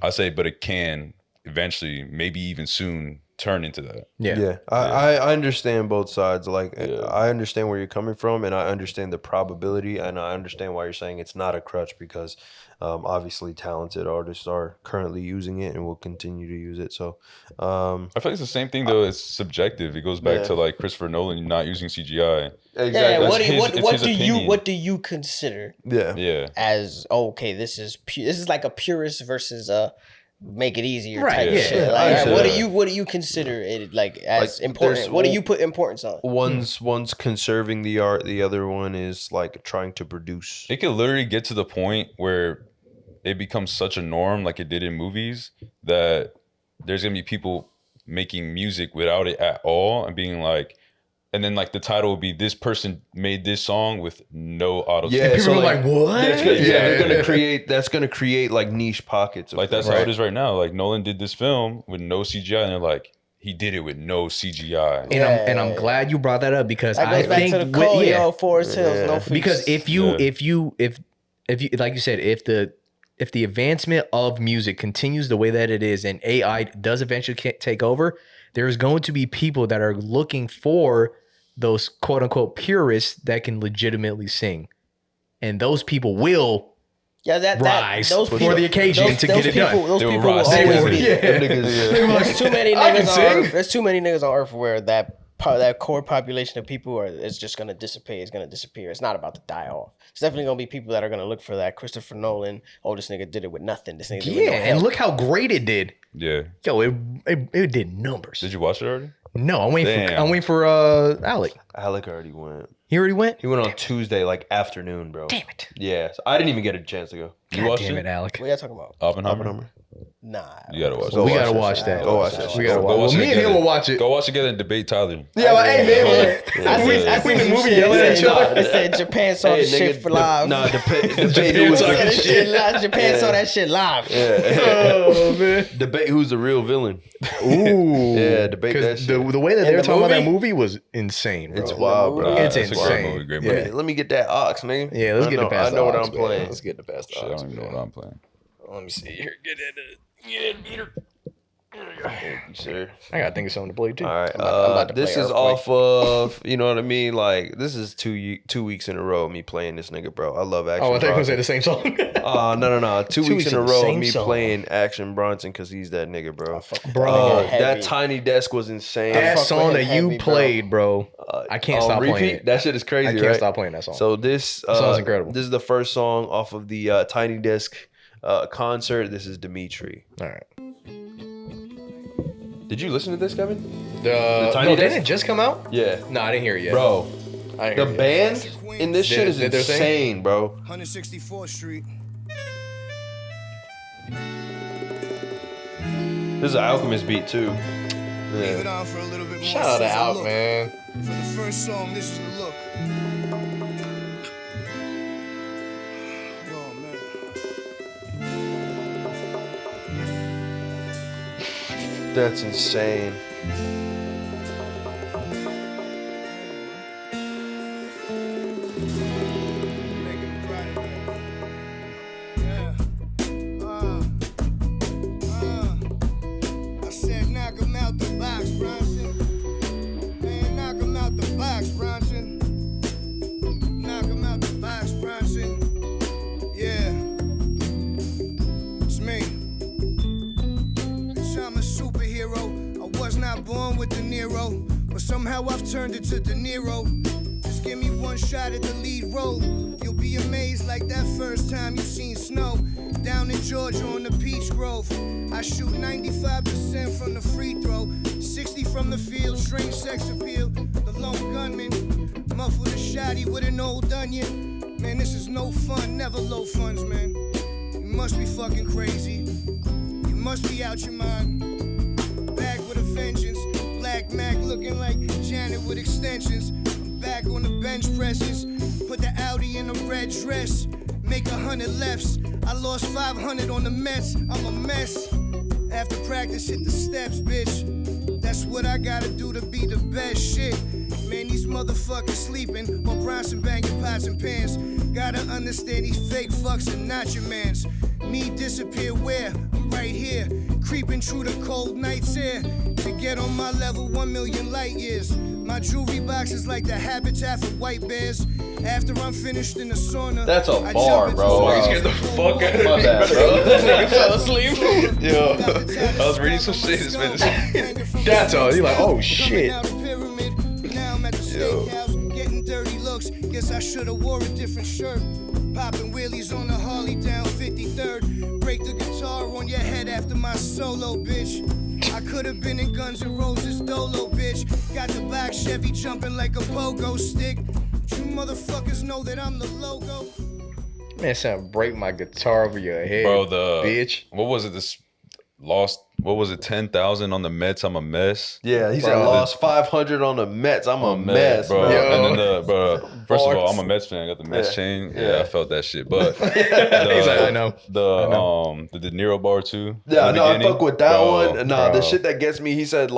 I say, but it can eventually, maybe even soon, turn into that. Yeah. I understand both sides. Like, I understand where you're coming from, and I understand the probability, and I understand why you're saying it's not a crutch, because obviously talented artists are currently using it and will continue to use it. So I feel like it's the same thing though. It's subjective. It goes back to like Christopher Nolan not using CGI. Exactly. Yeah. What do you consider? Yeah. As this is like a purist versus a make it easier type yeah. shit. Like, what do you consider it like as important? What do you put importance on? One's conserving the art, the other one is like trying to produce. It could literally get to the point where it becomes such a norm, like it did in movies, that there's gonna be people making music without it at all and being like, and then like the title would be "This person made this song with no auto." Yeah, people are like, "What?" They're gonna create. That's gonna create like niche pockets. Like that's how it is right now. Like Nolan did this film with no CGI, and they're like, he did it with no CGI. And I'm glad you brought that up because That goes I back think to the code, yo, Forest Hills, no features. because if you like you said, if the advancement of music continues the way that it is and AI does eventually take over, there's going to be people that are looking for those quote unquote purists that can legitimately sing. And those people will rise those for people, the occasion to get it done. Those They will people will rise. always be. There's There's too many I can niggas on sing. Earth. There's too many niggas on Earth where that core population of people is just gonna dissipate. It's gonna disappear. It's not about to die off. It's definitely gonna be people that are gonna look for that Christopher Nolan. Oh, this nigga did it with nothing. This nigga did it with no and help. look how great it did. Yeah. Yo, it did numbers. Did you watch it already? No, I'm waiting for Alec. Alec already went. He already went? He went on Tuesday, like afternoon, bro. Damn it. Yeah, so I didn't even get a chance to go. You God watched damn it? it, Alec. What y'all talking about? Oppenheimer? Nah. You gotta watch Go it. We gotta watch watch that that. Go watch that We gotta Go watch. Well, watch it me and him together. will watch it. Go watch together and debate Tyler. Yeah, but hey, man. I We in the some movie shit. yelling at each other. They said Japan saw the shit for live. Nah, debate who Japan was talking That the, shit live. Japan saw that shit live. Oh, man. debate who's the real villain. Ooh. Yeah, debate that Because shit. the way that In they were the talking about that movie? movie was insane, bro. It's wild, bro. It's It's a great insane. movie, great Yeah. movie. Hey, let me get that ox, nigga. Yeah, let's I get know, it past I know the what ox, I'm man. playing. Let's get it past the Shit, I ox, don't even know man. what I'm playing. Let me see here. Get it. Sure. I gotta think of something to play too. All right. I'm about to This play is Earthquake. off of, you know what I mean? Like, this is 2 weeks in a row of me playing this nigga, bro. I love Action Oh, I thought you were gonna say Bronson. the same song. No. 2 weeks in a the row of same me song. playing Action Bronson because he's that nigga, bro. Bro, Heavy. That Tiny Desk was insane. that fuck song with that him you heavy, bro. played, bro. I can't On stop repeat? playing it. That shit is crazy, I can't right? stop playing that song. So this song's incredible. This is the first song off of the Tiny Desk concert. This is Dimitri. All right. Did you listen to this, Kevin? No, Tiny didn't Desk? it just come out? Yeah, No, I didn't hear it yet. bro. I The didn't hear it yet. band in this shit is Did their thing? insane, bro. 164th Street. This is an Alchemist beat too. Leave it Yeah. on for a little bit more. Shout out to Sizzle Out, look. man. For the first song, this is the look. Oh, man. That's insane. Making me cry today. Yeah. I said, knock him out the box, Bronson. Man, knock him out the box, Bronson. Knock him out the box, Bronson. Yeah. It's me. Bitch, I'm a superhero. I was not born with De Niro, but somehow I've turned it to De Niro. Just give me one shot at the lead role. You'll be amazed like that first time you seen snow. Down in Georgia on the Peach Grove. I shoot 95% from the free throw, 60 from the field, strange sex appeal. The lone gunman, muffled a shotty with an old onion. Man, this is no fun, never low funds, man. You must be fucking crazy. You must be out your mind. Back with a vengeance. Black Mac looking like Janet with extensions. I'm back on the bench presses. Put the Audi in a red dress. Make 100 lefts. I lost 500 on the Mets. I'm a mess. After practice, hit the steps, bitch. That's what I gotta do to be the best shit. Man, these motherfuckers sleeping while Bronson banging pots and pans. Gotta understand these fake fucks are not your mans. Me disappear where? I'm right here. Creeping through the cold night's air. To get on my level, 1 million light years. My jewelry box is like the habitat for white bears. After I'm finished in the sauna, That's a I bar, jump bro. into Get the fuck out of My me. bad, bro. Nigga fell asleep. Yo, I was reading some shit. This man That's all. You're like, oh shit. Now I'm at the steakhouse, getting dirty looks. Guess I should've wore a different shirt. Popping wheelies on the Harley down 53rd. Break the guitar on your head after my solo, bitch. I could've been in Guns N' Roses Dolo, bitch. Got the black Chevy jumping like a pogo stick. You motherfuckers know that I'm the logo. Man, son, break my guitar over your head, Bro, the bitch. what was it? This Lost what was it, 10,000 on the Mets, I'm a mess. Yeah, he said lost 500 on the Mets. I'm a mess, bro. And then first of all, I'm a Mets fan. I got the Mets chain. Yeah, I felt that shit. But I know. The De Niro bar too. Yeah, no, I fuck with that one. Nah, the shit that gets me, he said,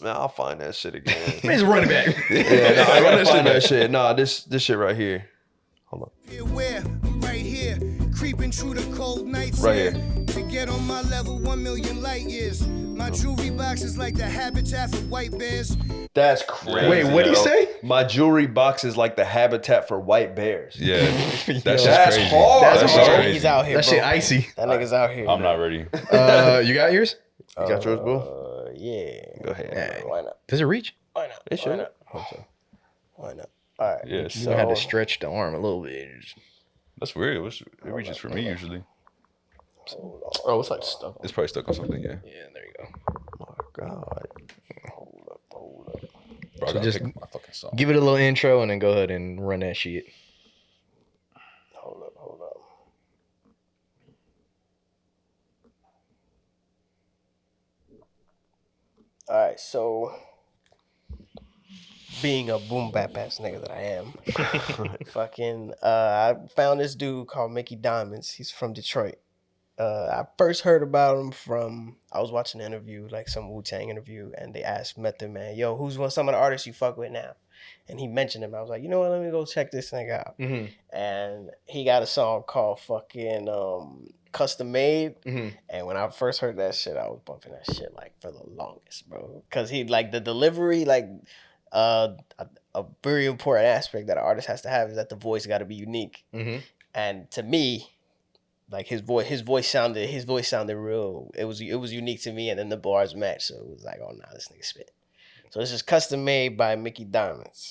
man, I'll find that shit again. Just run it back. Yeah, I gotta find that shit. Nah, this shit right here. Hold on. I'm right here, creeping through the cold nights. Right here. To get on my level, 1 million light years. My jewelry box is like the habitat for white bears. That's crazy. Wait, what did he say? My jewelry box is like the habitat for white bears. Yeah, that's That's crazy. hard. That's bro. hard. He's out here, That bro. shit icy. That nigga's out here. I'm not ready. You got yours? You got yours, Bill? Yeah. Go ahead. Yeah. Why not? Does it reach? Why not? It should. Why not? All right. Yes. You had to stretch the arm a little bit. That's weird. It reaches for me usually. Oh, it's like stuck. It's probably stuck on something. Yeah. Yeah, there you go. Oh my god. Hold up. Bro, I So gotta just pick my fucking song. Give it a little intro and then go ahead and run that shit. Hold up. All right, so being a boom bap ass nigga that I am, I found this dude called Mickey Diamonds. He's from Detroit. I first heard about him I was watching an interview, like some Wu-Tang interview, and they asked Method Man, yo, who's some of the artists you fuck with now? And he mentioned him. I was like, you know what, let me go check this nigga out. Mm-hmm. And he got a song called fucking Custom Made. Mm-hmm. And when I first heard that shit, I was bumping that shit like for the longest, bro. Because he, like, the delivery, like, a very important aspect that an artist has to have is that the voice got to be unique. Mm-hmm. And to me, like, his voice sounded real. It was unique to me, and then the bars matched, so it was like, oh nah, this nigga spit. So this is Custom Made by Mickey Diamonds.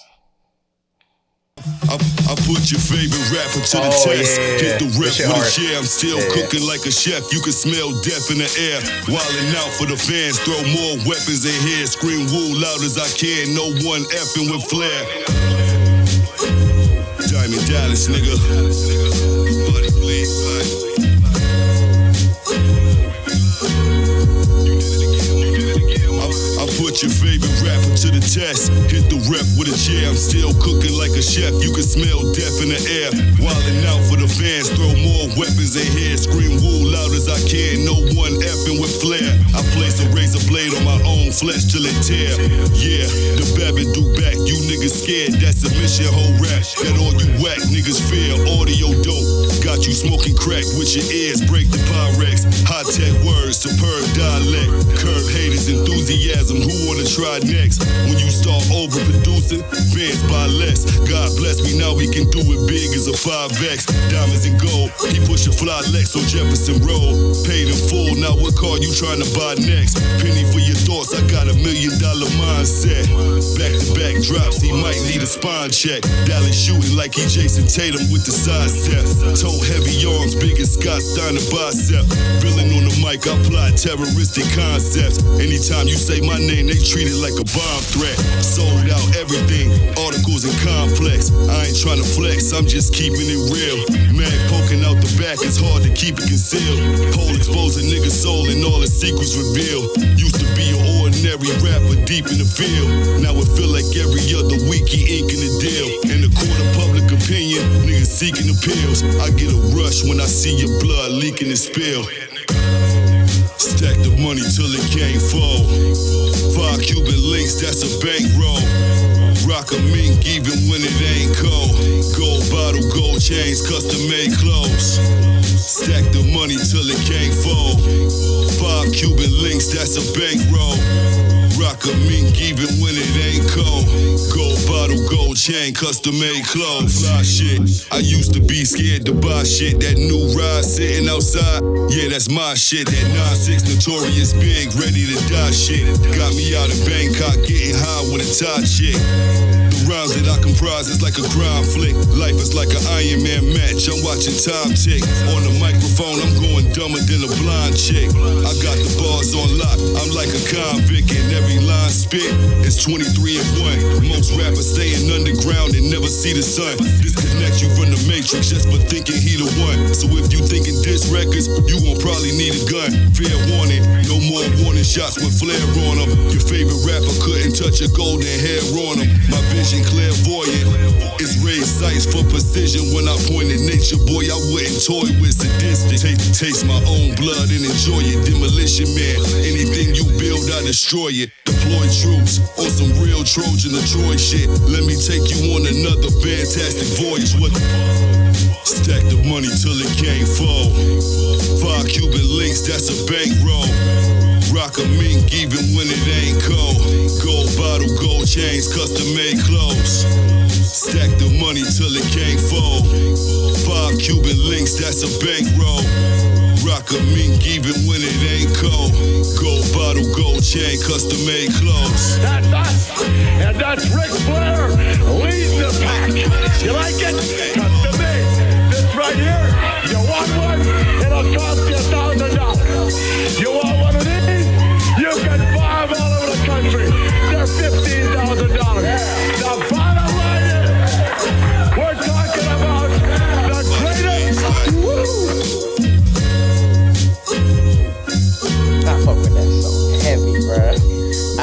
I put your favorite rapper to the test. Hit the rep with a chair. I'm still cooking like a chef. You can smell death in the air. Wildin' out for the fans. Throw more weapons in here. Scream woo loud as I can. No one effing with flair. Diamond Dallas, nigga. Buddy, please. I put your favorite rapper to the test. Hit the rep with a chair. I'm still cooking like a chef. You can smell death in the air. Wildin' out for the fans. Throw more weapons in here. Scream woo loud as I can. No one effing with flair. I place a razor blade on my own flesh till it tear. Yeah, the Babbitt do back. You niggas scared. That's a mission, whole rap. That all you whack niggas fear. Audio dope. Got you smoking crack with your ears. Break the Pyrex. High tech words. Superb dialect. Curb haters. Enthusiasm. Who wanna try next? When you start overproducing, fans buy less. God bless me, now we can do it big as a 5X. Diamonds and gold, he push a fly Lex on Jefferson Road. Paid in full, now what car you trying to buy next? Penny for your thoughts, I got $1 million mindset. Back to back drops, he might need a spine check. Dallas shooting like he Jason Tatum with the side step. Toe heavy arms, big as Scott Steiner bicep. Villain on the mic, I apply terroristic concepts. Anytime you say my name, they treat it like a bomb threat. Sold out everything, articles and complex. I ain't trying to flex, I'm just keeping it real. Mag poking out the back, it's hard to keep it concealed. Pole expose a nigga's soul and all his secrets revealed. Used to be an ordinary rapper deep in the field. Now it feel like every other week he inking a deal. In the court of public opinion, niggas seeking appeals. I get a rush when I see your blood leaking and spill. Stack the money till it can't fall. 5 Cuban links, that's a bankroll. Rock a mink even when it ain't cold. Gold bottle, gold chains, custom made clothes. Stack the money till it can't fall. 5 Cuban links, that's a bankroll. Rock a mink even when it ain't cold. Gold bottle, gold chain, custom made clothes. Fly shit, I used to be scared to buy shit. That new ride sitting outside, yeah, that's my shit. That 9-6 notorious big, ready to die shit. Got me out in Bangkok, getting high with a Thai chick. The rounds that I comprise is like a crime flick. Life is like an Iron Man match. bitch, I'm watching time tick. On the microphone, I'm going dumber than a blind chick. I got the bars on lock, I'm like a convict, and every line spit is 23 and 1. Most rappers staying underground and never see the sun. Disconnect you from the matrix just for thinking he the one. So if you thinking diss records, you gon' probably need a gun. Fair warning, no more warning shots with flare on them. Your favorite rapper couldn't touch a golden hair on them. My vision clairvoyant, it's raised sights for precision. When I point at nature, boy, I wouldn't toy with sadistic. Taste my own blood and enjoy it. Demolition man, anything you build, I destroy it. Deploy troops on some real Trojan or Troy shit. Let me take you on another fantastic voyage. What? Stack the money till it can't fall. 5 Cuban links, that's a bankroll. Rock a mink even when it ain't cold. Gold bottle, gold chains, custom made clothes. Stack the money till it can't fall. 5 Cuban links, that's a bankroll. Rock a mink even when it ain't cold. Gold bottle, gold chain, custom made clothes. That's us, and that's Ric Flair leading the pack. You like it? Custom made. This right here, you want one? It'll cost you $1,000. You want one of these? You can buy them all over the country. They're $15,000. The bottom line is, we're talking about the greatest. I fuck with that song heavy, bro.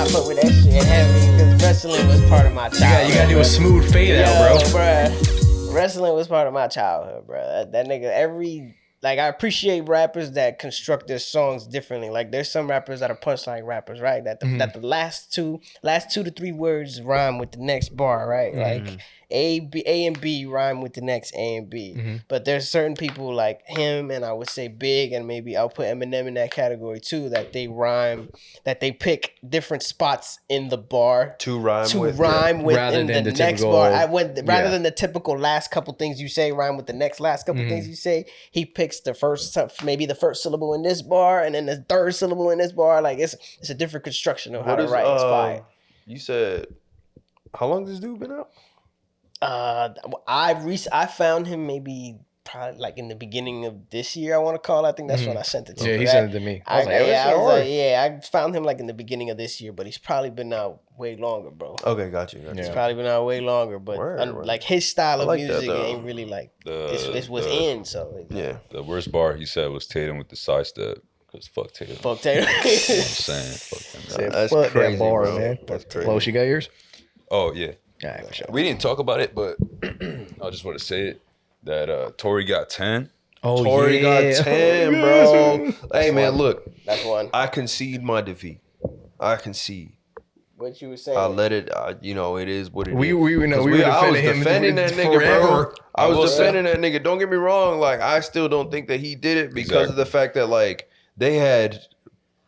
I fuck with that shit heavy because wrestling was part of my childhood. You gotta do a smooth fade out, bro. Bruh, wrestling was part of my childhood, bro. That nigga, I appreciate rappers that construct their songs differently. Like, there's some rappers that are punchline rappers, right? That the last two to three words rhyme with the next bar, right? Like A and B rhyme with the next A and B. But there's certain people like him, and I would say Big, and maybe I'll put Eminem in that category too, that they rhyme, that they pick different spots in the bar To rhyme with rather than the the next typical- bar. Rather than the typical last couple things you say rhyme with the next last couple things you say, he picks maybe the first syllable in this bar and then the third syllable in this bar. Like, it's a different construction of how to write. It's fire. You said, how long has this dude been out? I found him maybe probably like in the beginning of this year, I want to call it. I think that's when I sent it to him. Yeah, he sent it to me. I was like, I found him like in the beginning of this year, but he's probably been out way longer, bro. Okay, got you. He's probably been out way longer, but Word. like his style of like that, music though. ain't really like this was in. So Yeah. The worst bar he said was Tatum with the sidestep. Because fuck Tatum. fuck Taylor. You know what I'm saying? Fuck him. That's fuck crazy, that bar, bro. man. That's crazy. Flo, she got yours? Oh, yeah. All right, for sure. We didn't talk about it, but I just want to say it. That Tory got 10. Oh, Tory yeah. got 10, bro. Hey, man, look. That's one. I concede my defeat. I concede. What you were saying? I let it, it is what it is. We were I was defending him defending that nigga, forever. bro. I I will was say- defending that nigga. Don't get me wrong. Like, I still don't think that he did it because of Exactly. the fact that, like, they had,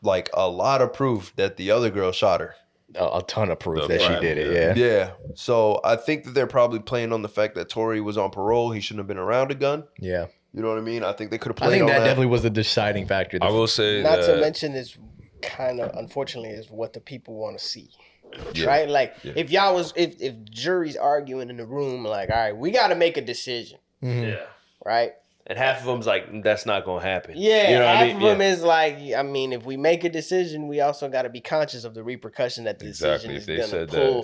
like, a lot of proof that the other girl shot her. A ton of proof The that she friend, did it, yeah. Yeah. So I think that they're probably playing on the fact that Tory was on parole. He shouldn't have been around a gun. Yeah. You know what I mean? I think they could have I played think on that that. definitely was the deciding factor. I will say Not that. to mention is kind of unfortunately is what the people want to see. Yeah. Right? Like Yeah. if jury's arguing in the room, like, all right, we got to make a decision, Yeah. right? And half of them's like, that's not gonna happen. Yeah, you know what half I mean? of them is like, I mean, if we make a decision, we also got to be conscious of the repercussion that the decision Exactly. is If they gonna said pull.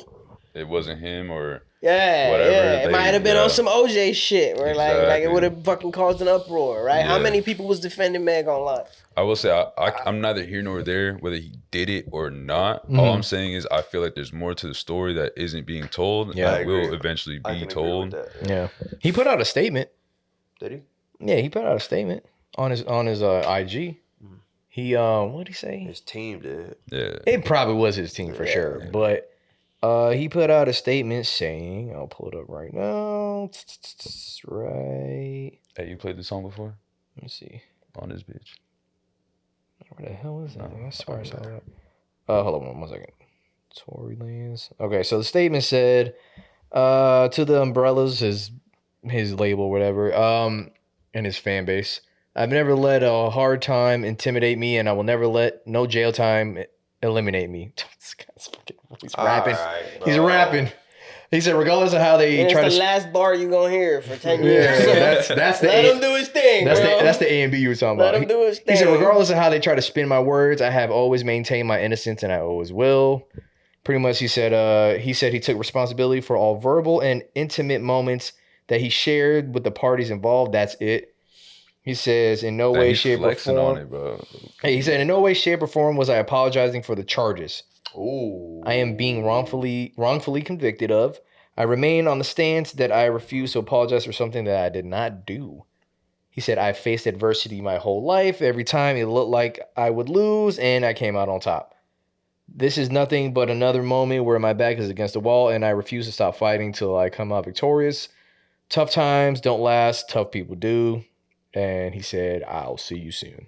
that it wasn't him or Yeah, whatever, yeah. It they- might have been yeah. on some OJ shit where like it Exactly. would have fucking caused an uproar, right? How Yeah. many people was defending Meg online? I will say I'm neither here nor there whether he did it or not. Mm-hmm. All I'm saying is I feel like there's more to the story that isn't being told. Yeah, and I it will agree. eventually I be can agree with told. that. Yeah. He put out a statement. Did he? Yeah, he put out a statement on his IG. He what did he say? His team did. Yeah. It probably was his team for sure, but he put out a statement saying, I'll pull it up right now. Right. Hey, you played the song before? Let me see. On this bitch. Where the hell is that? I swear I saw that. Hold on one second. Tory Lanez. Okay, so the statement said, to the Umbrellas, his label, whatever, and his fan base. I've never let a hard time intimidate me, and I will never let no jail time eliminate me. This guy's fucking, he's rapping. All right, He's bro. rapping. He said, regardless of how they And try it's to. the last bar you gonna hear for 10 years. Yeah, that's the Let him do his thing, That's bro. the A and B you were talking Let about. him do his He said, thing. regardless of how they try to spin my words, I have always maintained my innocence, and I always will. Pretty much, he said he took responsibility for all verbal and intimate moments that he shared with the parties involved. That's it. He says, in no way, shape, or flexing on form. it, bro. Hey, he said, in no way, shape, or form was I apologizing for the charges Ooh. I am being wrongfully convicted of. I remain on the stance that I refuse to apologize for something that I did not do. He said, I faced adversity my whole life. Every time it looked like I would lose, and I came out on top. This is nothing but another moment where my back is against the wall, and I refuse to stop fighting till I come out victorious. Tough times don't last. Tough people do. And he said, I'll see you soon.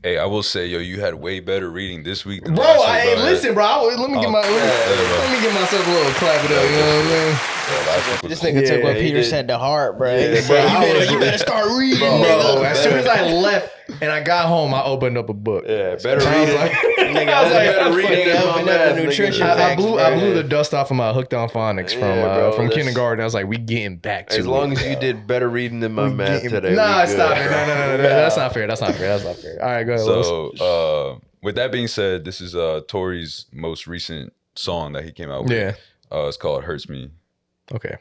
Hey, I will say, yo, you had way better reading this week than Bro, last week, bro. listen, bro. Let me give myself a little clap it up. You know what I'm saying? This nigga took what Peter said to heart, bro. Yeah, He said, bro, you better start reading, Bro, nigga. as soon as I left and I got home, I opened up a book. Yeah, better I was read like, it. Nigga, I was like, better I'm read fucking it up. than up my the ass, nutrition nigga. I facts, blew bro. the dust off of my Hooked on Phonics bro, from that's- kindergarten. I was like, we getting back to As long it. as you did better reading than my math today. Nah, we good, stop it. bro. No. That's not fair. That's not fair. All right, go ahead. Los. So, with that being said, this is Tory's most recent song that he came out with. Yeah. It's called Hurts Me. Okay.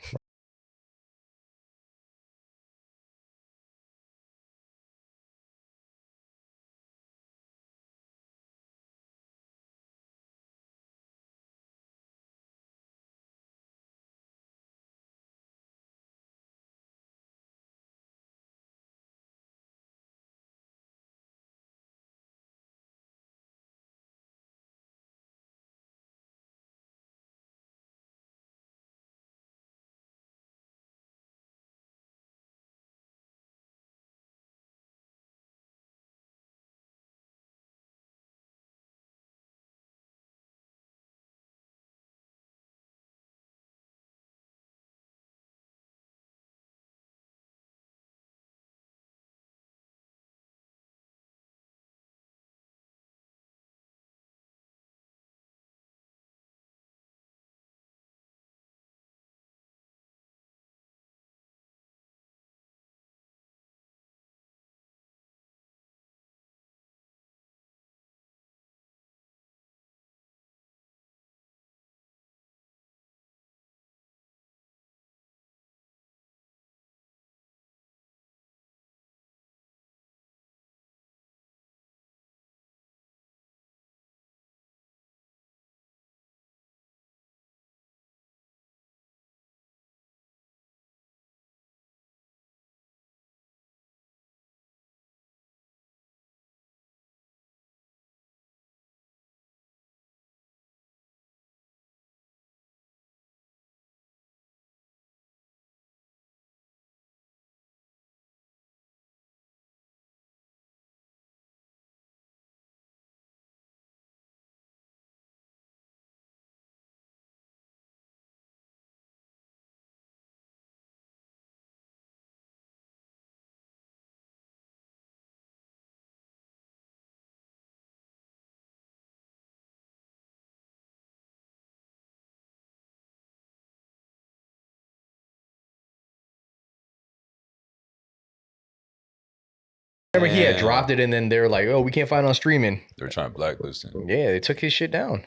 Remember, he had dropped it, and then they were like, "Oh, we can't find it on streaming." They were trying to blacklist him. Yeah, they took his shit down.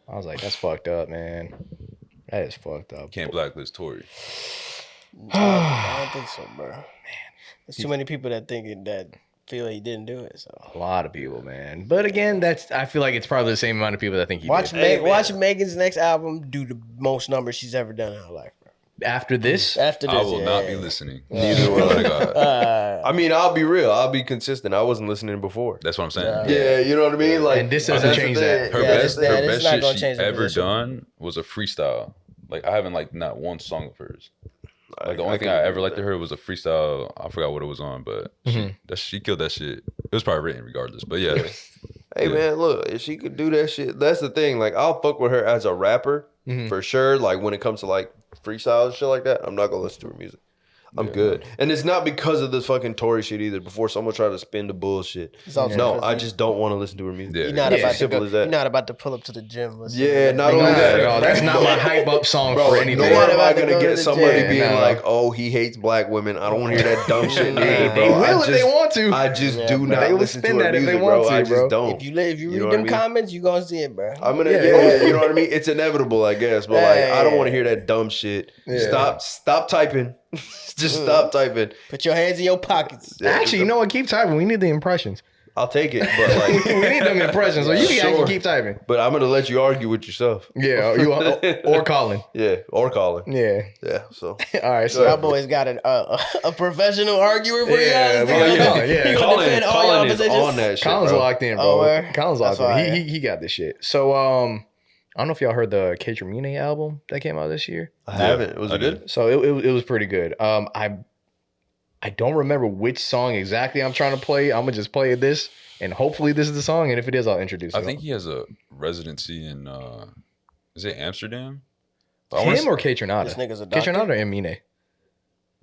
I was like, "That's fucked up, man. That is fucked up." Can't blacklist Tory. I don't think so, bro. Man, there's too many people that feel he didn't do it. So A lot of people, man. But again, I feel like it's probably the same amount of people that think he watch did. watch Megan's next album do the most numbers she's ever done in her life, bro. After this, After this, I will not be listening. Neither will I. I mean, I'll be real. I'll be consistent. I wasn't listening before. That's what I'm saying. Yeah, you know what I mean? Like, And this doesn't that's the change thing. that. Her Yeah, best, this her is best not shit gonna she change the ever position. done was a freestyle. Like, I haven't liked not one song of hers. Like, the only thing can I agree ever with liked to that. her was a freestyle. I forgot what it was on, but she killed that shit. It was probably written regardless, but yeah. Hey, man, look, if she could do that shit, that's the thing. Like, I'll fuck with her as a rapper for sure. Like, when it comes to like freestyle and shit like that, I'm not gonna listen to her music. I'm good. And it's not because of this fucking Tory shit either. Before someone tried to spin the bullshit. No, I just don't want to listen to her music. You're not about to simple as that. You're not about to pull up to the gym. Not only that. That's not my hype up song Bro, for anything. nor am I gonna go to get the somebody gym. being like, "Oh, he hates black women." I don't want to hear that dumb shit. Either, They bro. will if they want to. I just do not They will listen spin to her that if they music, want bro. to, I bro. just don't. If you read know what them I mean? comments, you gonna see it, bro. I'm gonna, you know what I mean. It's inevitable, I guess. But like, I don't want to hear that dumb shit. Stop typing. Just stop typing. Put your hands in your pockets. Actually, you know what? Keep typing. We need the impressions. I'll take it, but like, We need them impressions. So you can actually Sure. keep typing. but I'm gonna let you argue with yourself. Yeah, or Colin. Yeah, or Colin. Yeah. Yeah. So All right. So Y'all boys got a professional arguer for Yeah, you well, guys. yeah, You yeah. gonna defend all your Colin is positions? on that shit. Colin's bro. locked in, bro. Oh, where? Colin's locked That's in. fine. He got this shit. So I don't know if y'all heard the KEVINxMO album that came out this year. I haven't. Was it good? So it was pretty good. I don't remember which song exactly I'm trying to play. I'm gonna just play this, and hopefully this is the song. And if it is, I'll introduce it. I think he has a residency in is it Amsterdam? Him or K Tronada? This nigga's a K doctor. Tronada or Mine?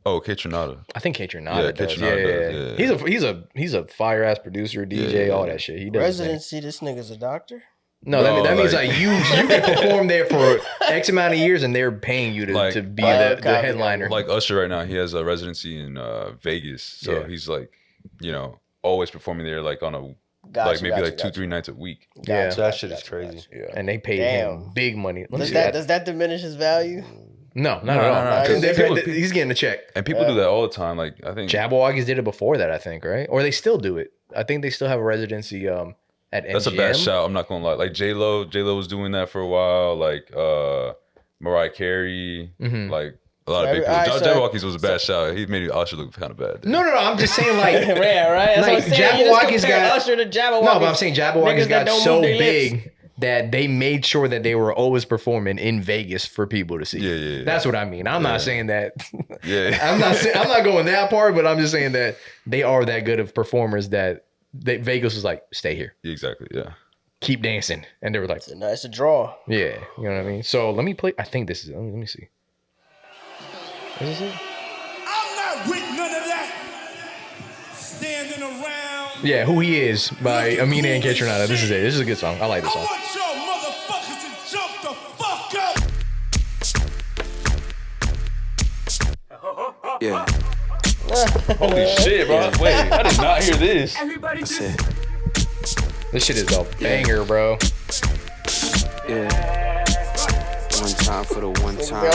Oh, K Tronada. I think K Tronada Yeah, does. K Tronada Yeah. does, He's a fire ass producer, DJ, all that shit. He does his thing. Residency, this nigga's a doctor? No, that means like- like you can perform there for X amount of years, and they're paying you to be the headliner. Like Usher right now, he has a residency in Vegas. So Yeah. he's like, always performing there like on a Gotcha, maybe gotcha, 2-3 nights a week. Yeah. That shit is crazy. And they paid Damn. him big money. Does that diminish his value? No, not at all. no, 'Cause no. he's getting a check. And people do that all the time. Like I think Jabberwockies did it before that, I think, right? Or they still do it. I think they still have a residency at MGM. that's a bad shout. I'm not gonna lie. Like J Lo was doing that for a while. Like Mariah Carey, like a lot of big people. Alright, so- Jabberwockies was a bad shout. He made Usher look kind of bad. No. I'm just saying like Yeah, right? That's Like, what I'm saying. You just Jabberwockies compare got- Usher to Jabberwockies. No, but I'm saying Jabberwockies Niggas that got don't so move their lips. big that they made sure that they were always performing in Vegas for people to see. Yeah. That's what I mean. I'm not saying that. Yeah. I'm not going that part, but I'm just saying that they are that good of performers that Vegas was like, stay here, Exactly. Yeah. keep dancing, and they were like, It's a draw. yeah, you know what I mean. So let me play. I think this is. Let me see. Is this it? I'm not with none of that. Standing around. Yeah, Who He Is by Amina and K Tronada. This is it. This is a good song. I like this I song. want y'all motherfuckers to jump the fuck up. Yeah, Holy shit, bro. Wait, I did not hear this. that's it. This shit is a banger, bro. Yeah. One time for the one time. Yeah.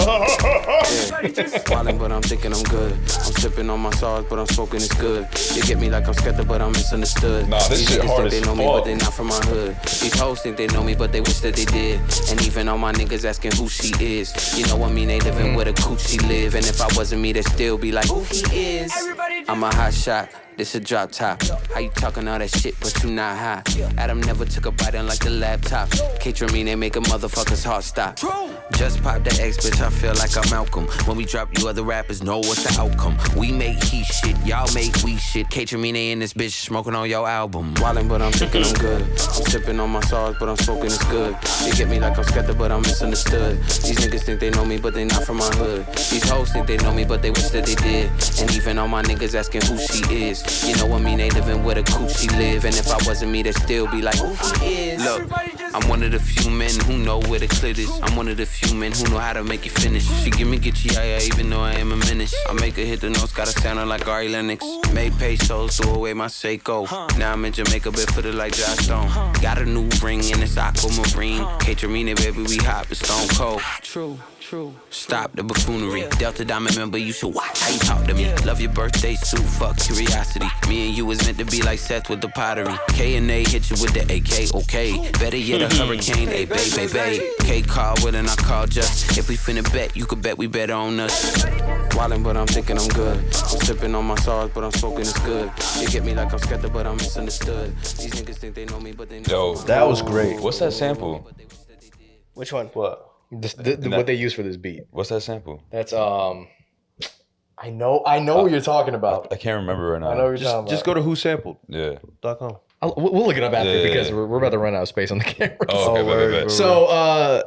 Wildin', but I'm thinking I'm good. I'm sipping on my sauce, but I'm smoking it's good. You get me like I'm skeptic, but I'm misunderstood. Nah, this These shit niggas hard think as they know me, but fuck. they not from my hood. These hoes think they know me, but they wish that they did. And even all my niggas asking who she is. You know what I mean? They living where the coochie live. And if I wasn't me, they'd still be like, who he is. I'm a hot shot. This a drop top. How you talking all that shit, but you not high? Adam never took a bite unlike the laptop. K-Tramine, they make a motherfucker's heart stop. Just pop the X, bitch, I feel like I'm Malcolm. When we drop, you other rappers know what's the outcome. We make he shit, y'all make we shit. K-Tramine in this bitch, smoking on your album. Wildin', but I'm thinking I'm good. I'm sipping on my sauce, but I'm smoking it's good. They get me like I'm skeptic, but I'm misunderstood. These niggas think they know me, but they not from my hood. These hoes think they know me, but they wish that they did. And even all my niggas asking who she is. You know what I mean? They living where the coochie live. And if I wasn't me, they'd still be like, who he is. Look, I'm one of the few men who know where the clit is. I'm one of the few men wwho know how to make it finish. She give me Gitchy, even though I am a menace. I make her hit the notes, gotta sound like Ari Lennox. Made pesos, threw away my Seiko. Now I'm in Jamaica, barefooted like Josh Stone. Got a new ring and it's aquamarine. K-Tramine, baby, we hot, but stone cold. True. Stop the buffoonery. Delta Diamond member, you should watch how you talk to me. Love your birthday suit, fuck curiosity. Me and you was meant to be like Seth with the pottery. K and A hit you with the AK, okay. Better yet a hurricane, a baby. K call with and I call just. If we finna bet, you could bet we bet on us. Wildin', but I'm thinking I'm good. I'm sipping on my sauce, but I'm smoking it's good. You get me like I'm skeptic, but I'm misunderstood. These niggas think they know me, but they know. Yo, That was great. what's that sample? Which one? What? What they use for this beat. What's that sample? That's I know what you're talking about. I can't remember right now. I know what you're talking about. Just go to whosampled.com. Yeah. We'll look it up after Yeah. because we're about to run out of space on the camera. Oh, okay, word. bet. So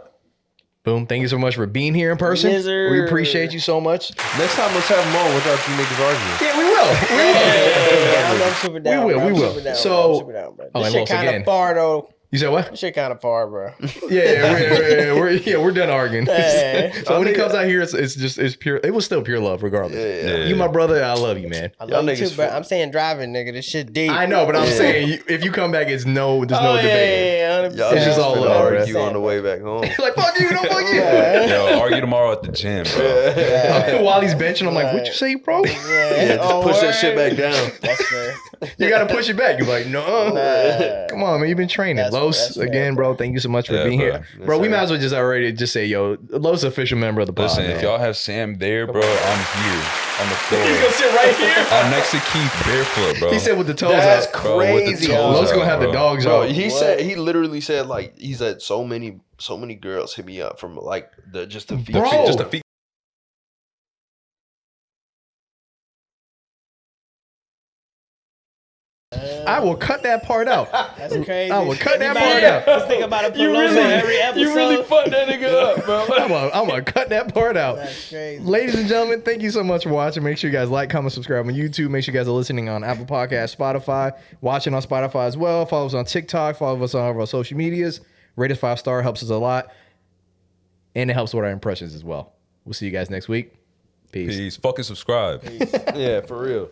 Boom. Thank you so much for being here in person. Yes, sir. We appreciate you so much. Next time, let's have them on without you niggas arguing. Yeah, we will. I'm super down. We will, bro. we I'm will. super down, So- bro. I'm super down, bro. Oh, This and shit once kind again- of far though. You said what? This shit kind of far, bro. We're done arguing. Hey. So when it comes out here, it's pure. It was still pure love, regardless. Yeah. You my brother. I love you, man. I Y'all love you niggas too, bro. fuck. I'm saying driving, nigga. This shit deep. I know, but I'm saying if you come back, there's no debate. Yeah, 100%. Y'all It's just all finna love, bro. argue on the way back home. Like fuck you, don't fuck you. Yo, argue tomorrow at the gym, bro. While he's benching, I'm like, what you say, bro? Yeah, just push that shit back down. That's fair. You gotta push it back. You're like, no. Nah. Come on, man. You've been training. That's Los, fair, again, bro. Thank you so much for Yeah, being bro. here. Bro, we might as well just already just say, yo, Los official member of the pod. Listen, man. if y'all have Sam there, bro, I'm here on the floor. He's gonna sit right here. I'm next to Keith barefoot, bro. He said with the toes That's out. Bro, with the crazy. toes Los out, gonna have the bro. dogs Bro, out. he literally said like he's had so many girls hit me up from like the feet. Bro. Just the feet. I will cut that part out. That's crazy. I will cut that Anybody part out. Just think about it. You really, every episode. fucked that nigga up, bro. I'm gonna cut that part out. That's crazy. Ladies and gentlemen, thank you so much for watching. Make sure you guys like, comment, subscribe on YouTube. Make sure you guys are listening on Apple Podcasts, Spotify, watching on Spotify as well. Follow us on TikTok. Follow us on all of our social medias. Rate us 5-star. Helps us a lot. And it helps with our impressions as well. We'll see you guys next week. Peace. Peace. Fucking subscribe. Yeah, for real.